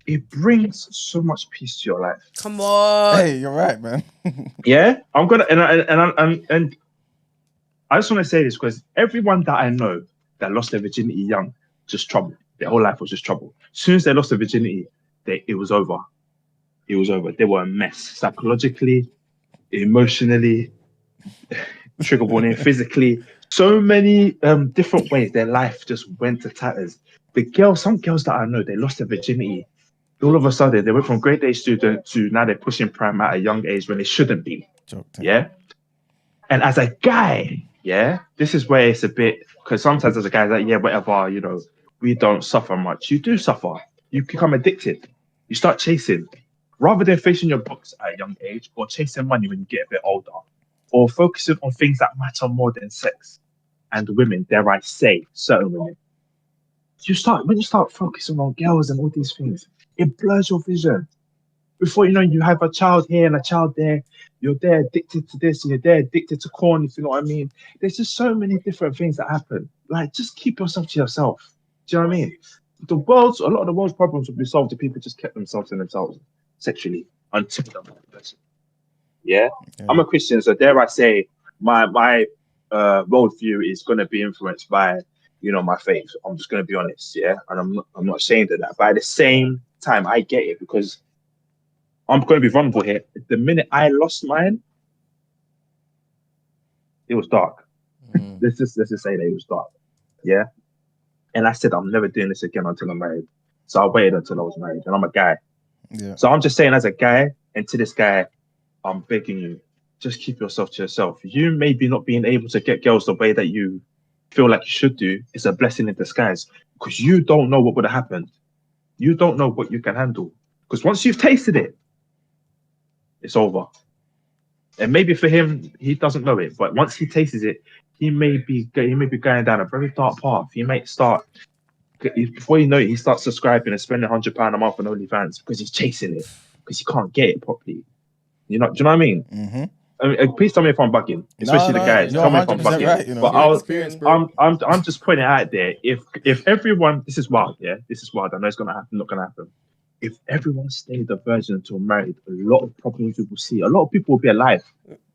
It brings so much peace to your life. Come on. Hey, you're right, man. Yeah, I'm gonna and I just want to say this because everyone that I know that lost their virginity young, just trouble. Their whole life was just trouble. As soon as they lost their virginity, it was over. It was over. They were a mess psychologically, emotionally, trigger warning, physically. So many different ways. Their life just went to tatters. Some girls that I know, they lost their virginity. All of a sudden, they went from grade A student to now they're pushing prime at a young age when they shouldn't be. Yeah. And as a guy, yeah, this is where it's a bit, because sometimes as a guy, like, yeah, whatever, you know, we don't suffer much. You do suffer. You become addicted. You start chasing. Rather than facing your books at a young age or chasing money when you get a bit older, or focusing on things that matter more than sex and women, dare I say, certain women. When you start focusing on girls and all these things, it blurs your vision. Before you know, you have a child here and a child there. You're there addicted to this, and you're there addicted to corn. If you know what I mean. There's just so many different things that happen. Like, just keep yourself to yourself. Do you know what I mean? A lot of the world's problems would be solved if people just kept themselves to themselves sexually until the right person. Yeah? I'm a Christian, so dare I say, my worldview is going to be influenced by, you know, my faith. I'm just going to be honest, yeah, and I'm not ashamed of that. But at the same time, I get it because I'm going to be vulnerable here. The minute I lost mine, it was dark. Let's just say that it was dark, yeah. And I said I'm never doing this again until I'm married. So I waited until I was married, and I'm a guy. Yeah. So I'm just saying, as a guy, and to this guy, I'm begging you, just keep yourself to yourself. You maybe not being able to get girls the way that you feel like you should do is a blessing in disguise, because you don't know what would have happened. You don't know what you can handle, because once you've tasted it, it's over. And maybe for him, he doesn't know it, but once he tastes it, he may be going down a very dark path. He may start, before you know it, he starts subscribing and spending £100 a month on OnlyFans because he's chasing it, because he can't get it properly. Do you know what I mean? Mm-hmm. I mean, please tell me if I'm bugging, especially the guys. You're Tell me if I'm 100% bugging. right, you know. But I'm just putting it out there. If everyone, this is wild, yeah, this is wild. I know it's gonna happen, not gonna happen. If everyone stayed a virgin until married, a lot of problems we will see. A lot of people will be alive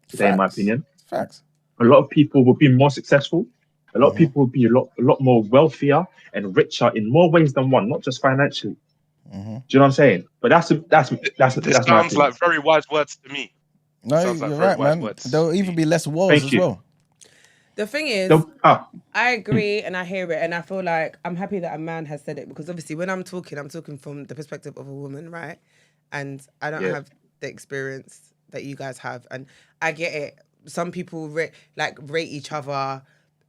today, in my opinion. Facts. A lot of people will be more successful. A lot of people will be a lot more wealthier and richer in more ways than one, not just financially. Do you know what I'm saying? But that's This my sounds opinion. like very wise words to me. No, Sounds like you're very right, wise man. words. There'll even be less wars Thank as you. well. The thing is, I agree and I hear it, and I feel like I'm happy that a man has said it, because obviously when I'm talking from the perspective of a woman, right? And I don't have the experience that you guys have, and I get it. Some people rate each other.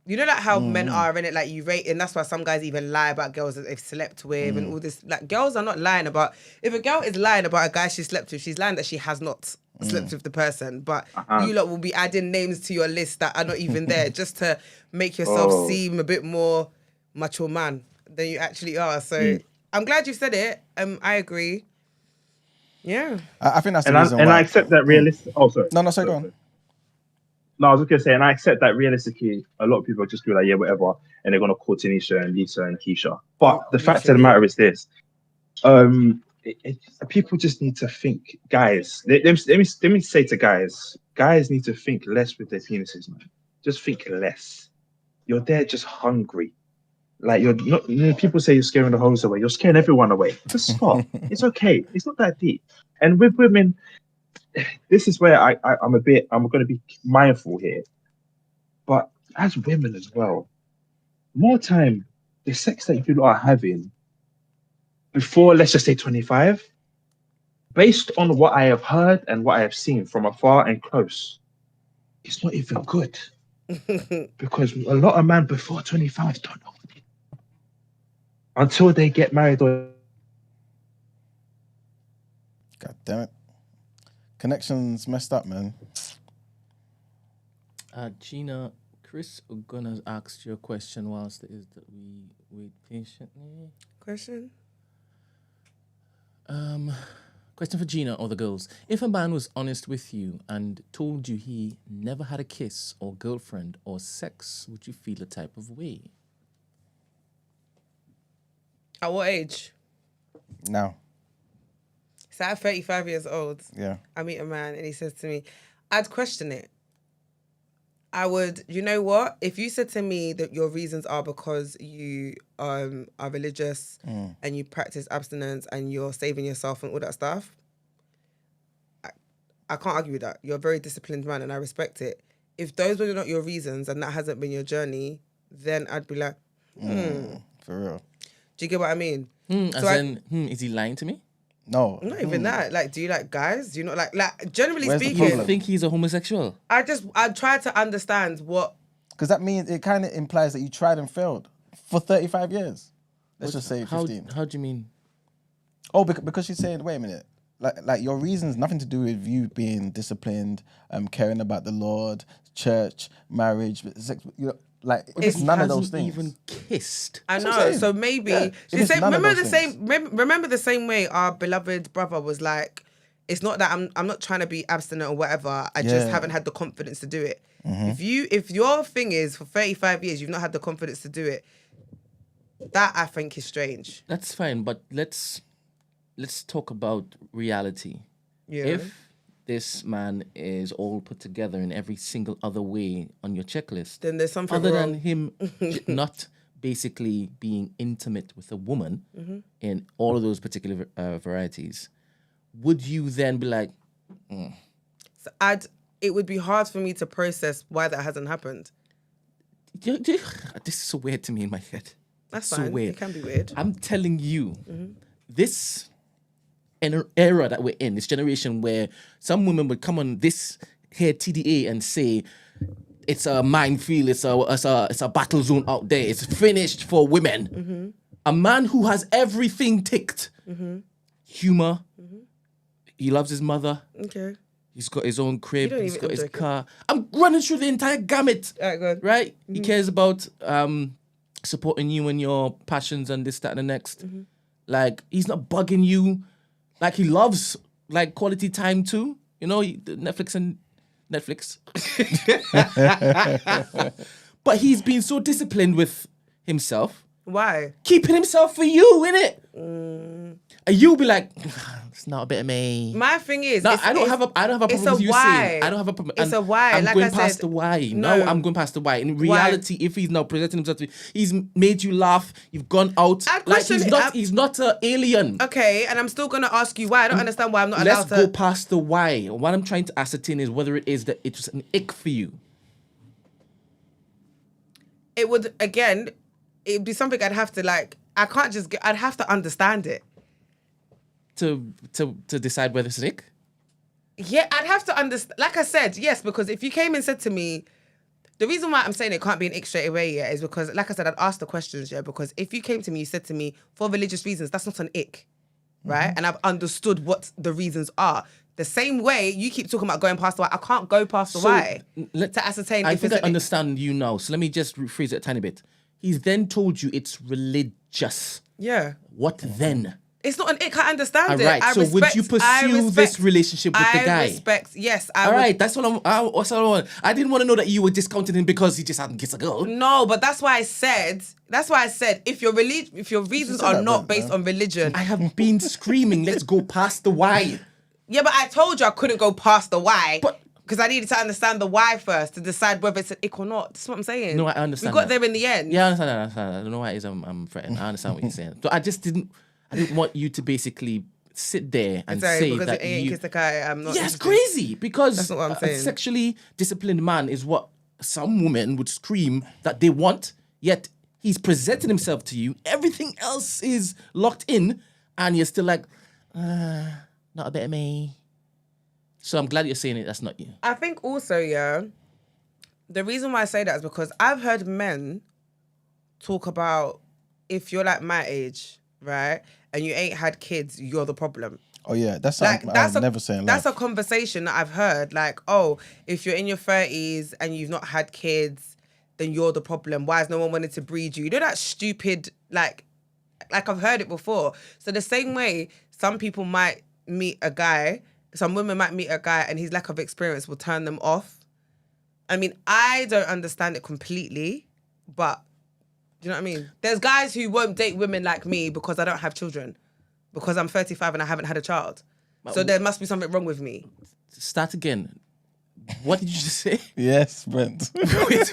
You know, like how men are in it, like you rate, and that's why some guys even lie about girls that they've slept with and all this. Like, girls are not lying about. If a girl is lying about a guy she slept with, she's lying that she has not slept with the person. But you lot will be adding names to your list that are not even there, just to make yourself seem a bit more macho man than you actually are. So I'm glad you said it. I agree. Yeah. I think that's the And reason why. I accept that realistic. Oh, sorry. No, sorry, go on. No, I was just gonna say, and I accept that realistically, a lot of people just be like, yeah, whatever, and they're gonna call Tanisha and Lisa and Keisha. But the fact of the matter is this: people just need to think, guys. Let me say to guys need to think less with their penises, man. Just think less. You're there just hungry. Like, you're not. You know, people say you're scaring the hoes away. You're scaring everyone away. Just stop. It's okay. It's not that deep. And with women, this is where I'm going to be mindful here. But as women as well, more time, the sex that you are having before, let's just say 25, based on what I have heard and what I have seen from afar and close, it's not even good. Because a lot of men before 25 don't know what they do until they get married or. God damn it. Connection's messed up, man. Gina, Chris Oguna asked you a question whilst it is that we wait patiently. Question? Question for Gina or the girls. If a man was honest with you and told you he never had a kiss or girlfriend or sex, would you feel a type of way? At what age? Now. So at 35 years old, I meet a man and he says to me, I'd question it. I would, you know what? If you said to me that your reasons are because you are religious and you practice abstinence and you're saving yourself and all that stuff, I can't argue with that. You're a very disciplined man and I respect it. If those were not your reasons and that hasn't been your journey, then I'd be like, For real. Do you get what I mean? Is he lying to me? No. Not even that. Like, do you like guys? Do you not like generally Where's the speaking? problem? You think he's a homosexual? I try to understand what. Because that means it kind of implies that you tried and failed for 35 years. Let's just say 15. How do you mean? Oh, because she's saying, wait a minute. Like your reasons, nothing to do with you being disciplined, caring about the Lord, church, marriage, sex. You know, like if it's none of those things. Even kissed. I know. So maybe remember remember the same way our beloved brother was like, It's not that I'm not trying to be abstinent or whatever. I just haven't had the confidence to do it. If your thing is for 35 years you've not had the confidence to do it, that I think is strange. That's fine, but let's talk about reality. Yeah. If this man is all put together in every single other way on your checklist, then there's something other wrong. than him not basically being intimate with a woman in all of those particular varieties, would you then be like, So it would be hard for me to process why that hasn't happened. this is so weird to me in my head. That's so fine. weird. It can be weird. I'm telling you, this era that we're in, this generation where some women would come on this here TDA and say it's a minefield, it's a battle zone out there, it's finished for women. A man who has everything ticked, humor, he loves his mother. Okay. He's got his own crib. You don't He's even- got I'm his joking. car. I'm running through the entire gamut. All right, go on. Right? He cares about supporting you and your passions and this, that, and the next. Like, he's not bugging you. Like, he loves, like, quality time too. You know, Netflix. But he's been so disciplined with himself. Why? Keeping himself for you, innit? And you'll be like, it's not a bit of me. My thing is, No, I don't have a problem it's with a you why. saying. I don't have a problem. It's and a why. I'm Like going I past said, the why. no. No, I'm going past the why. In reality, if he's now presenting himself to you, he's made you laugh. You've gone out. I Like question he's it. not. He's not an alien. Okay, and I'm still gonna ask you why. I don't understand why I'm not Let's allowed to. go past the why. What I'm trying to ascertain is whether it is that it was an ick for you. It would again. It'd be something I'd have to like. I can't just get. I'd have to understand it. To decide whether it's an ick. Yeah, I'd have to understand. Like I said, yes, because if you came and said to me, the reason why I'm saying it can't be an ick straight away, yeah, is because, like I said, I'd ask the questions, yeah, because if you came to me, you said to me, for religious reasons, that's not an ick, right? And I've understood what the reasons are. The same way you keep talking about going past the why, I can't go past the why to ascertain I if think it's I an ick. understand you now. So let me just rephrase it a tiny bit. He's then told you it's religious. Yeah. What then? It's not an ick, I understand All it. right, so would you pursue this relationship with the guy? I respect, yes. All right, that's what I want. I didn't want to know that you were discounting him because he just hadn't kissed a girl. No, but that's why I said if your reasons are not based on religion. I have been screaming, let's go past the why. Yeah, but I told you I couldn't go past the why. Because I needed to understand the why first to decide whether it's an ick or not. That's what I'm saying. No, I understand. We got that. there in the end. Yeah, I understand that. I don't know why it is I'm fretting. I understand what you're saying. So I didn't want you to basically sit there and Sorry, say because that it ain't you... kissed the guy, I'm not. Yeah, it's interested. crazy because That's not what I'm a saying. sexually disciplined man is what some women would scream that they want, yet he's presenting himself to you. Everything else is locked in, and you're still like, not a bit of me. So I'm glad you're saying it. That's not you. I think also, yeah, the reason why I say that is because I've heard men talk about if you're like my age, right, and you ain't had kids, you're the problem. Oh yeah, that's Like, I'm never saying that's life. a conversation that I've heard. Like, oh, if you're in your 30s and you've not had kids, then you're the problem. Why has no one wanted to breed you? You know that stupid, like I've heard it before. So the same way some people might meet a guy, some women might meet a guy and his lack of experience will turn them off. I mean, I don't understand it completely, but do you know what I mean? There's guys who won't date women like me because I don't have children, because I'm 35 and I haven't had a child. So there must be something wrong with me. Start again. What did you just say? Yes, Brent. wait.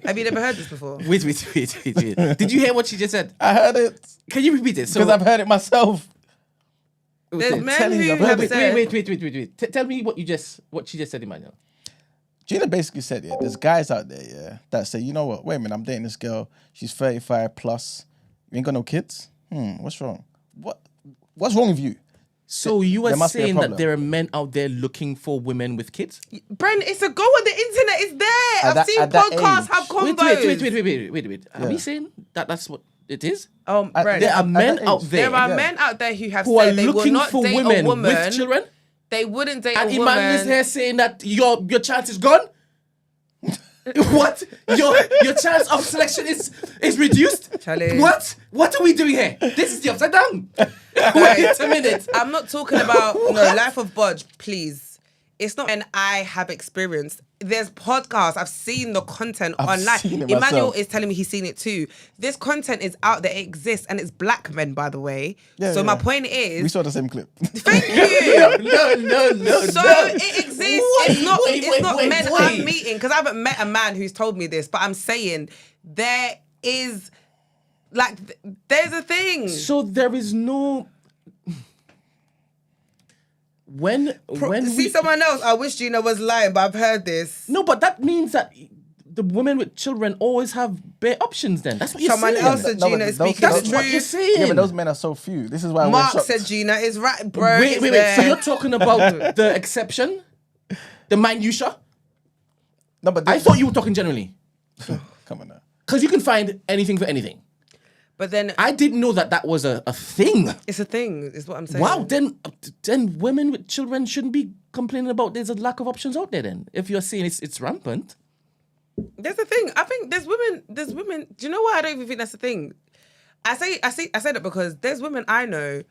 Have you never heard this before? Wait. Did you hear what she just said? I heard it Can you repeat it? because I've heard it myself. There's men telling you, who I've heard have it. said... Wait. Tell me what she just said, Emmanuel. Gina basically said, yeah, there's guys out there, yeah, that say, you know what, wait a minute, I'm dating this girl, she's 35 plus, you ain't got no kids? What's wrong? What's wrong with you? So you There are must be a saying that problem. there are men out there looking for women with kids? Brent, it's a go on the internet. It's there. I've seen at that podcasts age. have combos. Wait. Are we saying that that's what it is? Brent, There are men that out age. there there are men out there who have who are said they will looking not for date a women woman. with children, They wouldn't date and a Emmanuel is woman. here saying that your chance is gone. What? Your chance of selection is reduced? Charlie. What are we doing here? This is the upside down. Wait a minute. I'm not talking about no life of Bodge, please. It's not when I have experienced. There's podcasts. I've seen the content I've online. seen it Emmanuel myself. is telling me he's seen it too. This content is out there. It exists, and it's black men, by the way. Yeah, so my yeah. point is, We saw the same clip. thank you. No. So it exists. It's not. Wait, It's not wait, men wait. I'm meeting because I haven't met a man who's told me this. But I'm saying there is, like, there's a thing. So there is no. When See someone else. I wish Gina was lying, but I've heard this. No, but that means that the women with children always have bare options. Then that's what you're Someone saying. else said Gina is speaking That's the what truth. you're saying. Yeah, but those men are so few. This is why we're Mark shocked. said Gina is right, bro. Wait. So you're talking about the exception, the minutia? No, but I thought you were talking generally, come on now. because you can find anything for anything. But then I didn't know that was a thing. it's a thing, is what I'm saying. Wow, then women with children shouldn't be complaining about there's a lack of options out there. Then, if you're saying it's rampant, There's a thing. I think there's women. Do you know why I don't even think that's a thing? I say that because there's women I know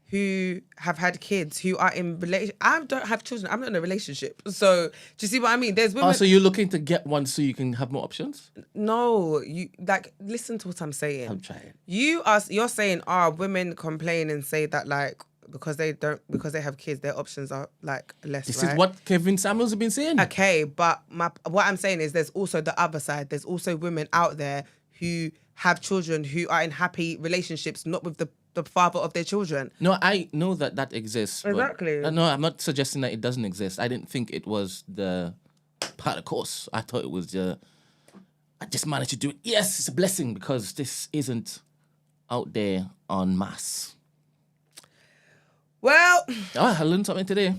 who have had kids who are in relation. I don't have children. I'm not in a relationship. So do you see what I mean? There's women. so you're looking to get one so you can have more options? No, you like listen to what I'm saying. I'm trying. You're saying women complain and say that like because they have kids, their options are like less. This right? is what Kevin Samuels has been saying. Okay, but what I'm saying is there's also the other side. There's also women out there who have children who are in happy relationships, not with the father of their children. No, I know that exists. but- Exactly. No, I'm not suggesting that it doesn't exist. I didn't think it was the part of the course. I thought it was I just managed to do it. Yes, it's a blessing because this isn't out there en masse. Well, I learned something today.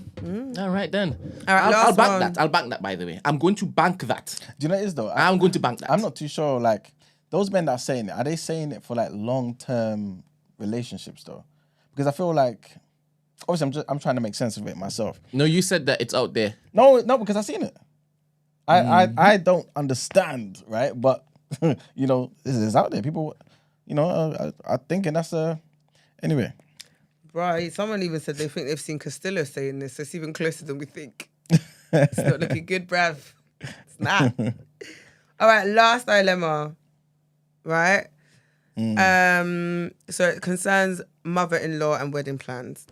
All right then. All right, I'll last bank one. that. I'll bank that. By the way, I'm going to bank that. Do you know what it is though? I'm going to bank that. I'm not too sure. Like those men that are saying it, are they saying it for like long-term relationships though? Because I feel like obviously I'm trying to make sense of it myself. No, you said that it's out there. No, because I've seen it. I don't understand, right? But you know, this is out there. People, you know, are thinking that's anyway. right. Someone even said they think they've seen Castillo saying this. So it's even closer than we think. It's not looking good, bruv. It's not. All right, last dilemma. Right? So it concerns mother-in-law and wedding plans.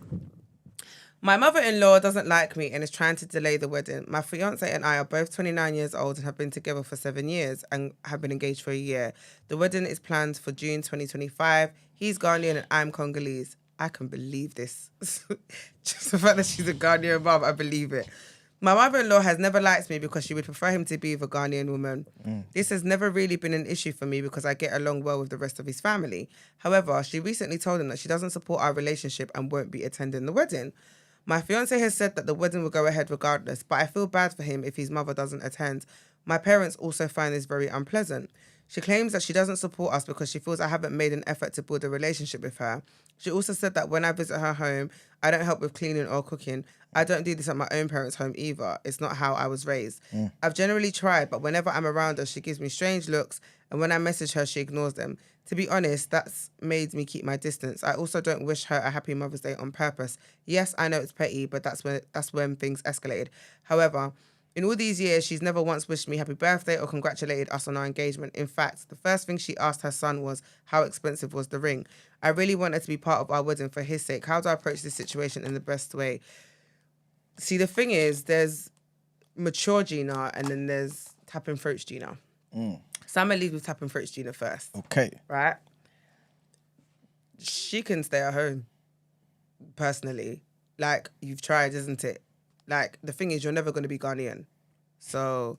My mother-in-law doesn't like me and is trying to delay the wedding. My fiance and I are both 29 years old and have been together for 7 years and have been engaged for a year. The wedding is planned for June 2025. He's Ghanaian and I'm Congolese. I can believe this. Just the fact that she's a Ghanaian mom, I believe it. My mother-in-law has never liked me because she would prefer him to be with a Ghanaian woman. This has never really been an issue for me because I get along well with the rest of his family. However, she recently told him that she doesn't support our relationship and won't be attending the wedding. My fiance has said that the wedding will go ahead regardless, but I feel bad for him if his mother doesn't attend. My parents also find this very unpleasant. She claims that she doesn't support us because she feels I haven't made an effort to build a relationship with her. She also said that when I visit her home, I don't help with cleaning or cooking. I don't do this at my own parents' home either. It's not how I was raised. I've generally tried, but whenever I'm around her, she gives me strange looks, and when I message her, she ignores them. To be honest, that's made me keep my distance. I also don't wish her a happy Mother's Day on purpose. Yes, I know it's petty, but that's when things escalated. However, in all these years, she's never once wished me happy birthday or congratulated us on our engagement. In fact, the first thing she asked her son was, how expensive was the ring? I really want her to be part of our wedding for his sake. How do I approach this situation in the best way? See, the thing is, there's mature Gina and then there's tapping throats Gina. So I'm going to lead with tapping throats Gina first. Okay. Right? She can stay at home, personally. Like, you've tried, isn't it? Like, the thing is, you're never going to be Ghanaian. So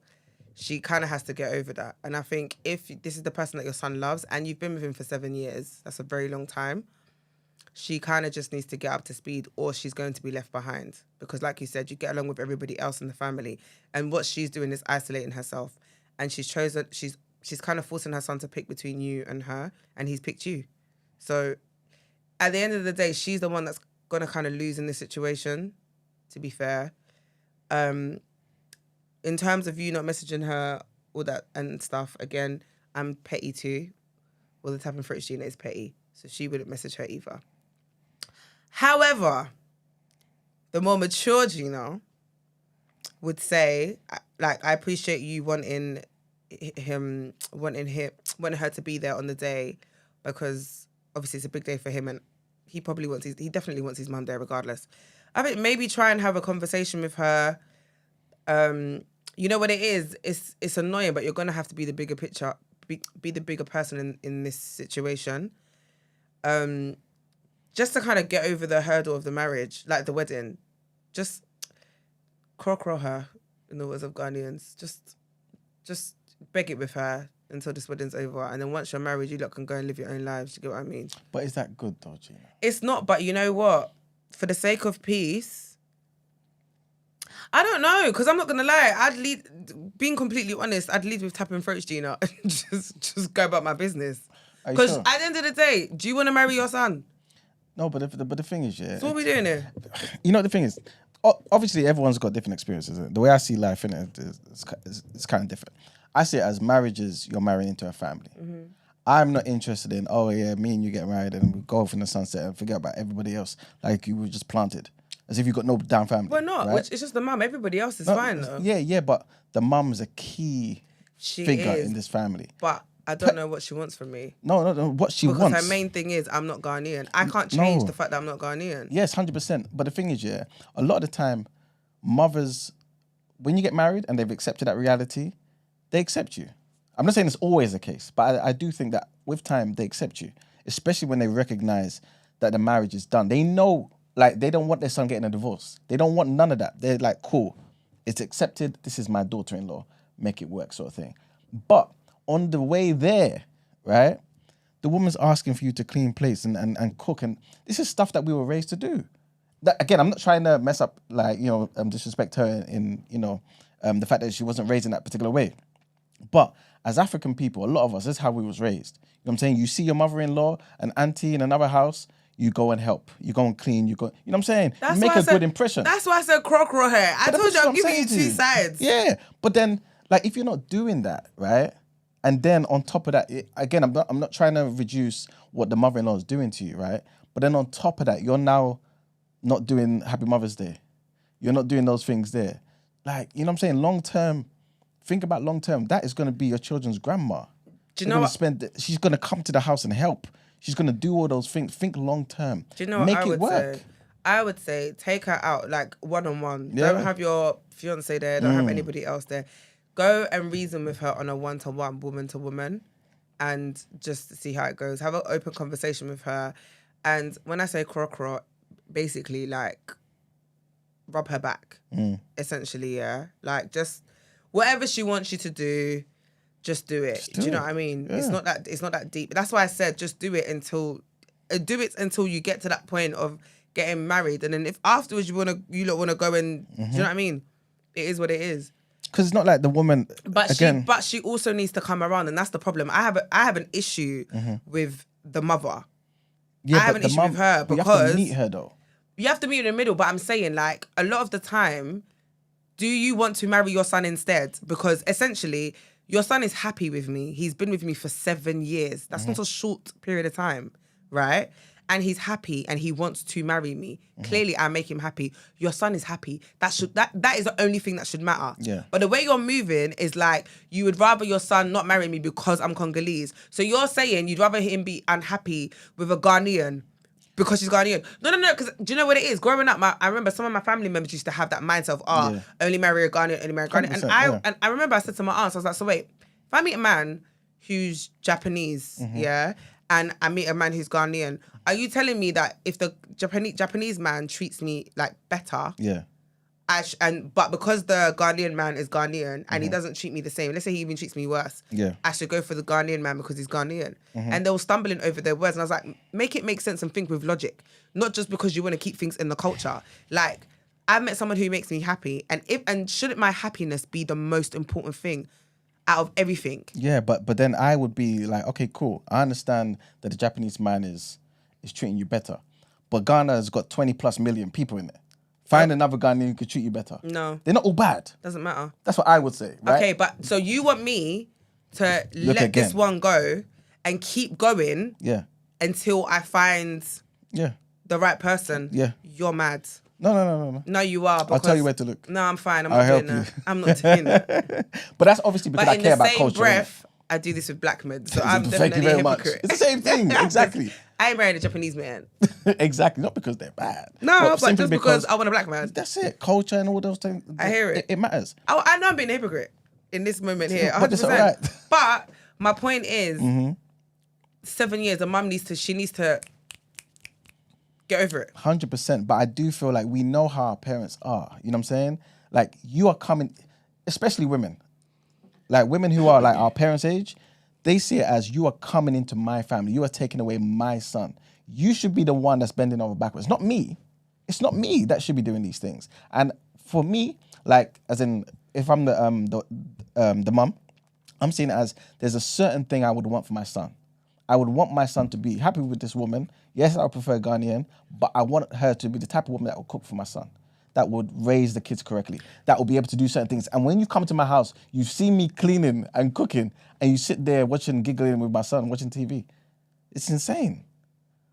she kind of has to get over that. And I think if this is the person that your son loves and you've been with him for 7 years, that's a very long time, she kind of just needs to get up to speed or she's going to be left behind. Because like you said, you get along with everybody else in the family. And what she's doing is isolating herself. And she's kind of forcing her son to pick between you and her. And he's picked you. So at the end of the day, she's the one that's going to kind of lose in this situation, to be fair. In terms of you not messaging her, all that and stuff, again, I'm petty too. Well, the tapping throat Gina is petty. So she wouldn't message her either. However, the more mature Gina would say, like, I appreciate you wanting her to be there on the day, because obviously it's a big day for him, and he definitely wants his mum there regardless. I think maybe try and have a conversation with her. You know what it is? It's annoying, but you're gonna have to be the bigger picture, be the bigger person in this situation. Just to kind of get over the hurdle of the marriage, like the wedding. Just crow her, in the words of Ghanaians. Just beg it with her until this wedding's over, and then once you're married, you lot can go and live your own lives. You get what I mean? But is that good though, Gina? It's not, but you know what? For the sake of peace, I don't know, because I'm not gonna lie. I'd lead, being completely honest, I'd lead with tapping throats, Gina, and just go about my business. Because sure? at the end of the day, do you want to marry your son? No, but the thing is, yeah. So what are we doing here? You know, the thing is, obviously everyone's got different experiences. The way I see life, it's kind of different. I see it as marriages, you're marrying into a family. Mm-hmm. I'm not interested in, oh yeah, me and you get married and we go off in the sunset and forget about everybody else, like you were just planted. As if you've got no damn family. We're not. Right? It's just the mum. Everybody else is fine though. Yeah, but the mum's a key figure in this family. But I don't know what she wants from me. No, what she wants. Because her main thing is, I'm not Ghanaian. I can't change the fact that I'm not Ghanaian. Yes, 100%. But the thing is, yeah, a lot of the time, mothers, when you get married and they've accepted that reality, they accept you. I'm not saying it's always the case, but I do think that with time, they accept you, especially when they recognize that the marriage is done. They know, like, they don't want their son getting a divorce. They don't want none of that. They're like, cool, it's accepted. This is my daughter-in-law. Make it work, sort of thing. But on the way there, right, the woman's asking for you to clean plates and cook. And this is stuff that we were raised to do. That, again, I'm not trying to mess up, like, disrespect her in the fact that she wasn't raised in that particular way. But as African people, a lot of us, this is how we was raised. You know what I'm saying? You see your mother-in-law, an auntie in another house, you go and help. You go and clean. You know what I'm saying? That's you make why a good impression. That's why I said crow hair. I told you I'm giving you two sides. Yeah, but then, like, if you're not doing that, right? And then on top of that, again, I'm not trying to reduce what the mother-in-law is doing to you, right? But then on top of that, you're now not doing Happy Mother's Day. You're not doing those things there. Like, you know what I'm saying? Long term, think about long term. That is going to be your children's grandma. Do you know what? She's going to come to the house and help. She's going to do all those things. Think long term. Do you know what Make I it would work. say? I would say take her out, like, one-on-one. Yeah. Don't have your fiance there. Don't have anybody else there. Go and reason with her on a one-to-one, woman-to-woman, and just see how it goes. Have an open conversation with her. And when I say crow, basically, like, rub her back, essentially, yeah? Like, just whatever she wants you to do, just do it. Do you know what I mean? Yeah. It's not that deep. That's why I said just do it until you get to that point of getting married. And then if afterwards you lot wanna go and do you know what I mean? It is what it is. Because it's not like the woman, But again. she also needs to come around, and that's the problem. I have an issue with the mother. Yeah, I have but an the issue mum- with her but you have because to meet her though. you have to meet in the middle. But I'm saying, like, a lot of the time, do you want to marry your son instead? Because essentially, your son is happy with me. He's been with me for 7 years. That's not a short period of time, right? And he's happy and he wants to marry me. Clearly, I make him happy. Your son is happy. That is the only thing that should matter. Yeah. But the way you're moving is like, you would rather your son not marry me because I'm Congolese. So you're saying you'd rather him be unhappy with a Ghanaian because she's Ghanaian. No, because do you know what it is? Growing up, I remember some of my family members used to have that mindset of, only marry a Ghanaian, only marry a Ghanaian. And I remember I said to my aunts, I was like, so wait, if I meet a man who's Japanese, and I meet a man who's Ghanaian, are you telling me that if the Japanese man treats me, like, better, but because the Ghanaian man is Ghanaian and he doesn't treat me the same, let's say he even treats me worse, I should go for the Ghanaian man because he's Ghanaian? And they were stumbling over their words, and I was like, make it make sense and think with logic, not just because you want to keep things in the culture. Like, I've met someone who makes me happy, and shouldn't my happiness be the most important thing out of everything? Yeah, but then I would be like, okay, cool. I understand that the Japanese man is treating you better, but Ghana has got 20+ million people in it. Find another Ghanaian who could treat you better. No. They're not all bad. Doesn't matter. That's what I would say, right? Okay, but so you want me to let this one go and keep going Yeah. until I find Yeah. the right person, Yeah. you're mad. No. No, you are. I'll tell you where to look. No, I'm fine. I'm I'll not help doing you. that. I'm not doing that. But that's obviously because But I in care the about same culture. breath, I do this with black men. So I'm Thank you definitely a very much. hypocrite. It's the same thing, exactly. I ain't marrying a Japanese man. Exactly, not because they're bad. No, but simply just because I want a black man. That's it. Culture and all those things. I hear it. It matters. I know I'm being a hypocrite in this moment here, 100%. But it's all right. But my point is, 7 years, a mum needs to get over it. 100%. But I do feel like we know how our parents are. You know what I'm saying? Like you are coming, especially women. Like women who are like our parents' age, they see it as you are coming into my family. You are taking away my son. You should be the one that's bending over backwards. Not me. It's not me that should be doing these things. And for me, like as in, if I'm the mum, I'm seeing it as there's a certain thing I would want for my son. I would want my son to be happy with this woman. Yes, I would prefer Ghanaian, but I want her to be the type of woman that will cook for my son, that would raise the kids correctly, that will be able to do certain things. And when you come to my house, you see me cleaning and cooking, and you sit there watching, giggling with my son, watching TV. It's insane.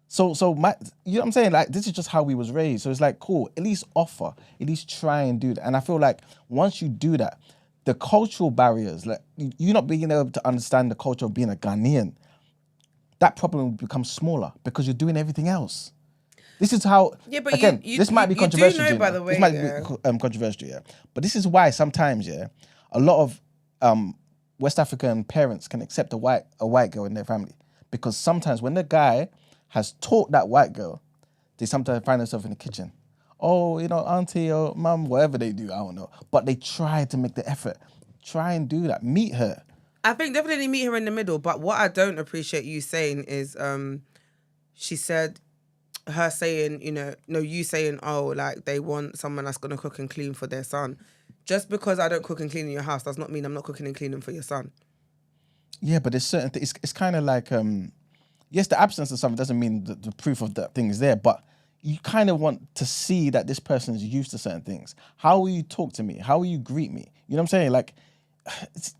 So my, you know what I'm saying? Like, this is just how we was raised. So it's like, cool, at least offer, at least try and do that. And I feel like once you do that, the cultural barriers, like you not being able to understand the culture of being a Ghanaian, that problem will become smaller because you're doing everything else. This is how, but again, this might be controversial. You do know, by the way, this might be controversial, yeah. But this is why sometimes, yeah, a lot of West African parents can accept a white girl in their family. Because sometimes when the guy has taught that white girl, they sometimes find themselves in the kitchen. Oh, you know, auntie or mum, whatever they do, I don't know. But they try to make the effort. Try and do that. Meet her. I think definitely meet her in the middle. But what I don't appreciate you saying is, she said, her saying, you saying, oh, like they want someone that's going to cook and clean for their son. Just because I don't cook and clean in your house does not mean I'm not cooking and cleaning for your son. Yeah, but there's certain things. It's kind of like, yes, the absence of something doesn't mean the proof of that thing is there, but you kind of want to see that this person is used to certain things. How will you talk to me? How will you greet me? You know what I'm saying? Like,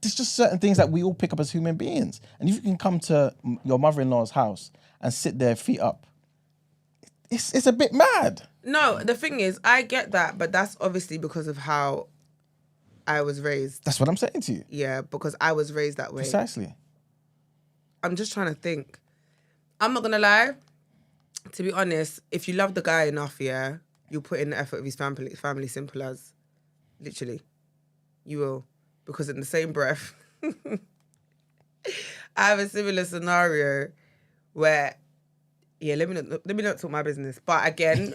there's just certain things that we all pick up as human beings. And if you can come to your mother-in-law's house and sit there feet up, it's a bit mad. No, the thing is, I get that, but that's obviously because of how I was raised. That's what I'm saying to you. Yeah, because I was raised that way. Precisely. I'm just trying to think. I'm not going to lie. To be honest, if you love the guy enough, yeah, you'll put in the effort of his family, simple as. Literally. You will. Because in the same breath, I have a similar scenario where, yeah, let me not talk my business. But again,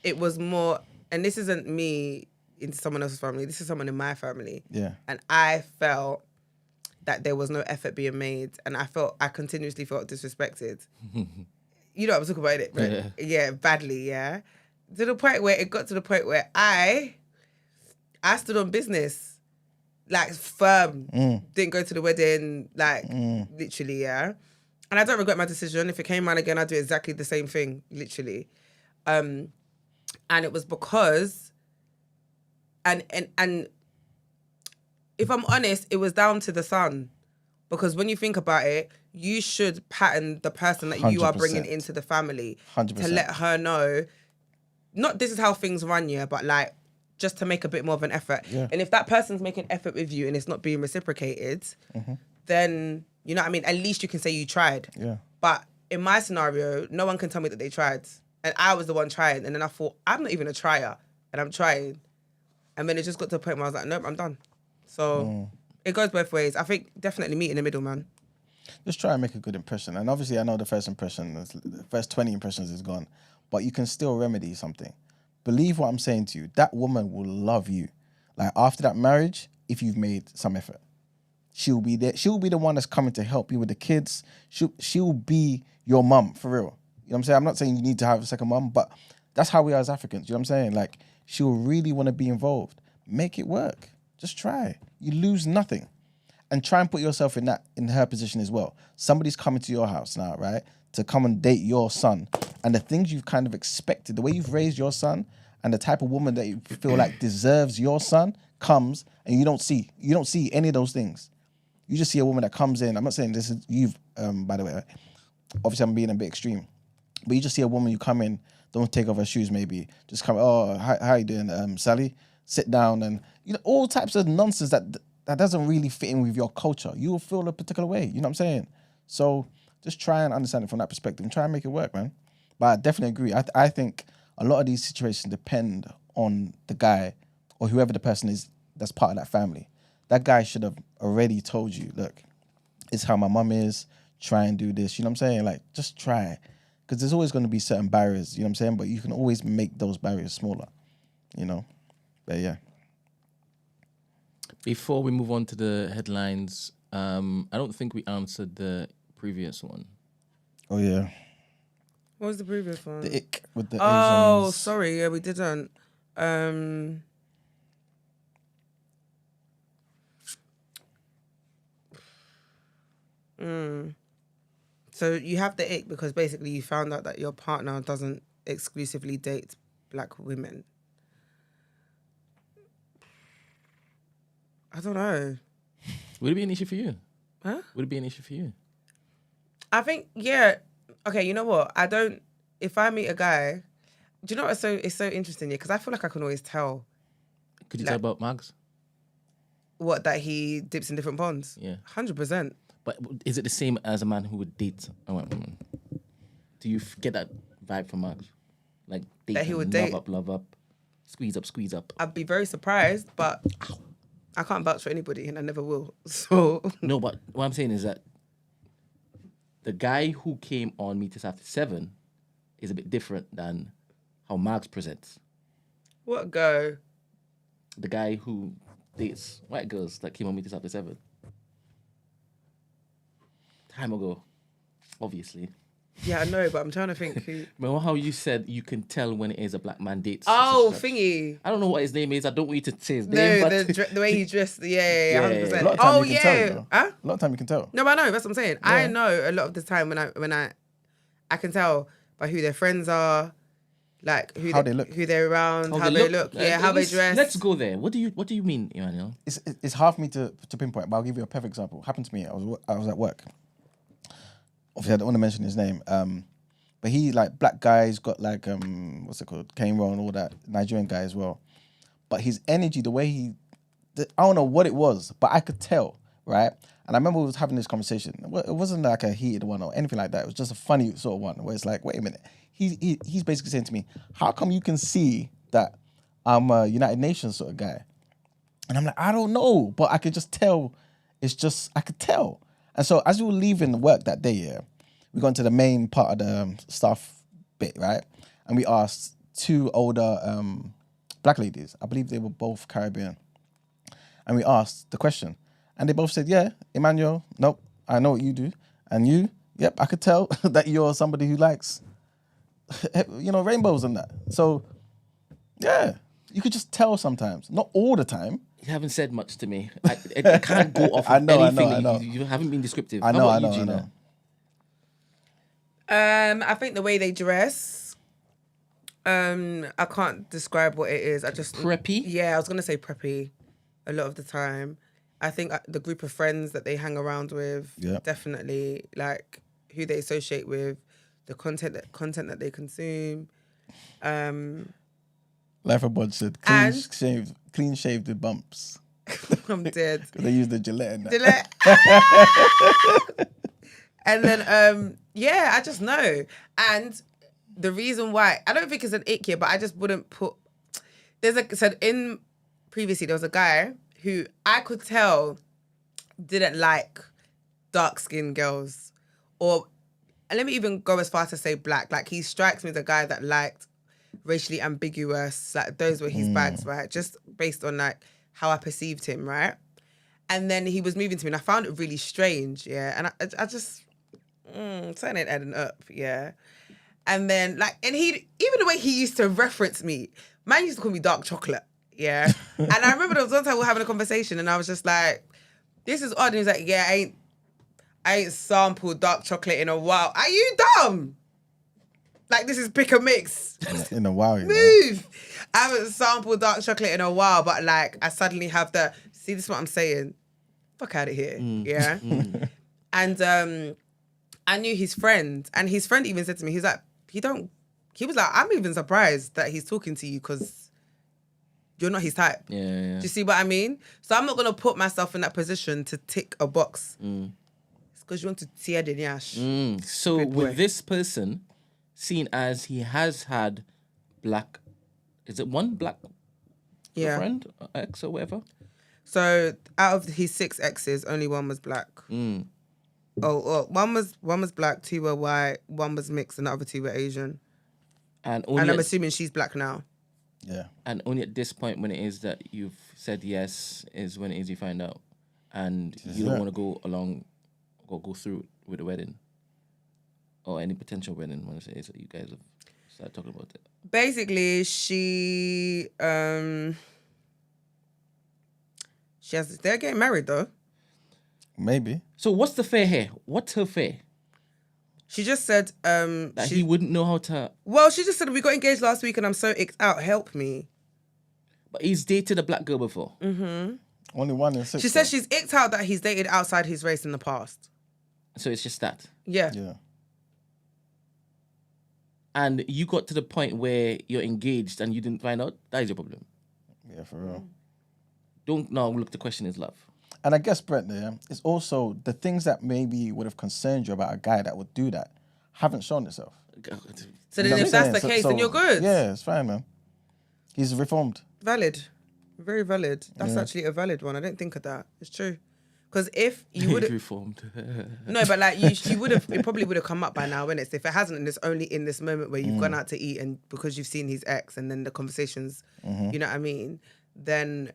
it was more, and this isn't me into someone else's family. This is someone in my family. Yeah. And I felt that there was no effort being made, and I continuously felt disrespected. You know what I'm talking about, it, right? Yeah, badly, yeah. To the point where it got to the point where I stood on business. Like, firm. Didn't go to the wedding, like, literally, yeah. And I don't regret my decision. If it came around again, I'd do exactly the same thing, literally. And it was because, and if I'm honest, it was down to the son. Because when you think about it, you should pattern the person that you are bringing into the family 100%. to let her know, not this is how things run, yeah, but like, just to make a bit more of an effort. Yeah. And if that person's making effort with you and it's not being reciprocated, then, you know what I mean, at least you can say you tried. Yeah. But in my scenario, no one can tell me that they tried. And I was the one trying. And then I thought, I'm not even a trier. And I'm trying. And then it just got to a point where I was like, nope, I'm done. So it goes both ways. I think definitely meet in the middle, man. Just try and make a good impression. And obviously I know the first 20 impressions is gone. But you can still remedy something. Believe what I'm saying to you. That woman will love you. Like, after that marriage, if you've made some effort, she'll be there. She'll be the one that's coming to help you with the kids. She'll be your mum, for real. You know what I'm saying? I'm not saying you need to have a second mum, but that's how we are as Africans. You know what I'm saying? Like, she'll really want to be involved. Make it work. Just try. You lose nothing. And try and put yourself in her position as well. Somebody's coming to your house now, right? To come and date your son. And the things you've kind of expected, the way you've raised your son, and the type of woman that you feel like deserves your son comes, and you don't see any of those things. You just see a woman that comes in. I'm not saying this is you've, by the way, obviously I'm being a bit extreme, but you just see a woman, you come in, Don't take off her shoes. Maybe just come. Oh, how you doing, Sally? Sit down, and all types of nonsense that doesn't really fit in with your culture. You will feel a particular way. You know what I'm saying? So just try and understand it from that perspective and try and make it work, man. But I definitely agree. I think a lot of these situations depend on the guy or whoever the person is that's part of that family. That guy should have already told you, look, it's how my mum is. Try and do this. You know what I'm saying? Like, just try. Because there's always going to be certain barriers, you know what I'm saying? But you can always make those barriers smaller, But yeah. Before we move on to the headlines, I don't think we answered the previous one. Oh, yeah. What was the previous one? The ick with the Oh, Asians. sorry. Yeah, we didn't. So you have the ick because basically you found out that your partner doesn't exclusively date black women. I don't know. Would it be an issue for you? Huh? Would it be an issue for you? I think, yeah. Okay, you know what? If I meet a guy, do you know what? It's so interesting, yeah, because I feel like I can always tell. Could you tell about Mags? What, that he dips in different ponds? Yeah. 100%. But is it the same as a man who would date a woman? Do you get that vibe from Mags? Like, date That he would love date? love up, squeeze up. I'd be very surprised, but I can't vouch for anybody and I never will. So No, but what I'm saying is that the guy who came on Meet Us After 7 is a bit different than how Mags presents. what go? The guy who dates white girls that came on Meet Us After 7. Time ago, obviously. Yeah, I know, but I'm trying to think who. Remember how you said you can tell when it is a black man dates? Oh, such- thingy. I don't know what his name is. I don't want you to say his name. No, But the way he dressed. Yeah, Yeah. 100%. A lot of time Oh, you can tell, yeah. you know. Huh? A lot of time you can tell. No, I know. That's what I'm saying. I Yeah. know a lot of the time when I can tell by who their friends are, like How they look. who they're around, how they look, yeah, how they dress. Let's go there. What do you mean, Emmanuel? It's hard for me to pinpoint, but I'll give you a perfect example. Happened to me. I was at work. Obviously, I don't want to mention his name. But he, like, black guys, got like what's it called, Cameron and all that, Nigerian guy as well. But his energy, the way I don't know what it was, but I could tell, right? And I remember we was having this conversation. It wasn't like a heated one or anything like that. It was just a funny sort of one where it's like, wait a minute. He's basically saying to me, how come you can see that I'm a United Nations sort of guy? And I'm like, I don't know, but I could just tell. I could tell. And so as we were leaving work that day, yeah, we got into the main part of the staff bit, right? And we asked two older black ladies. I believe they were both Caribbean. And we asked the question. And they both said, yeah, Emmanuel, nope, I know what you do. And you, yep, I could tell that you're somebody who likes, rainbows and that. So, yeah, you could just tell sometimes. Not all the time. You haven't said much to me. I can't go off of anything. I know. You haven't been descriptive. I know. I think the way they dress, I can't describe what it is. I just Preppy? Yeah, I was gonna say preppy. A lot of the time, I think the group of friends that they hang around with, Yeah. definitely, like who they associate with, the content that they consume. Life of Bud said, clean shaved with bumps. I'm dead. They use the Gillette and that. Gillette. And then, I just know. And the reason why, I don't think it's an ick here, but I just wouldn't put, previously there was a guy who I could tell didn't like dark-skinned girls. And let me even go as far to say black. Like, he strikes me as a guy that liked racially ambiguous, like those were his bags, right? Just based on like how I perceived him, right? And then he was moving to me and I found it really strange, yeah. And I just, something ain't adding up, yeah. And then and he, even the way he used to reference me, man used to call me dark chocolate, yeah. And I remember there was one time we were having a conversation and I was just like, this is odd. And he was like, yeah, I ain't sampled dark chocolate in a while. Are you dumb? Like, this is pick and mix. In a while, you know. Move. I haven't sampled dark chocolate in a while, but like, I suddenly have see, this is what I'm saying. Fuck out of here. Yeah. And I knew his friend, and his friend even said to me, he's like, he don't He was like, I'm even surprised that he's talking to you because you're not his type. Yeah. Do you see what I mean? So I'm not going to put myself in that position to tick a box. It's because you want to tear the nyash. So Good boy. with this person, seen as he has had black, is it one black girlfriend, ex or whatever? So out of his 6 exes, only one was black. One was black, 2 were white, 1 was mixed, and the other 2 were Asian. And I'm assuming she's black now. Yeah. And only at this point, when it is that you've said yes, is when it is you find out, and you don't want to go along, or go through with the wedding, or any potential wedding. When I say is that you guys have started talking about it. Basically, she they're getting married though. Maybe. So what's the fear here? What's her fear? She just said That he wouldn't know how to. Well, she just said we got engaged last week and I'm so icked out. Help me. But he's dated a black girl before. Only 1 in 6. She says she's icked out that he's dated outside his race in the past. So it's just that. Yeah. Yeah. And you got to the point where you're engaged and you didn't find out. That is your problem. Yeah, for real. Don't now look. The question is love. And I guess, Brent, there, it's also the things that maybe would have concerned you about a guy that would do that haven't shown itself. So then if that's the case, then you're good. Yeah, it's fine, man. He's reformed. Valid. Very valid. That's actually a valid one. I didn't think of that. It's true. Because if you would have reformed. No, but like you would have, it probably would have come up by now, innit? If it hasn't, and it's only in this moment where you've gone out to eat and because you've seen his ex and then the conversations, you know what I mean? Then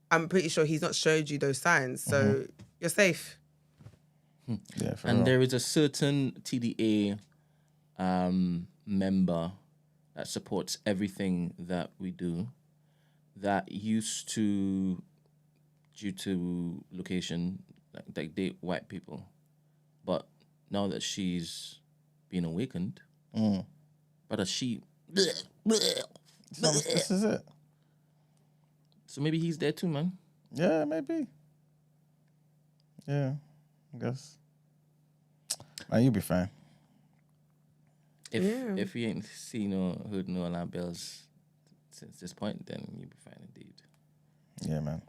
I'm pretty sure he's not showed you those signs. So you're safe. Yeah, for And real. there is a certain TDA member that supports everything that we do that used to, due to location, like date white people. But now that she's been awakened, but she... So this is it. So maybe he's there too, man. Yeah, maybe. Yeah, I guess. Man, you'll be fine. If you ain't seen or heard no alarm bells since this point, then you'll be fine indeed. Yeah, man.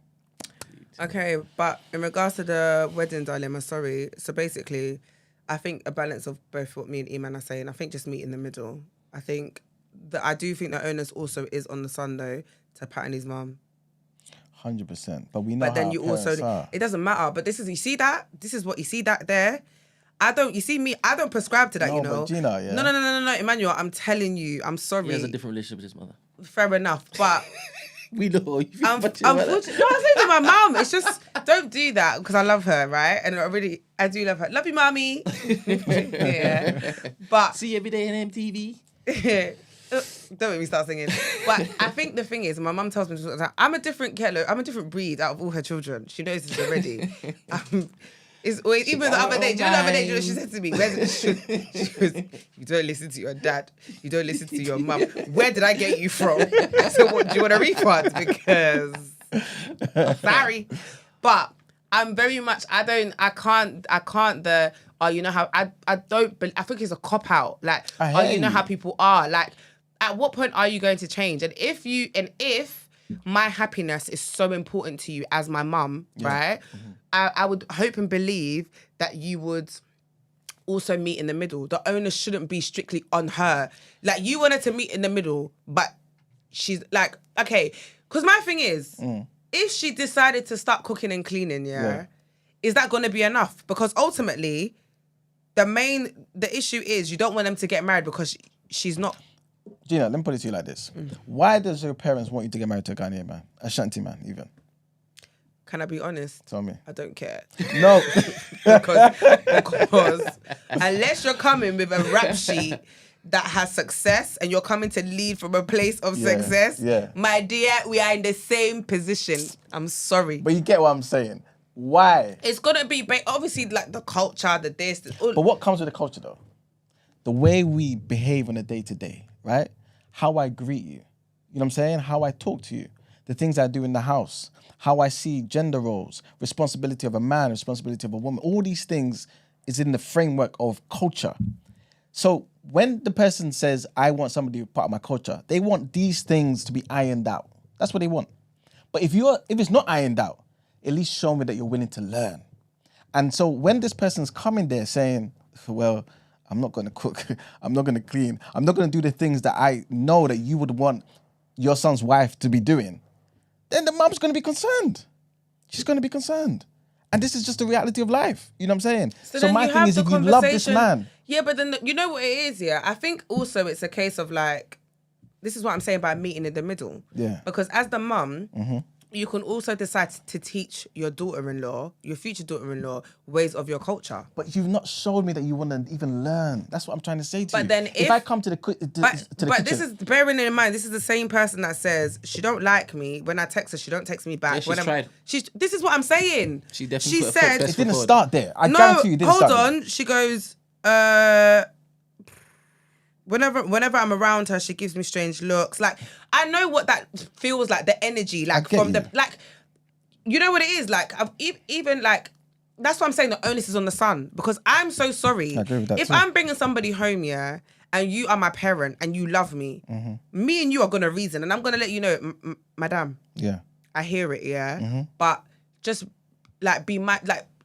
Okay, but in regards to the wedding dilemma, sorry. So basically, I think a balance of both what me and Iman are saying. I think just meet in the middle. I think that I do think the onus also is on the son though to pattern his mum. 100%. But we know But then how you parents also, are. it doesn't matter. But this is, you see that? This is what you see that there. I don't prescribe to that, No, you know. but Gina, yeah. No, Emmanuel, I'm telling you, I'm sorry. He has a different relationship with his mother. Fair enough, but we know. unfortunately, no, I say to my mum, it's just don't do that because I love her, right? And I do love her. Love you, mommy. Yeah, but see you every day on MTV. Don't make me start singing. But I think the thing is, my mum tells me I'm a different kettle. I'm a different breed out of all her children. She knows this already. It's always, even the other day, do you know the other day, she said to me, she goes, you don't listen to your dad, you don't listen to your mum. Where did I get you from? So what, do you want a refund? Because, sorry. But I'm very much, I can't you know how, I think it's a cop-out. like, you know how people are. Like, at what point are you going to change? And if my happiness is so important to you as my mum, right? I would hope and believe that you would also meet in the middle. The onus shouldn't be strictly on her. Like, you wanted to meet in the middle, but she's like, okay. Because my thing is, if she decided to start cooking and cleaning, is that going to be enough? Because ultimately, the issue is you don't want them to get married because she's not. Gina, let me put it to you like this. Why does your parents want you to get married to a Ghanaian man? A Shanti man, even? Can I be honest? Tell me. I don't care. No. because unless you're coming with a rap sheet that has success and you're coming to lead from a place of success, my dear, we are in the same position. I'm sorry. But you get what I'm saying. Why? It's going to be, obviously, like the culture, the this. But what comes with the culture, though? The way we behave on a day-to-day, right? How I greet you. You know what I'm saying? How I talk to you. The things I do in the house. How I see gender roles. Responsibility of a man, responsibility of a woman. All these things is in the framework of culture. So when the person says, I want somebody to be part of my culture, they want these things to be ironed out. That's what they want. But if it's not ironed out, at least show me that you're willing to learn. And so when this person's coming there saying, well, I'm not going to cook, I'm not going to clean, I'm not going to do the things that I know that you would want your son's wife to be doing, then the mom's going to be concerned. She's going to be concerned. And this is just the reality of life. You know what I'm saying? So my thing is, if you love this man. Yeah, but then you know what it is, yeah? I think also it's a case of like, this is what I'm saying by meeting in the middle. Yeah. Because as the mum, you can also decide to teach your daughter-in-law, your future daughter-in-law, ways of your culture. But you've not showed me that you want to even learn. That's what I'm trying to say to you. But then if I come to the kitchen... But this is, bearing in mind, this is the same person that says she don't like me. When I text her, she don't text me back. Yeah, she's tried. This is what I'm saying. She definitely put said... her It didn't start there. I guarantee you it didn't start there. Hold on. She goes... Whenever I'm around her, she gives me strange looks. Like, I know what that feels like, the energy, like from the, like, you know what it is? Like, even like, that's what I'm saying, the onus is on the son. Because I'm so sorry. I agree with that if too. I'm bringing somebody home, yeah, and you are my parent and you love me, me and you are going to reason. And I'm going to let you know, madam, Yeah. I hear it, yeah. But just like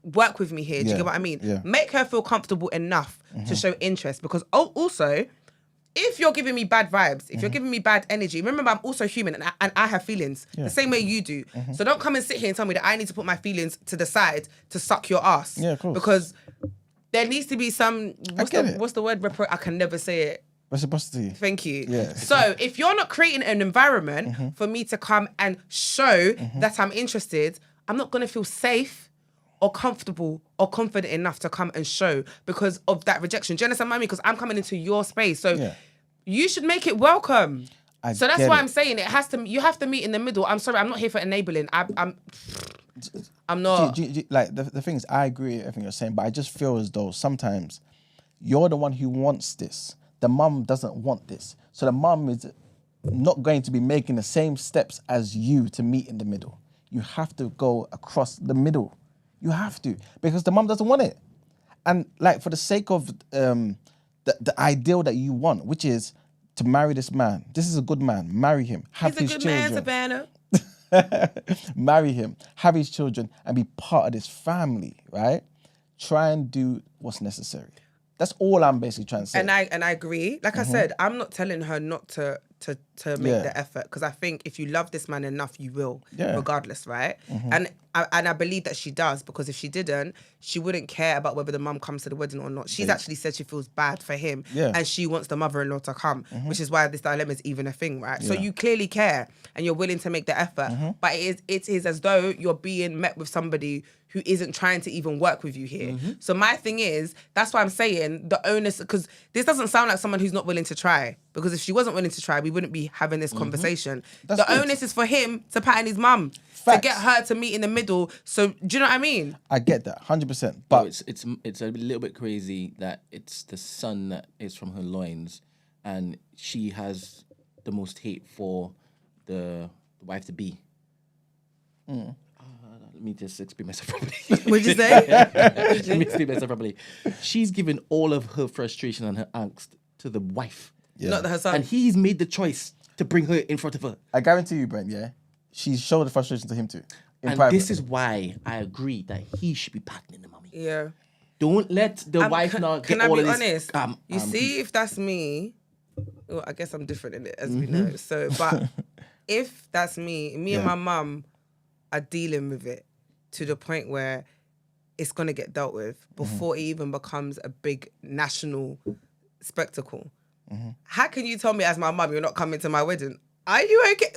work with me here. Do you get what I mean? Yeah. Make her feel comfortable enough to show interest. Because also, if you're giving me bad vibes, if you're giving me bad energy, remember I'm also human and I have feelings the same way you do. So don't come and sit here and tell me that I need to put my feelings to the side to suck your ass. Yeah, of course. Because there needs to be some, what's the word? I can never say it. Reciprocity. Thank you. Yeah. So if you're not creating an environment for me to come and show that I'm interested, I'm not going to feel safe or comfortable or confident enough to come and show because of that rejection. Do you understand what I mean? Because I'm coming into your space. So you should make it welcome. So that's why I'm saying you have to meet in the middle. I'm sorry, I'm not here for enabling. I'm not. Like the thing is, I agree with everything you're saying, but I just feel as though sometimes you're the one who wants this. The mum doesn't want this. So the mum is not going to be making the same steps as you to meet in the middle. You have to go across the middle. You have to, because the mum doesn't want it. And like for the sake of the ideal that you want, which is to marry this man. This is a good man. Marry him. Have his children. He's a good man, Savannah. Marry him. Have his children and be part of this family, right? Try and do what's necessary. That's all I'm basically trying to say. And I agree. Like I said, I'm not telling her not to make the effort, because I think if you love this man enough, you will, regardless, right? And I believe that she does, because if she didn't, she wouldn't care about whether the mum comes to the wedding or not. She's actually said she feels bad for him, and she wants the mother-in-law to come, which is why this dilemma is even a thing, right? So you clearly care, and you're willing to make the effort, but it is as though you're being met with somebody who isn't trying to even work with you here. So my thing is, that's why I'm saying the onus, because this doesn't sound like someone who's not willing to try. Because if she wasn't willing to try, we wouldn't be having this conversation. The onus is for him to pattern his mum, to get her to meet in the middle. So do you know what I mean? I get that, 100%. But it's a little bit crazy that it's the son that is from her loins, and she has the most hate for the wife to be. Let me just explain myself properly. What'd you say? Let me explain myself properly. She's given all of her frustration and her angst to the wife. Not her son. And he's made the choice to bring her in front of her. I guarantee you, Brent, she showed the frustration to him too. And private. this is why I agree that he should be patterning the mummy. Yeah. Don't let the wife not get all of this. Can I be honest? You see, if that's me, well, I guess I'm different in it, as we know. So, but if that's me and my mum are dealing with it to the point where it's going to get dealt with before it even becomes a big national spectacle. How can you tell me as my mum you're not coming to my wedding? Are you okay?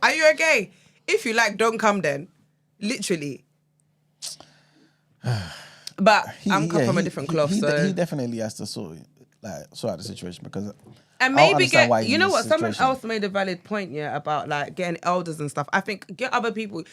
Are you okay? If you like, don't come then. Literally. But I'm come from a different cloth, so... He definitely has to sort out the situation, because... And maybe you know what, someone else made a valid point, about like getting elders and stuff. I think get other people...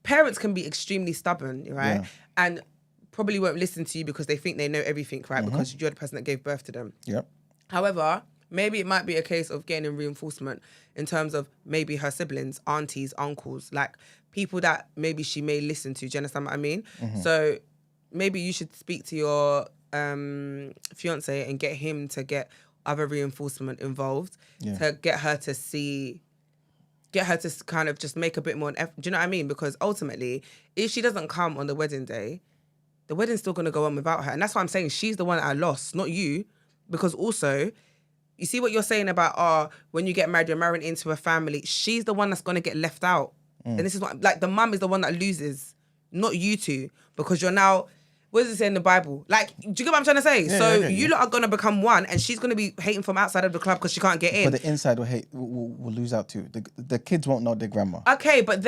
Parents can be extremely stubborn, right? And probably won't listen to you because they think they know everything, right? Because you're the person that gave birth to them. Yep. However, maybe it might be a case of getting reinforcement in terms of maybe her siblings, aunties, uncles, like people that maybe she may listen to. Do you understand what I mean? So maybe you should speak to your fiance and get him to get other reinforcement involved Yeah. to get her to kind of just make a bit more effort. Do you know what I mean? Because ultimately, if she doesn't come on the wedding day, the wedding's still going to go on without her. And that's why I'm saying she's the one I lost, not you. Because also, you see what you're saying about, when you get married, you're marrying into a family. She's the one that's going to get left out. And this is what, like, the mum is the one that loses, not you two. Because you're now, what does it say in the Bible? Like, do you get what I'm trying to say? Yeah, so I get you you. lot are going to become one, and she's going to be hating from outside of the club because she can't get in. But the inside will lose out too. The kids won't know their grandma. Okay, but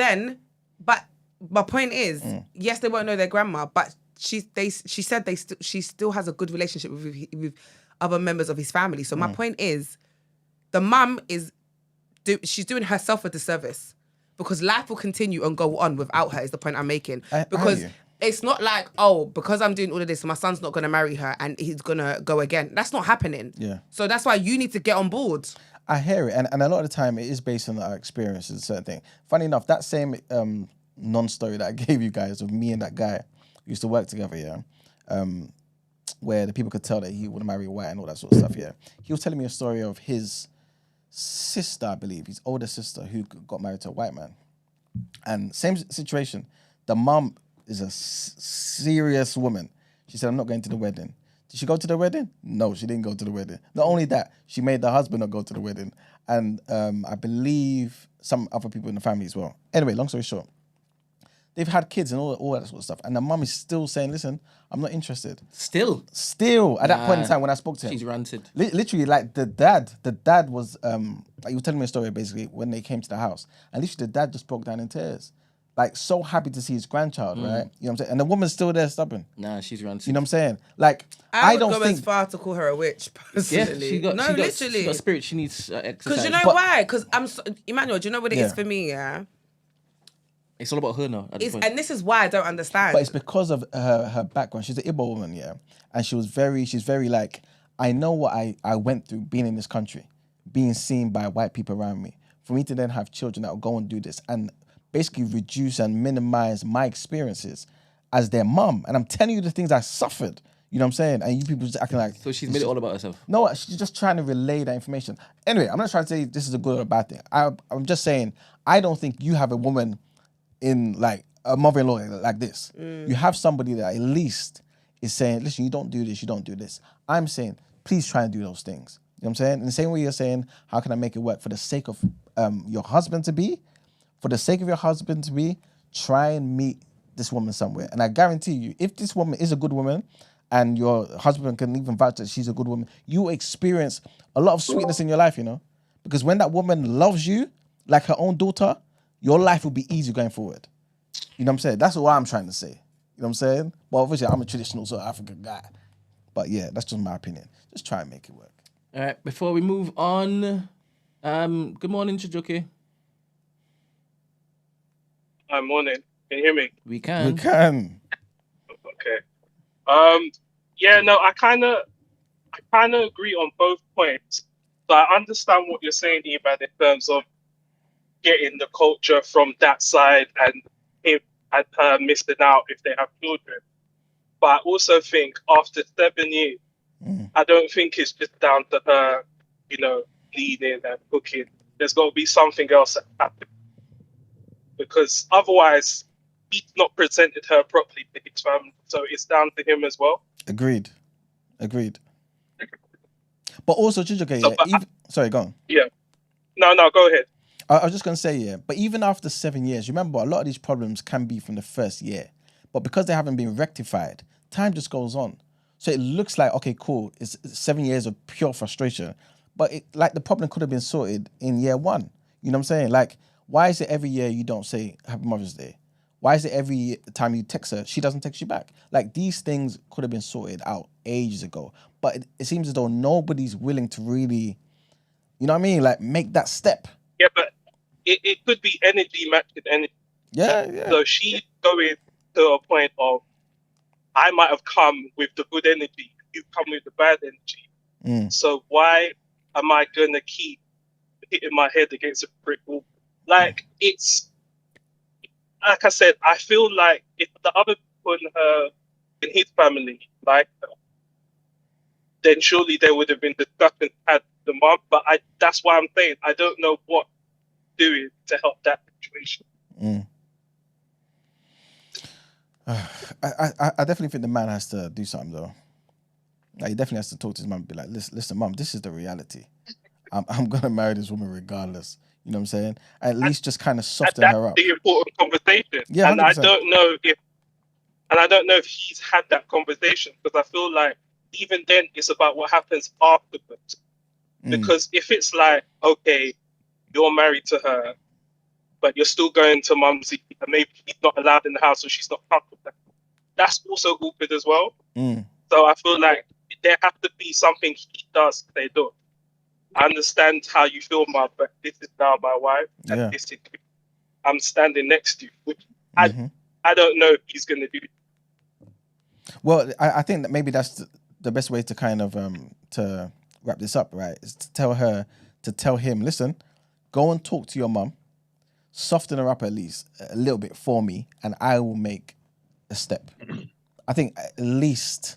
my point is, yes, they won't know their grandma, but she said she still has a good relationship with other members of his family. So my point is, the mum she's doing herself a disservice because life will continue and go on without her. Is the point I'm making? Because it's not like, because I'm doing all of this, my son's not going to marry her and he's going to go again. That's not happening. Yeah. So that's why you need to get on board. I hear it, and a lot of the time it is based on our experiences, certain thing. Funny enough, that same non-story that I gave you guys of me and that guy who used to work together, yeah, where the people could tell that he would marry white and all that sort of stuff, yeah. He was telling me a story of his sister, I believe, his older sister, who got married to a white man. And same situation, the mum is a serious woman. She said, I'm not going to the wedding. Did she go to the wedding? No, she didn't go to the wedding. Not only that, she made the husband not go to the wedding. And I believe some other people in the family as well. Anyway, long story short, they've had kids and all that sort of stuff. And the mum is still saying, listen, I'm not interested. Still at that point in time when I spoke to him. She's ranted. Literally, like the dad was, like you were telling me a story basically when they came to the house. And literally the dad just broke down in tears. Like, so happy to see his grandchild, right? You know what I'm saying? And the woman's still there stubborn. Nah, she's ranted. You know what I'm saying? Like, I don't would go think... as far to call her a witch, personally. She got literally. She got spirit. She needs exercise. Because you know why? Because Emmanuel, do you know what it is for me, yeah? It's all about her now. And this is why I don't understand. But it's because of her background. She's an Igbo woman, yeah? And she's very like, I know what I went through being in this country, being seen by white people around me. For me to then have children that will go and do this and basically reduce and minimize my experiences as their mum. And I'm telling you the things I suffered. You know what I'm saying? And you people just acting like... So she's made it all about herself? No, she's just trying to relay that information. Anyway, I'm not trying to say this is a good or a bad thing. I'm just saying, I don't think you have a woman in, like, a mother-in-law like this. You have somebody that at least is saying, listen, you don't do this, you don't do this. I'm saying, please try and do those things. You know what I'm saying? In the same way you're saying, how can I make it work for the sake of your husband to be? For the sake of your husband to be, try and meet this woman somewhere. And I guarantee you, if this woman is a good woman and your husband can even vouch that she's a good woman, you will experience a lot of sweetness in your life, you know? Because when that woman loves you like her own daughter, your life will be easy going forward. You know what I'm saying? That's what I'm trying to say. You know what I'm saying? Well, obviously, I'm a traditional sort of African guy. But yeah, that's just my opinion. Just try and make it work. All right, before we move on, good morning, Chijoke. Hi, morning. Can you hear me? We can. We can. Okay. Yeah, no, I kind of agree on both points. So I understand what you're saying, Iman, in terms of getting the culture from that side and him and her missing out if they have children. But I also think after 7 years, I don't think it's just down to her, leading and cooking. There's got to be something else that happened. Because otherwise, he's not presented her properly to his family. So it's down to him as well. Agreed. But also, Chijoke, sorry, go on. Yeah. No, go ahead. I was just going to say, yeah, but even after 7 years, remember, a lot of these problems can be from the first year. But because they haven't been rectified, time just goes on. So it looks like, okay, cool, it's 7 years of pure frustration. But the problem could have been sorted in year one. You know what I'm saying? Like, why is it every year you don't say Happy Mother's Day? Why is it every time you text her, she doesn't text you back? Like, these things could have been sorted out ages ago. But it seems as though nobody's willing to really, you know what I mean? Like, make that step. Yeah, but it could be energy matching energy. Yeah. So she's going to a point of, I might have come with the good energy, you come with the bad energy. So why am I going to keep hitting my head against a brick wall? Like, it's, like I said, I feel like if the other people in his family like her, then surely there would have been discussion had the mum. But that's why I'm saying I don't know what doing to help that situation. I definitely think the man has to do something though. Like, he definitely has to talk to his mum and be like, listen, mum, this is the reality. I'm gonna marry this woman regardless. You know what I'm saying? At least just kind of soften That's her up. the important conversation. Yeah, and 100%. I don't know if he's had that conversation, because I feel like even then it's about what happens afterwards. Because if it's like, okay, you're married to her, but you're still going to mumsy, and maybe he's not allowed in the house, or she's not comfortable, that's also awkward as well. So I feel like there has to be something he does. They do. I understand how you feel, Mum, but this is now my wife, and this is, I'm standing next to you, which I don't know if he's going to do. Well, I think that maybe that's the best way to kind of to wrap this up, right? Is to tell him, listen, go and talk to your mum, soften her up at least a little bit for me, and I will make a step. I think at least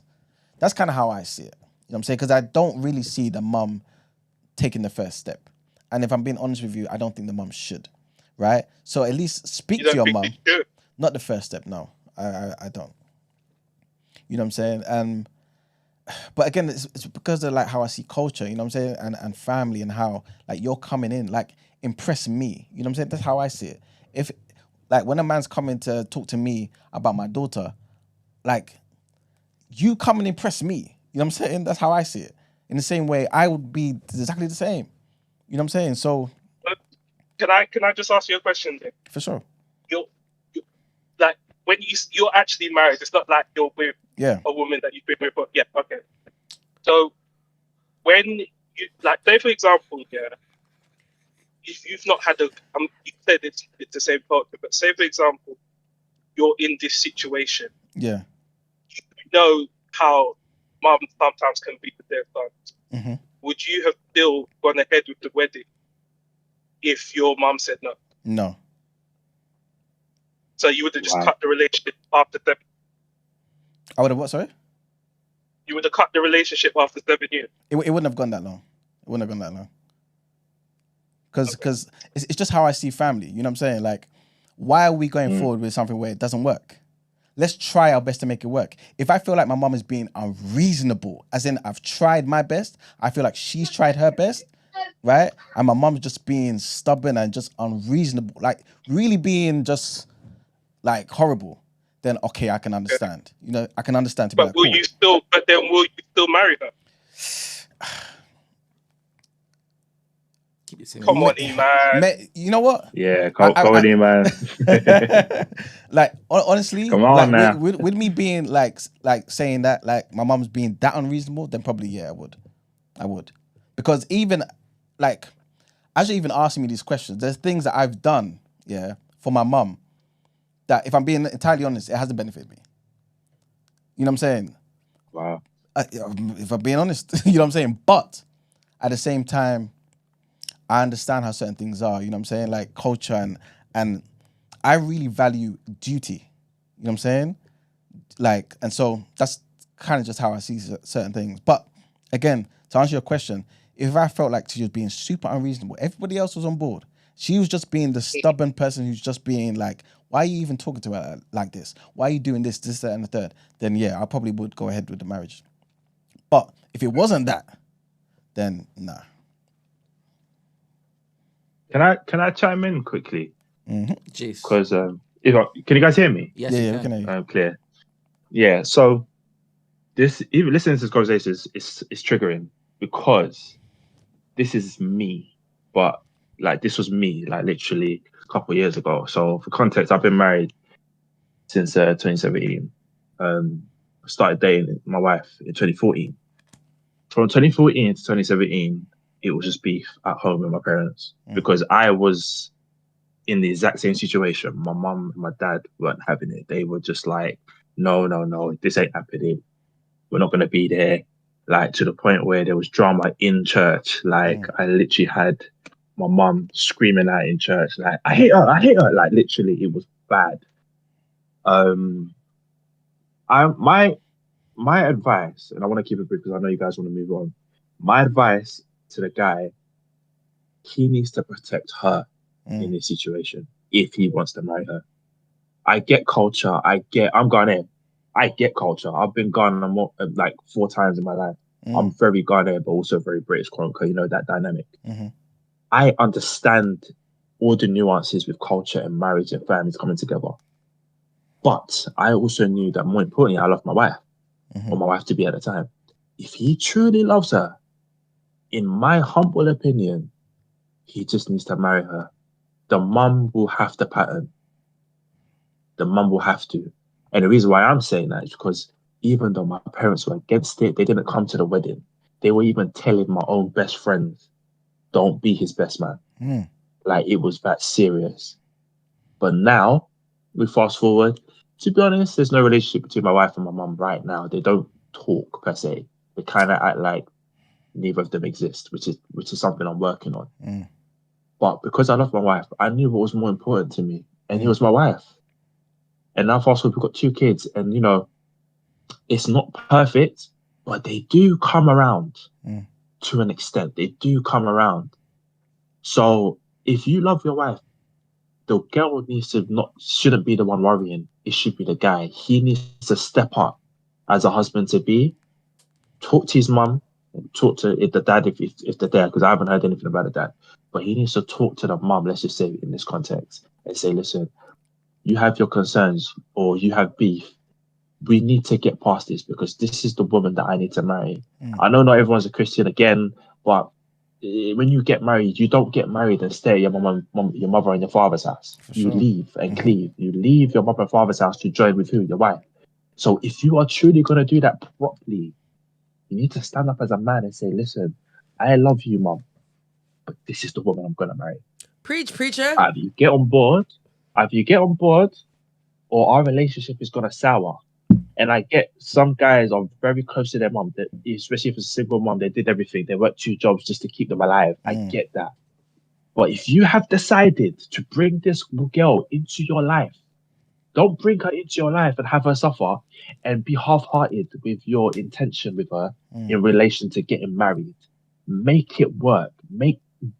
that's kind of how I see it. You know what I'm saying? Because I don't really see the mum taking the first step. And if I'm being honest with you, I don't think the mum should, right? So at least speak to your mum. Not the first step, no. I don't. You know what I'm saying? But again, it's because of like how I see culture, you know what I'm saying? And family, and how like you're coming in, like impress me. You know what I'm saying? That's how I see it. If like when a man's coming to talk to me about my daughter, like you come and impress me. You know what I'm saying? That's how I see it. In the same way, I would be exactly the same. You know what I'm saying? So can I just ask you a question then? For sure. You're like, when you're actually married, it's not like you're with a woman that you've been with. But yeah, okay. So when you, like, say for example, if you've not had you said it's the same culture, but say for example, you're in this situation. Yeah. You know how mum sometimes can be with their sons. Would you have still gone ahead with the wedding if your mum said no? No. So you would have just cut the relationship after 7 years? I would have what, sorry? You would have cut the relationship after 7 years? It wouldn't have gone that long. It wouldn't have gone that long. Because it's just how I see family. You know what I'm saying? Like, why are we going forward with something where it doesn't work? Let's try our best to make it work. If I feel like my mom is being unreasonable, as in I've tried my best, I feel like she's tried her best, right? And my mom's just being stubborn and just unreasonable, like really being just like horrible, then okay, I can understand. You know, I can understand to be like, will cool. you still marry her? Come on, man. You know what? Yeah, go on, man. Like honestly, come on like, now. With me being like saying that like my mom's being that unreasonable, then probably yeah, I would, because even like as you're even asking me these questions, there's things that I've done for my mom that, if I'm being entirely honest, it hasn't benefited me. You know what I'm saying? Wow. If I'm being honest, you know what I'm saying? But at the same time, I understand how certain things are, you know what I'm saying? Like culture and I really value duty. You know what I'm saying? Like, and so that's kind of just how I see certain things. But again, to answer your question, if I felt like she was being super unreasonable, everybody else was on board. She was just being the stubborn person who's just being like, why are you even talking to her like this? Why are you doing this, that, and the third? Then yeah, I probably would go ahead with the marriage. But if it wasn't that, then nah. Can I chime in quickly? Jeez. Because can you guys hear me? Yes, we can hear you. Clear. Yeah. So this, even listening to this conversation is triggering, because this is me, but like this was me like literally a couple of years ago. So for context, I've been married since 2017. I started dating my wife in 2014. From 2014 to 2017, it was just beef at home with my parents, because I was in the exact same situation. My mum and my dad weren't having it. They were just like, no, this ain't happening. We're not going to be there. Like, to the point where there was drama in church. Like, I literally had my mum screaming out in church, like, I hate her. Like, literally, it was bad. my advice, and I want to keep it brief because I know you guys want to move on. My advice to the guy, he needs to protect her in this situation if he wants to marry her. I get culture. I'm Ghanaian. I get culture. I've been Ghana like 4 times in my life. I'm very Ghanaian, but also very British, quote unquote, you know, that dynamic. I understand all the nuances with culture and marriage and families coming together. But I also knew that more importantly, I love my wife, or my wife to be at the time. If he truly loves her, in my humble opinion, he just needs to marry her. The mum will have the pattern. The mum will have to. And the reason why I'm saying that is because even though my parents were against it, they didn't come to the wedding. They were even telling my own best friends, don't be his best man. Like, it was that serious. But now, we fast forward, to be honest, there's no relationship between my wife and my mum right now. They don't talk per se. They kind of act like neither of them exist, which is something I'm working on. But because I love my wife, I knew what was more important to me, and he was my wife. And now fast forward, we've got 2 kids, and you know, it's not perfect, but they do come around to an extent. They do come around. So if you love your wife, the girl shouldn't be the one worrying. It should be the guy. He needs to step up as a husband to be, talk to his mum, talk to the dad if they're there, because I haven't heard anything about the dad. But he needs to talk to the mum, let's just say in this context, and say, listen, you have your concerns or you have beef. We need to get past this because this is the woman that I need to marry. I know not everyone's a Christian again, but when you get married, you don't get married and stay at your mother and your father's house. You leave and cleave. You leave your mother and father's house to join with who? Your wife. So if you are truly going to do that properly, you need to stand up as a man and say, listen, I love you, mum, but this is the woman I'm going to marry. Preach, preacher. Either you get on board, or our relationship is going to sour. And I get some guys are very close to their mum, especially if it's a single mum, they did everything. They worked 2 jobs just to keep them alive. I get that. But if you have decided to bring this girl into your life, don't bring her into your life and have her suffer and be half-hearted with your intention with her in relation to getting married. Make it work.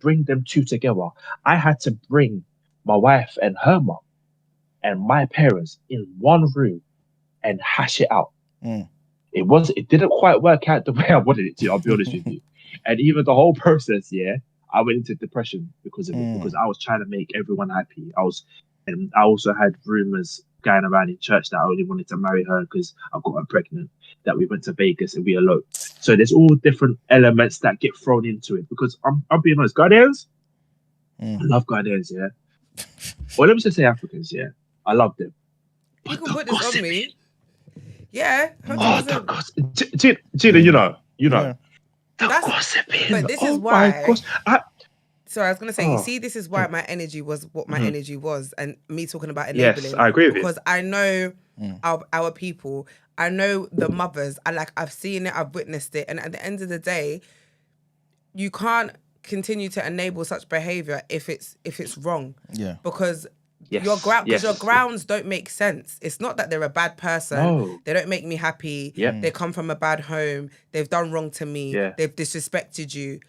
Bring them 2 together. I had to bring my wife and her mum and my parents in one room and hash it out. It didn't quite work out the way I wanted it to, I'll be honest with you. And even the whole process, I went into depression because of it, because I was trying to make everyone happy. And I also had rumors going around in church that I only wanted to marry her because I got her pregnant, that we went to Vegas and we eloped. So there's all different elements that get thrown into it, because I'm being honest, Ghanaians, I love Ghanaians, or let me just say Africans, I love them. You can put this on me. Yeah, 100%. Gina, you know. That's gossiping. But this is why. Sorry, I was gonna say. You see, this is why my energy was what my energy was, and me talking about enabling. Yes, I agree with you. Because I know our people. I know the mothers. I've seen it. I've witnessed it. And at the end of the day, you can't continue to enable such behavior if it's wrong. Yeah. Because your grounds don't make sense. It's not that they're a bad person. No. They don't make me happy. Yep. They come from a bad home. They've done wrong to me. They've disrespected you.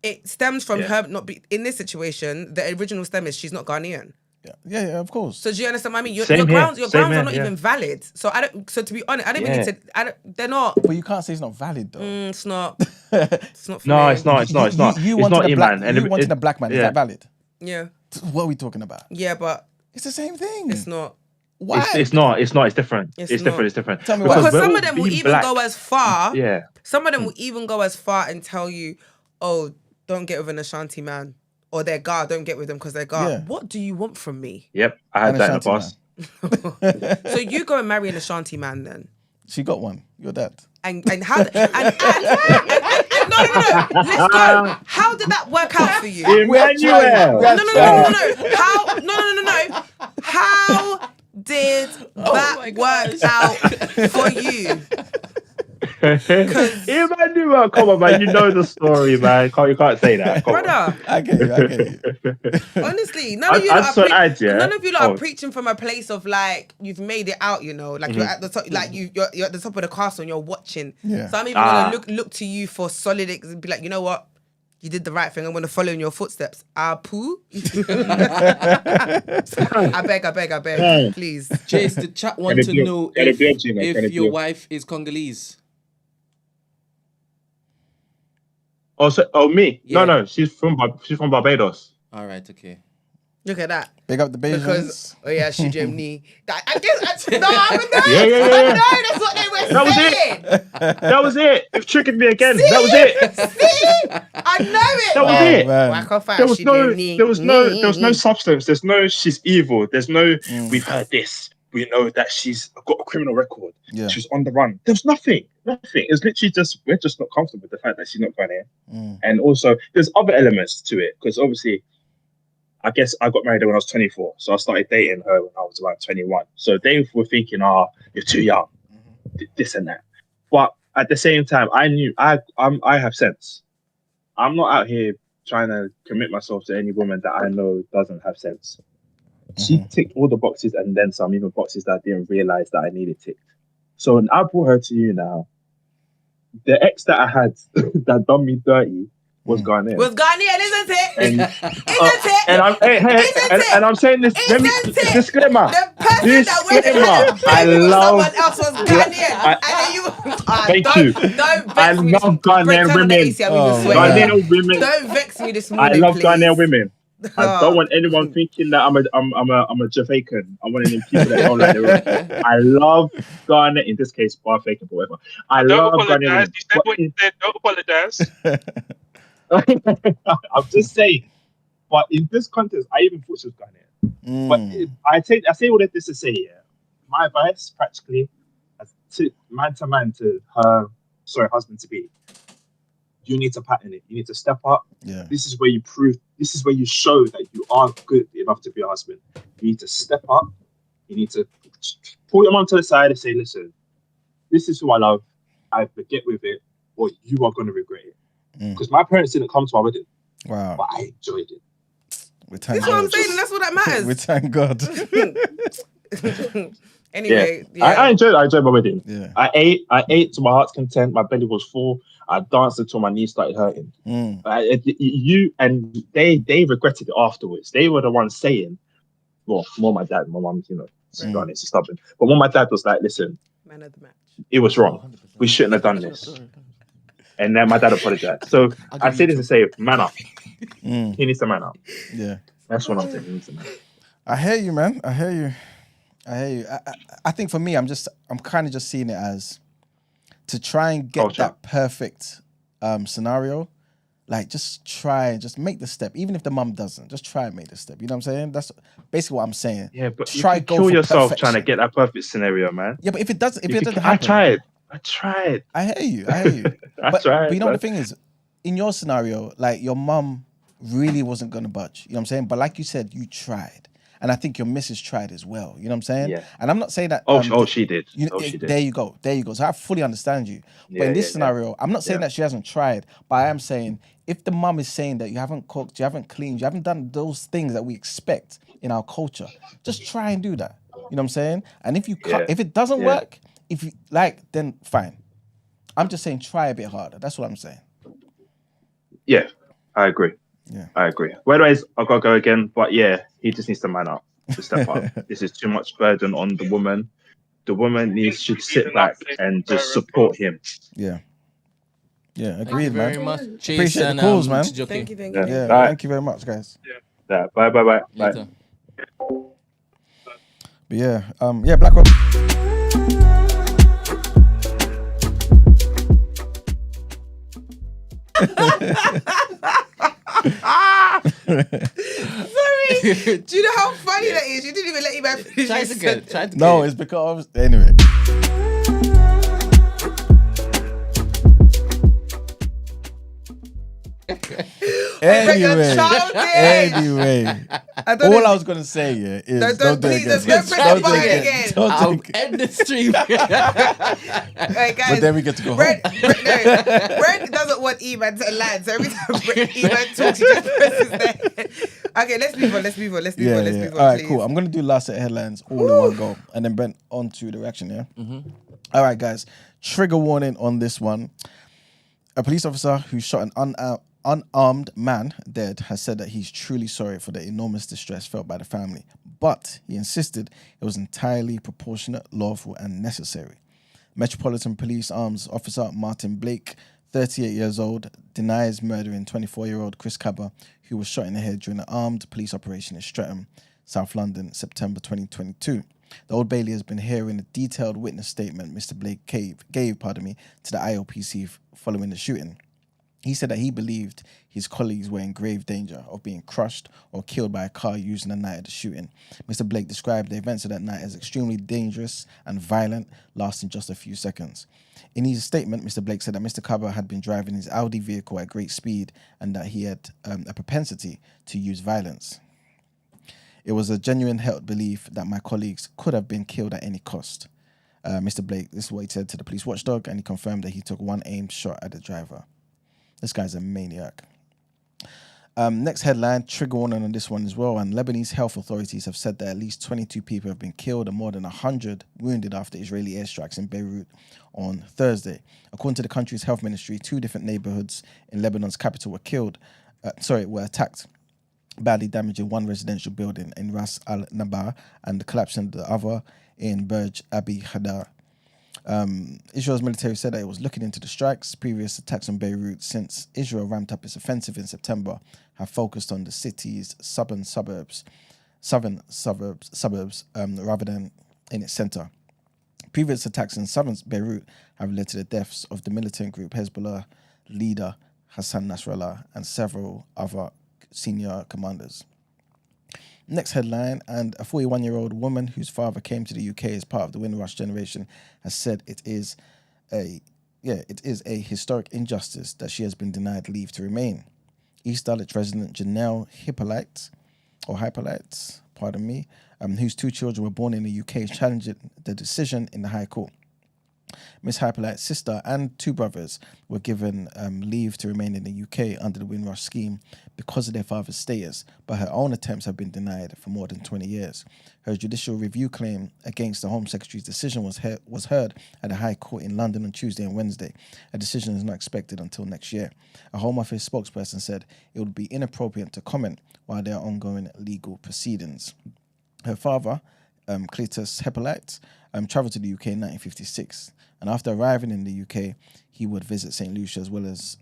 It stems from her not be in this situation. The original stem is she's not Ghanaian. Yeah, of course. So do you understand what I mean? Your grounds are not even valid. So So to be honest, I don't even need to. They're not. But you can't say it's not valid though. It's not. It's not. For No, me. it's not. You it's wanted not a black man. Is that valid? Yeah. What are we talking about? Yeah, but it's the same thing. It's not. Why? It's not. It's different. It's different. Tell me because why. some of them will even go as far. Yeah. Some of them will even go as far and tell you, "Oh, don't get with an Ashanti man," or "Their God, don't get with them because they're God." Yeah. What do you want from me? Yep, I had that in the past. So you go and marry an Ashanti man then? She got one. Your dad. And how? No. Let's go. How did that work out for you? Emmanuel. No. How? No. How did that work out for you? Yeah, man, come on, man. You know the story, man. You can't say that. Come Brother, I get you. honestly, none of you lot are preaching from a place of like you've made it out, you know, like you're at the top, like you're at the top of the castle and you're watching. Yeah. So I'm even gonna look to you for solid and be like, you know what, you did the right thing. I'm gonna follow in your footsteps. Poo. I beg, please. Chase, the chat want to know if your wife is Congolese. Me? Yeah. No, she's from Barbados. All right, okay. Look at that. Big up the Bajans. Because, she Germany. I guess, no, I would know. Yeah. I know, that's what they were saying. That was it. You've triggered me again. That was it. See? I know it. That was it. There was no substance. There's no, she's evil. There's no, we've heard this. We know that she's got a criminal record. Yeah. She's on the run. There's nothing. It's literally just, we're just not comfortable with the fact that she's not going here. And also, there's other elements to it. Because obviously, I guess I got married when I was 24. So I started dating her when I was around 21. So they were thinking, you're too young. This and that. But at the same time, I knew I have sense. I'm not out here trying to commit myself to any woman that I know doesn't have sense. She ticked all the boxes and then some, even boxes that I didn't realize that I needed ticked. So when I brought her to you now, the ex that I had that done me dirty was Ghanaian. Was Ghanaian, isn't it? And I'm saying this. Let me disclaimer. The person that went and had a baby with someone else was Ghanaian. Thank you. Don't vex I me. love Ghanaian women. Ghanaian women. Don't vex me this morning. I love please. Ghanaian women. I don't want anyone thinking that I'm a Jamaican. I'm one of them people that don't like the road. I love Ghana, in this case, bar faking, but whatever. Don't apologize. You said what you said. Don't apologize. I'm just saying. But in this context, I even thought she was Ghanaian. But I say all of this to say, my advice practically, man to her, husband to be, you need to pattern it. You need to step up. Yeah. This is where you prove. This is where you show that you are good enough to be a husband. You need to step up. You need to pull your mom to the side and say, "Listen, this is who I love. I forget with it, or you are going to regret it." Because my parents didn't come to our wedding. Wow. But I enjoyed it. That's what I'm saying. That's what that matters. We thank God. Anyway, I enjoyed my wedding. Yeah. I ate to my heart's content. My belly was full. I danced until my knees started hurting. They regretted it afterwards. They were the ones saying, well, more my dad, my mom, she's stubborn. But when my dad was like, listen, man of the match. It was wrong. We shouldn't have done this. And then my dad apologized. So I say this to say, man up. He needs to man up. Yeah. That's what I'm saying. He needs to man up. I hear you, man. I hear you. I think for me, I'm kind of just seeing it as to try and get that perfect scenario. Like, just try and just make the step. Even if the mum doesn't, just try and make the step. You know what I'm saying? That's basically what I'm saying. Yeah, but try you can kill yourself trying to get that perfect scenario, man. Yeah, but if it doesn't happen, I tried. I hear you. But you know what the thing is, in your scenario, like your mum really wasn't gonna budge. You know what I'm saying? But like you said, you tried. And I think your missus tried as well. You know what I'm saying? Yeah. And I'm not saying that. She did. She did. There you go. So I fully understand you. But in this scenario, I'm not saying that she hasn't tried, but I am saying if the mum is saying that you haven't cooked, you haven't cleaned, you haven't done those things that we expect in our culture, just try and do that. You know what I'm saying? And if you if it doesn't work, if you then fine. I'm just saying try a bit harder. That's what I'm saying. Yeah, I agree. Yeah, I agree. Well, anyways, I've got to go again. But yeah, he just needs to man up, to step up. This is too much burden on the woman. The woman should sit back and just support him. Yeah. Yeah, agreed, man. Very much. Appreciate the calls, man. Thank you. Yeah, thank you very much, guys. Yeah. Bye. Bye. Later. But yeah, Black Rob. Sorry. Do you know how funny that is? You didn't even let me back finish. Try it again. No, it's because anyway. Anyway. All I was gonna say is don't do it again. Don't press the button again. I'll end the stream. Right, guys. But then we get to go Brent home. Brent doesn't want Eman to land, so every time Eman talks, he just presses there. Okay, let's move on. All right, please. cool. I'm gonna do last set of headlines all in one go, and then Brent on to the reaction. Yeah. Mm-hmm. All right, guys. Trigger warning on this one. A police officer who shot an unarmed man dead has said that he's truly sorry for the enormous distress felt by the family, but he insisted it was entirely proportionate, lawful, and necessary. Metropolitan Police Arms Officer Martin Blake, 38 years old, denies murdering 24-year-old Chris Cabba, who was shot in the head during an armed police operation in Streatham, South London, September 2022. The Old Bailey has been hearing a detailed witness statement Mr. Blake gave to the IOPC following the shooting. He said that he believed his colleagues were in grave danger of being crushed or killed by a car used on the night of the shooting. Mr. Blake described the events of that night as extremely dangerous and violent, lasting just a few seconds. In his statement, Mr. Blake said that Mr. Cabba had been driving his Audi vehicle at great speed and that he had a propensity to use violence. It was a genuine held belief that my colleagues could have been killed at any cost. Mr. Blake, this is what he said to the police watchdog, and he confirmed that he took one aimed shot at the driver. This guy's a maniac. Next headline, trigger warning on this one as well. And Lebanese health authorities have said that at least 22 people have been killed and more than 100 wounded after Israeli airstrikes in Beirut on Thursday. According to the country's health ministry, 2 different neighborhoods in Lebanon's capital were attacked, badly damaging one residential building in Ras al-Naba and collapsing the other in Burj Abi Hadar. Israel's military said that it was looking into the strikes. Previous attacks on Beirut since Israel ramped up its offensive in September have focused on the city's southern suburbs rather than in its center. Previous attacks in southern Beirut have led to the deaths of the militant group Hezbollah leader Hassan Nasrallah and several other senior commanders. Next headline, and a 41-year-old woman whose father came to the UK as part of the Windrush generation has said it is a historic injustice that she has been denied leave to remain. East Dulwich resident Janelle Hippolyte, whose 2 children were born in the UK, is challenging the decision in the High Court. Miss Hyperlight's sister and 2 brothers were given leave to remain in the UK under the Windrush scheme because of their father's status, but her own attempts have been denied for more than 20 years. Her judicial review claim against the Home Secretary's decision was heard at the High Court in London on Tuesday and Wednesday. A decision is not expected until next year. A Home Office spokesperson said it would be inappropriate to comment while there are ongoing legal proceedings. Her father, Cletus Hippolyte, travelled to the UK in 1956. And after arriving in the UK, he would visit St. Lucia as well as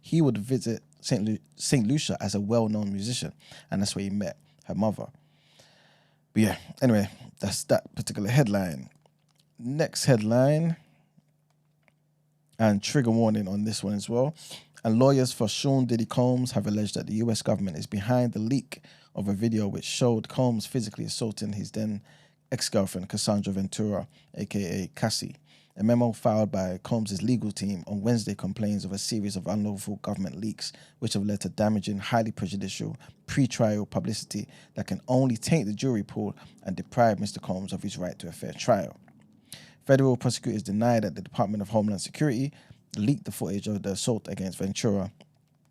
he would visit St. Lucia as a well-known musician, and that's where he met her mother. But yeah, anyway, that's that particular headline. Next headline, and trigger warning on this one as well. And lawyers for Sean Diddy Combs have alleged that the US government is behind the leak of a video which showed Combs physically assaulting his then ex-girlfriend Cassandra Ventura, aka Cassie. A memo filed by Combs' legal team on Wednesday complains of a series of unlawful government leaks which have led to damaging, highly prejudicial pre-trial publicity that can only taint the jury pool and deprive Mr. Combs of his right to a fair trial. Federal prosecutors denied that the Department of Homeland Security leaked the footage of the assault against Ventura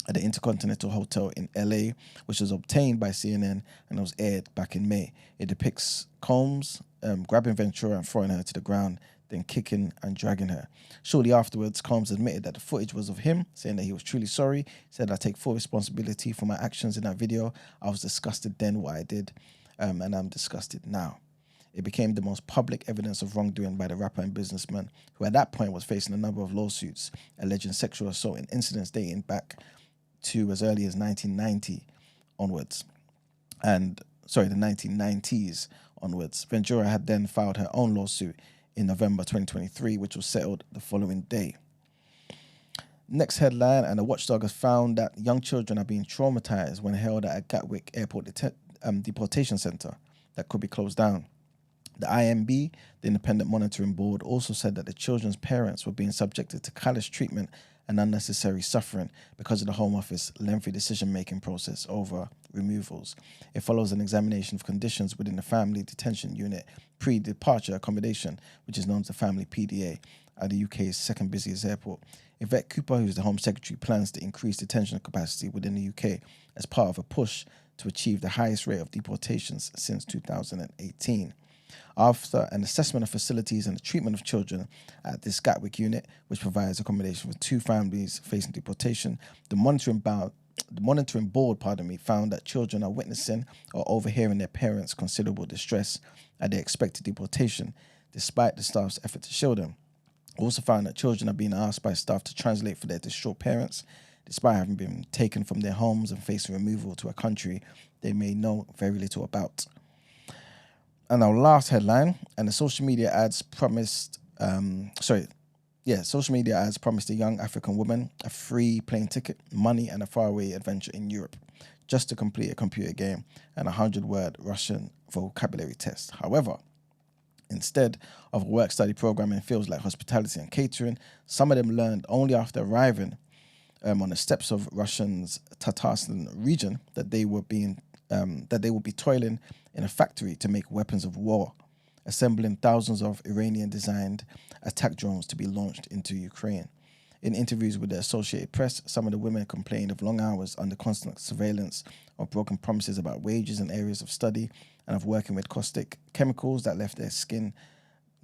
at the Intercontinental Hotel in LA, which was obtained by CNN and was aired back in May. It depicts Combs grabbing Ventura and throwing her to the ground, then kicking and dragging her. Shortly afterwards, Combs admitted that the footage was of him, saying that he was truly sorry. He said, "I take full responsibility for my actions in that video. I was disgusted then what I did, and I'm disgusted now." It became the most public evidence of wrongdoing by the rapper and businessman, who at that point was facing a number of lawsuits alleging sexual assault in incidents dating back to as early as 1990 onwards. The 1990s onwards. Ventura had then filed her own lawsuit in November 2023, which was settled the following day. Next headline, and a watchdog has found that young children are being traumatized when held at a Gatwick Airport deportation center that could be closed down. The IMB, the Independent Monitoring Board, also said that the children's parents were being subjected to callous treatment and unnecessary suffering because of the Home Office lengthy decision-making process over removals. It follows an examination of conditions within the family detention unit pre-departure accommodation, which is known as the family PDA, at the UK's second busiest airport. Yvette Cooper, who's the Home Secretary, plans to increase detention capacity within the UK as part of a push to achieve the highest rate of deportations since 2018. After an assessment of facilities and the treatment of children at this Gatwick unit, which provides accommodation for 2 families facing deportation, the monitoring board, found that children are witnessing or overhearing their parents' considerable distress at their expected deportation, despite the staff's effort to shield them. Also found that children are being asked by staff to translate for their distraught parents, despite having been taken from their homes and facing removal to a country they may know very little about. And our last headline, and the social media ads promised a young African woman a free plane ticket, money, and a faraway adventure in Europe, just to complete a computer game and a 100-word Russian vocabulary test. However, instead of a work-study program in fields like hospitality and catering, some of them learned only after arriving on the steppes of Russia's Tatarstan region that they would be toiling in a factory to make weapons of war, assembling thousands of Iranian-designed attack drones to be launched into Ukraine. In interviews with the Associated Press, some of the women complained of long hours under constant surveillance, of broken promises about wages and areas of study, and of working with caustic chemicals that left their skin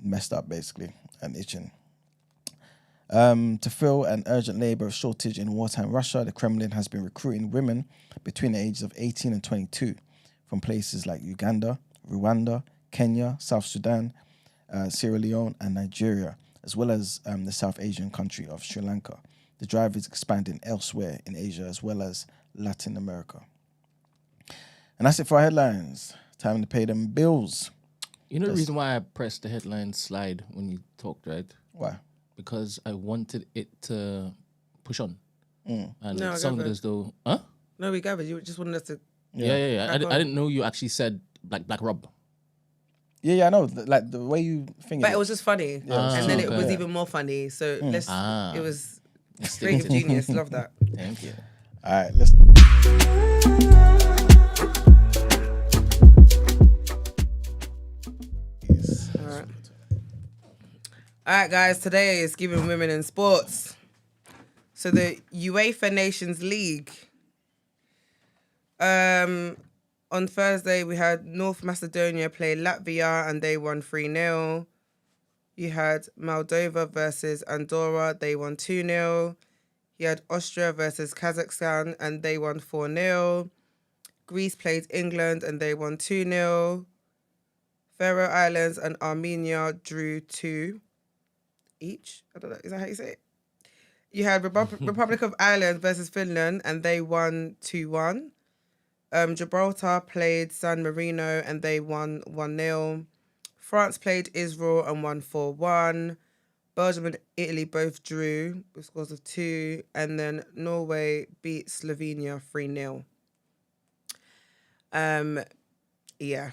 messed up, basically, and itching. To fill an urgent labor shortage in wartime Russia, the Kremlin has been recruiting women between the ages of 18 and 22 from places like Uganda, Rwanda, Kenya, South Sudan, Sierra Leone, and Nigeria, as well as the South Asian country of Sri Lanka. The drive is expanding elsewhere in Asia as well as Latin America. And that's it for our headlines. Time to pay them bills. You know the reason why I pressed the headline slide when you talked, right? Why? Because I wanted it to push on. And No, it sounded as though... Huh? No, we gathered. You just wanted us to... Yeah. I didn't know you actually said Black Rob. Yeah, I know. Like the way you think. But it was just funny. And then it was even more funny. So it was creative genius. Love that. Thank you. All right, let's... All right, guys. Today is giving women in sports. So the UEFA Nations League. On Thursday, we had North Macedonia play Latvia and they won 3-0. You had Moldova versus Andorra. They won 2-0. You had Austria versus Kazakhstan and they won 4-0. Greece played England and they won 2-0. Faroe Islands and Armenia drew 2 each. I don't know. Is that how you say it? You had Republic of Ireland versus Finland and they won 2-1. Gibraltar played San Marino and they won 1-0. France played Israel and won 4-1. Belgium and Italy both drew with scores of 2. And then Norway beat Slovenia 3-0. Yeah.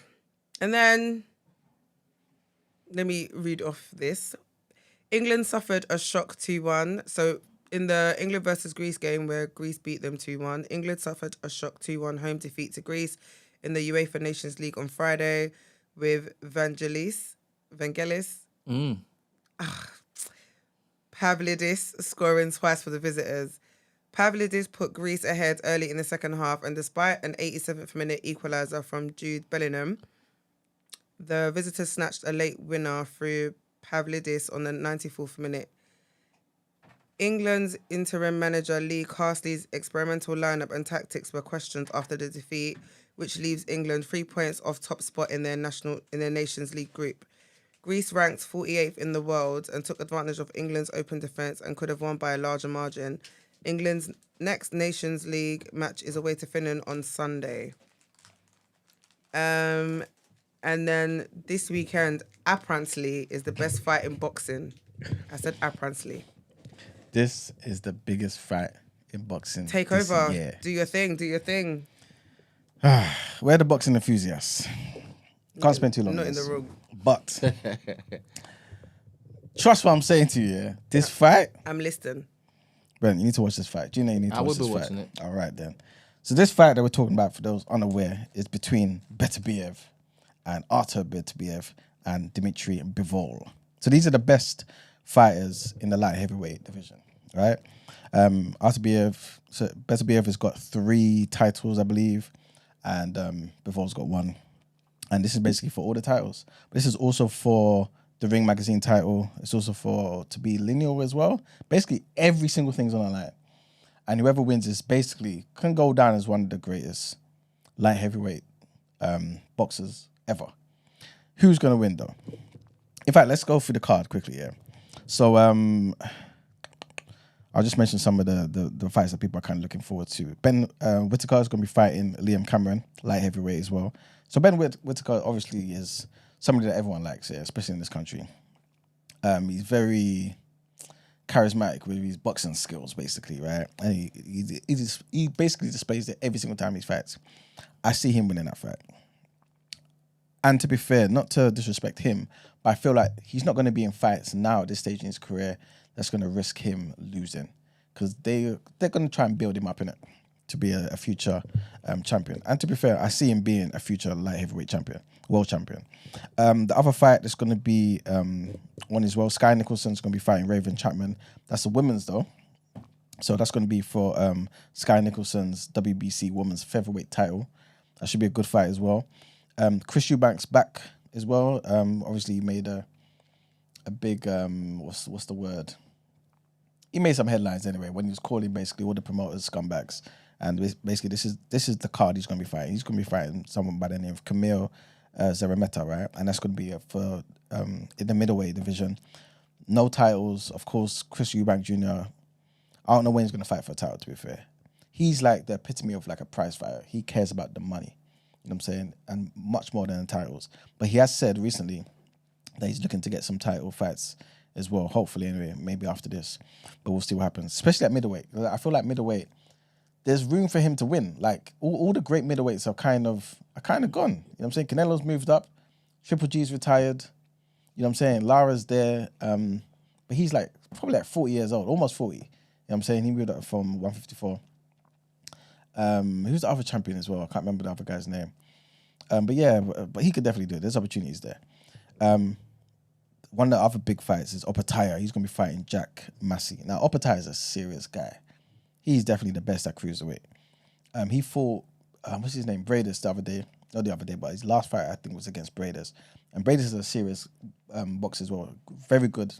And then, let me read off this. England suffered a shock 2-1. So in the England versus Greece game where Greece beat them 2-1, England suffered a shock 2-1 home defeat to Greece in the UEFA Nations League on Friday with Vangelis Pavlidis scoring twice for the visitors. Pavlidis put Greece ahead early in the second half, and despite an 87th minute equaliser from Jude Bellingham, the visitors snatched a late winner through Pavlidis on the 94th minute. England's interim manager Lee Carsley's experimental lineup and tactics were questioned after the defeat, which leaves England 3 points off top spot in their Nations League group. Greece ranked 48th in the world and took advantage of England's open defence and could have won by a larger margin. England's next Nations League match is away to Finland on Sunday. And then this weekend, apparently, is the best fight in boxing. I said apparently. This is the biggest fight in boxing. Take over. Year. Do your thing. We're the boxing enthusiasts. Can't spend too long. Not in the room. But trust what I'm saying to you, yeah? This fight. I'm listening. Brent, you need to watch this fight. Do you know you need to I watch will this be fight? watching it. All right, then. So this fight that we're talking about, for those unaware, is between Beterbiev and Artur Beterbiev and Dmitry Bivol. So these are the best fighters in the light heavyweight division, right? Beterbiev has got 3 titles, I believe, and Bivol's got 1. And this is basically for all the titles. But this is also for the Ring Magazine title. It's also for to be lineal as well. Basically, every single thing's on the line. And whoever wins is basically can go down as one of the greatest light heavyweight boxers ever. Who's going to win, though? In fact, let's go through the card quickly, yeah. So I'll just mention some of the fights that people are kind of looking forward to. Ben Whittaker is going to be fighting Liam Cameron, light heavyweight as well. So Ben Whittaker obviously is somebody that everyone likes, yeah, especially in this country. He's very charismatic with his boxing skills, basically, right? And he basically displays it every single time he fights. I see him winning that fight. And to be fair, not to disrespect him, but I feel like he's not going to be in fights now at this stage in his career that's going to risk him losing, because they're going to try and build him up in it to be a future champion. And to be fair, I see him being a future light heavyweight champion, world champion. The other fight that's going to be one as well, Sky Nicholson's going to be fighting Raven Chapman. That's the women's though. So that's going to be for Sky Nicholson's WBC women's featherweight title. That should be a good fight as well. Chris Eubanks back as well. Obviously he made a big what's the word? He made some headlines anyway when he was calling basically all the promoters scumbags. And basically this is the card he's going to be fighting. He's going to be fighting someone by the name of Camille Zerameta, right? And that's going to be for in the middleweight division. No titles, of course. Chris Eubank Jr. I don't know when he's going to fight for a title, to be fair. He's like the epitome of like a prize fighter. He cares about the money. You know what I'm saying? And much more than the titles. But he has said recently that he's looking to get some title fights as well. Hopefully, anyway, maybe after this. But we'll see what happens. Especially at middleweight. I feel like middleweight, there's room for him to win. Like all the great middleweights are kind of gone. You know what I'm saying? Canelo's moved up. Triple G's retired. You know what I'm saying? Lara's there. But he's like probably like 40 years old, almost 40. You know what I'm saying? He moved up from 154. Who's the other champion as well? I can't remember the other guy's name. But yeah, but he could definitely do it. There's opportunities there. One of the other big fights is Opataya. He's going to be fighting Jack Massey. Now, Opataya is a serious guy. He's definitely the best at cruiserweight. He fought, what's his name? Braders the other day. Not the other day, but his last fight, I think, was against Braders. And Braders is a serious boxer as well. Very good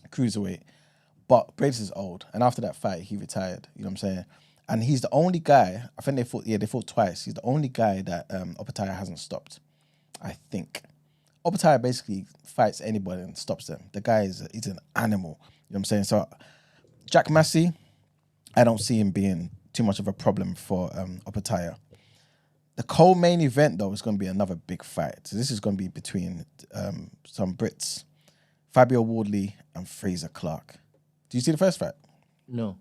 cruiserweight. But Braders is old. And after that fight, he retired. You know what I'm saying? And he's the only guy, I think they fought twice. He's the only guy that Opataya hasn't stopped, I think. Opataya basically fights anybody and stops them. The guy he's an animal. You know what I'm saying? So Jack Massey, I don't see him being too much of a problem for Opataya. The co-main event, though, is going to be another big fight. So this is going to be between some Brits, Fabio Wardley and Fraser Clark. Do you see the first fight? No.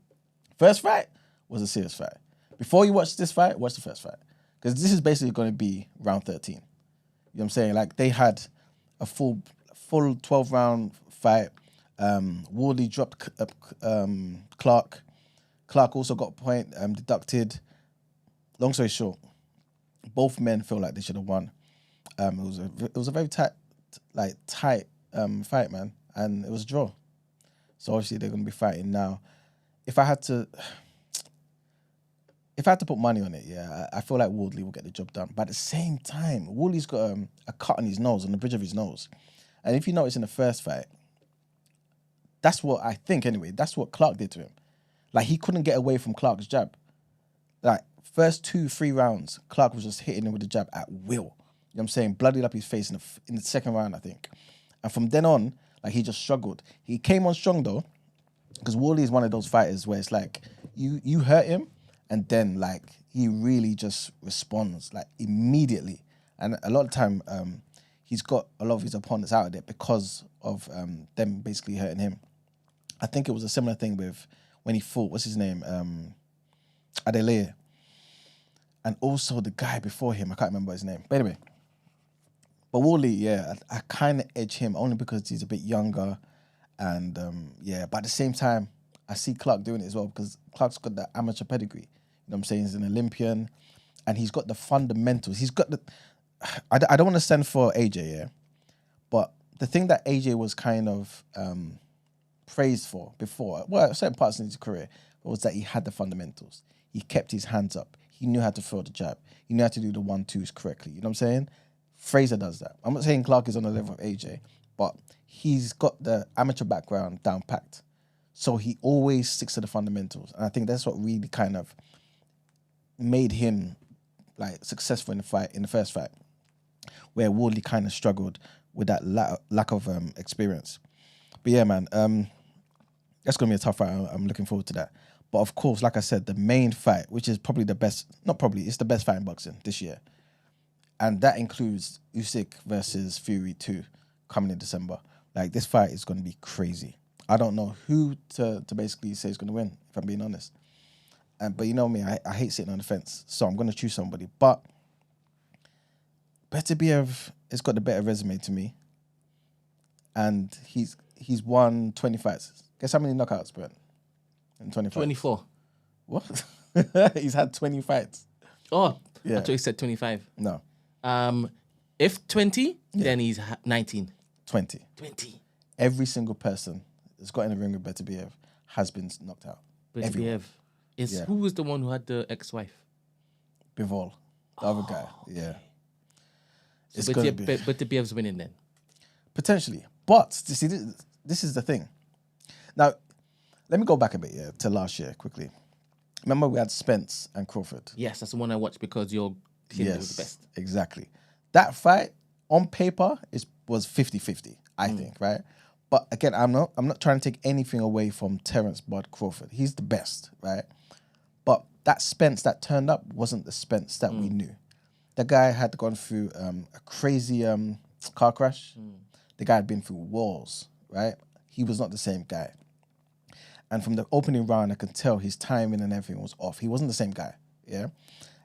First fight was a serious fight. Before you watch this fight, watch the first fight. Because this is basically going to be round 13. You know what I'm saying? Like, they had a full 12-round fight. Wardley dropped Clark. Clark also got a point deducted. Long story short, both men feel like they should have won. It was a very tight fight, man, and it was a draw. So obviously they're going to be fighting now. If I had to put money on it, yeah, I feel like Wardley will get the job done. But at the same time, Wardley's got a cut on his nose, on the bridge of his nose. And if you notice in the first fight, that's what I think anyway, that's what Clark did to him. Like, he couldn't get away from Clark's jab. Like, first 2-3 rounds, Clark was just hitting him with the jab at will. You know what I'm saying? Bloodied up his face in the second round, I think. And from then on, like, he just struggled. He came on strong, though, because Wardley is one of those fighters where it's like, you hurt him, and then, like, he really just responds, like, immediately. And a lot of time, he's got a lot of his opponents out of there because of them basically hurting him. I think it was a similar thing with when he fought, what's his name? Adeleye. And also the guy before him, I can't remember his name. But anyway. But Wardley, yeah, I kind of edge him only because he's a bit younger. And, yeah, but at the same time, I see Clark doing it as well because Clark's got that amateur pedigree. You know what I'm saying? He's an Olympian, and he's got the fundamentals. He's got the. I don't want to stand for AJ, yeah, but the thing that AJ was kind of praised for before, well, certain parts in his career, was that he had the fundamentals. He kept his hands up. He knew how to throw the jab. He knew how to do the 1-2s correctly. You know what I'm saying? Fraser does that. I'm not saying Clark is on the level of AJ, but he's got the amateur background down packed. So he always sticks to the fundamentals. And I think that's what really kind of made him like successful in the first fight, where Wardley kind of struggled with that lack of experience. But yeah, man, that's going to be a tough fight. I'm looking forward to that. But of course, like I said, the main fight, which is probably the best, not probably, it's the best fight in boxing this year. And that includes Usyk versus Fury 2 coming in December. Like, this fight is going to be crazy. I don't know who to basically say is going to win, if I'm being honest. But you know me, I hate sitting on the fence. So I'm going to choose somebody. But Beterbiev has got the better resume to me. And he's won 20 fights. Guess how many knockouts, Brent? In 20 fights? 24. What? He's had 20 fights. Oh, Yeah. I thought you said 25. No, If 20, then he's 19. 20. 20. Every single person that's got in the ring with Beterbiev has been knocked out. Everyone. Beterbiev. Who was the one who had the ex-wife? Bivol, the other guy. Yeah. It's So gonna be Beterbiev's winning then. potentially. But you see, this is the thing. Now, let me go back a bit, to last year quickly. Remember we had Spence and Crawford. Yes, that's the one I watched because you're clearly the best. Exactly. That fight on paper was 50-50, I think, right? But again, I'm not trying to take anything away from Terence Bud Crawford. He's the best, right? But that Spence that turned up wasn't the Spence that we knew. The guy had gone through a crazy car crash. The guy had been through walls, right? He was not the same guy. And from the opening round, I could tell his timing and everything was off. He wasn't the same guy, yeah?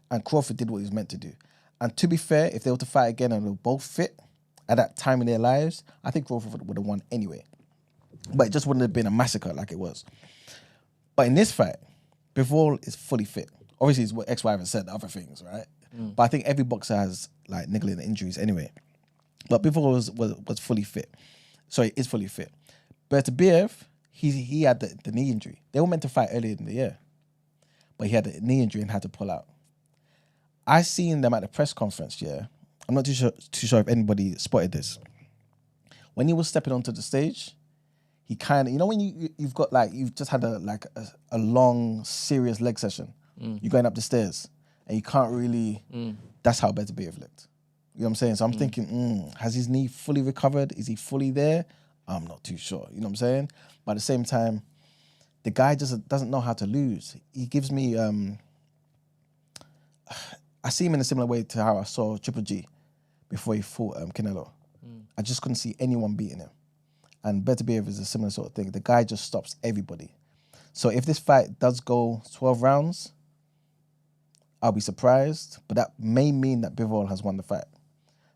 And Crawford did what he was meant to do. And to be fair, if they were to fight again and they were both fit at that time in their lives, I think Crawford would have won anyway. But it just wouldn't have been a massacre like it was. But in this fight, Bivol is fully fit. Obviously, it's what ex-wife has said, other things, right? But I think every boxer has like niggling injuries anyway. But Bivol was fully fit. Sorry, is fully fit. Beterbiev, he had the knee injury. They were meant to fight earlier in the year. But he had a knee injury and had to pull out. I seen them at the press conference, yeah. I'm not too sure if anybody spotted this. When he was stepping onto the stage, he kind of, you know when you've got like, you've just had a long, serious leg session. You're going up the stairs and you can't really, that's how Beterbiev looked. You know what I'm saying? So I'm thinking, has his knee fully recovered? Is he fully there? I'm not too sure. You know what I'm saying? But at the same time, the guy just doesn't know how to lose. He gives me, I see him in a similar way to how I saw Triple G before he fought Canelo. I just couldn't see anyone beating him. And Beterbiev is a similar sort of thing. The guy just stops everybody. So if this fight does go 12 rounds, I'll be surprised. But that may mean that Bivol has won the fight.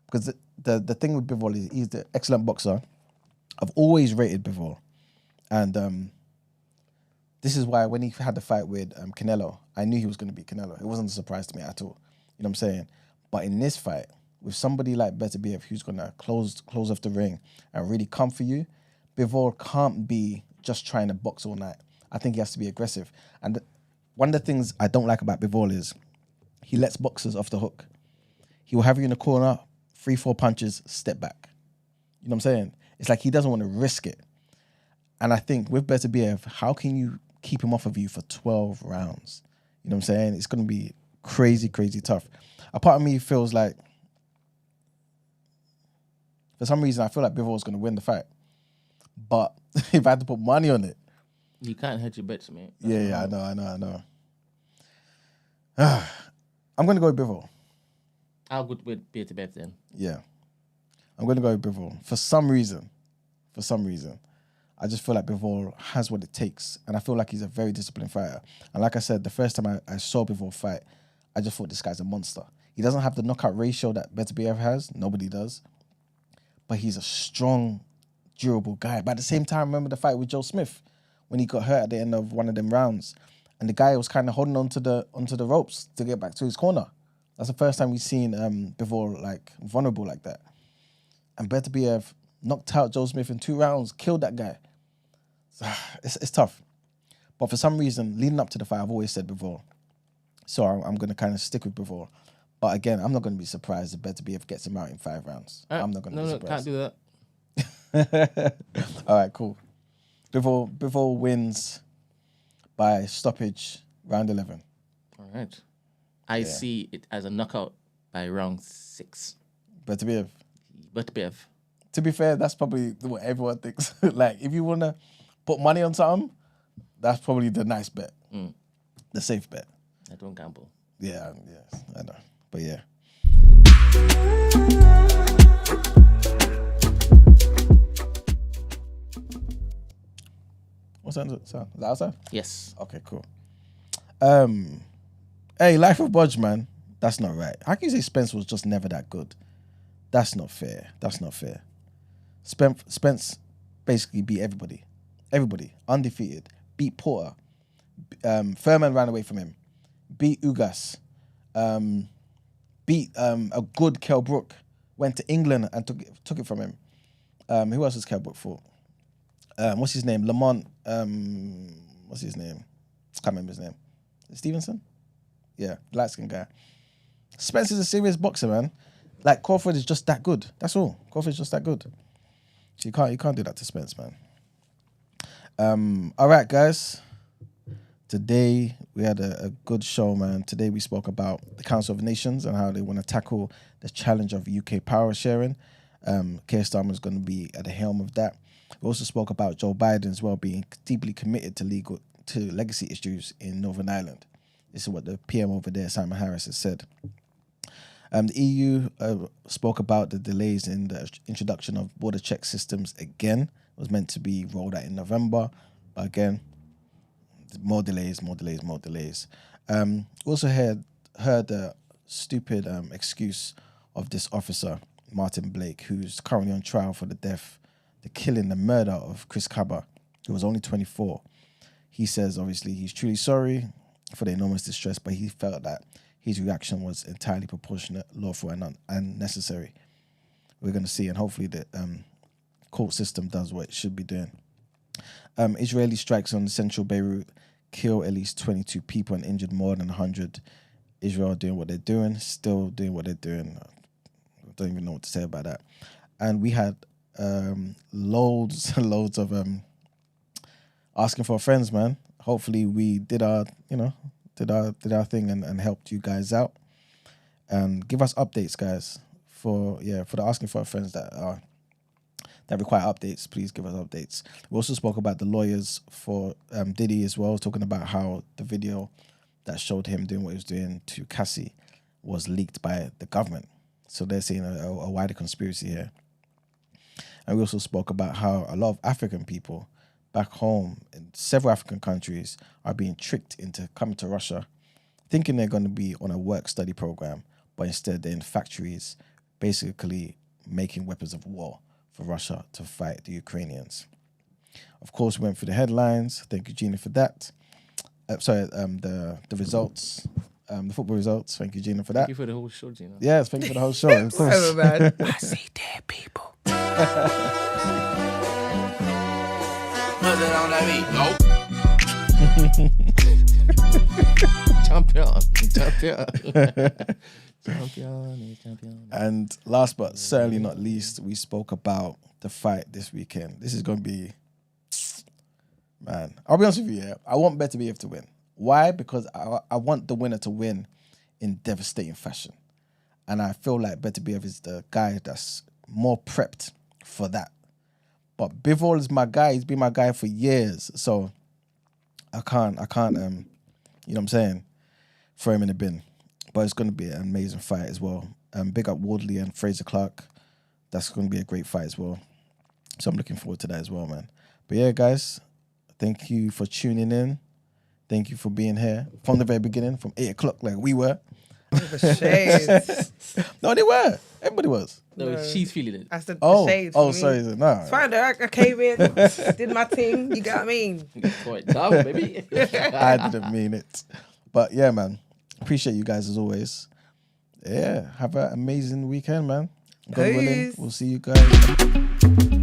Because the thing with Bivol is he's the excellent boxer. I've always rated Bivol. And this is why when he had the fight with Canelo, I knew he was going to beat Canelo. It wasn't a surprise to me at all. You know what I'm saying? But in this fight, with somebody like Beterbiev who's going to close off the ring and really come for you, Bivol can't be just trying to box all night. I think he has to be aggressive. And one of the things I don't like about Bivol is he lets boxers off the hook. He will have you in the corner, 3-4 punches, step back. You know what I'm saying? It's like he doesn't want to risk it. And I think with Beterbiev, how can you keep him off of you for 12 rounds? You know what I'm saying? It's going to be crazy, crazy tough. A part of me feels like, for some reason, I feel like Bivol's going to win the fight. But if I had to put money on it. You can't hedge your bets, mate. Yeah, I know. I'm going to go with Bivol. I'll go with Beterbiev then. Yeah. I'm going to go with Bivol. For some reason, I just feel like Bivol has what it takes. And I feel like he's a very disciplined fighter. And like I said, the first time I saw Bivol fight, I just thought this guy's a monster. He doesn't have the knockout ratio that Beterbiev has. Nobody does. But he's a strong, durable guy. But at the same time, remember the fight with Joe Smith when he got hurt at the end of one of them rounds, and the guy was kind of holding onto the ropes to get back to his corner. That's the first time we've seen Bivol like vulnerable like that. And Beterbiev knocked out Joe Smith in 2 rounds, killed that guy. So, it's tough. But for some reason, leading up to the fight, I've always said Bivol. So I'm going to kind of stick with Bivol. But again, I'm not going to be surprised if Beterbiev gets him out in 5 rounds. I'm not going to be surprised. No, can't do that. All right, cool. Bivol wins by stoppage, round 11. All right. I see it as a knockout by round 6. Beterbiev. Beterbiev. To be fair, that's probably what everyone thinks. Like, if you want to put money on something, that's probably the nice bet. The safe bet. I don't gamble. Yeah, I know. But yeah. What's that sound? Is that outside? Yes. Okay, cool. Hey, Life of Budge, man. That's not right. How can you say Spence was just never that good? That's not fair. Spence basically beat everybody. Everybody. Undefeated. Beat Porter. Furman ran away from him. Beat Ugas. Beat a good Kell Brook. Went to England and took it from him. Who else has Kell Brook fought? What's his name? Lamont. What's his name? I can't remember his name. Stevenson? Yeah, light skinned guy. Spence is a serious boxer, man. Like, Crawford is just that good. That's all. Crawford's just that good. So you can't do that to Spence, man. All right, guys. Today we had a good show, man. Today we spoke about the Council of Nations and how they want to tackle the challenge of UK power sharing. Keir Starmer's going to be at the helm of that. We also spoke about Joe Biden as well being deeply committed to legacy issues in Northern Ireland. This is what the PM over there, Simon Harris, has said. The EU spoke about the delays in the introduction of border check systems again. It was meant to be rolled out in November, but again, more delays. We also heard the stupid excuse of this officer, Martin Blake, who's currently on trial for the killing, the murder of Chris Cabba, who was only 24. He says, obviously, he's truly sorry for the enormous distress, but he felt that his reaction was entirely proportionate, lawful, and unnecessary. We're going to see, and hopefully the court system does what it should be doing. Israeli strikes on central Beirut kill at least 22 people and injured more than 100. Israel doing what they're doing, still doing what they're doing. I don't even know what to say about that. And we had loads and loads of asking for friends, man. Hopefully we did our thing and helped you guys out. And give us updates, guys. For the asking for our friends that require updates, please give us updates. We also spoke about the lawyers for Diddy as well, talking about how the video that showed him doing what he was doing to Cassie was leaked by the government. So they're seeing a wider conspiracy here. And we also spoke about how a lot of African people back home in several African countries are being tricked into coming to Russia, thinking they're going to be on a work-study program, but instead they're in factories basically making weapons of war for Russia to fight the Ukrainians. Of course, we went through the headlines. Thank you, Gina, for that. The results, the football results. Thank you, Gina, for that. Thank you for the whole show, Gina. Yes, thank you for the whole show. Of course. So bad. I see dead people. Champion. And last but certainly not least, we spoke about the fight this weekend. This is going to be, man, I'll be honest with you, yeah, I want Beterbiev to win. Why? Because I want the winner to win in devastating fashion. And I feel like Beterbiev is the guy that's more prepped for that. But Bivol is my guy. He's been my guy for years. So I can't, you know what I'm saying, throw him in the bin. But it's going to be an amazing fight as well. Big up Wardley and Fraser Clark. That's going to be a great fight as well. So I'm looking forward to that as well, man. But yeah, guys, thank you for tuning in. Thank you for being here from the very beginning, from 8 o'clock like we were. Oh, the shades. No, they were. Everybody was. No, she's feeling it. I said Oh, the shades. oh, for sorry. me. No. It's fine. I came in, did my thing. You get what I mean? Quite dumb, baby. I didn't mean it. But yeah, man. Appreciate you guys as always. Yeah. Have an amazing weekend, man. God willing, Peace. we'll see you guys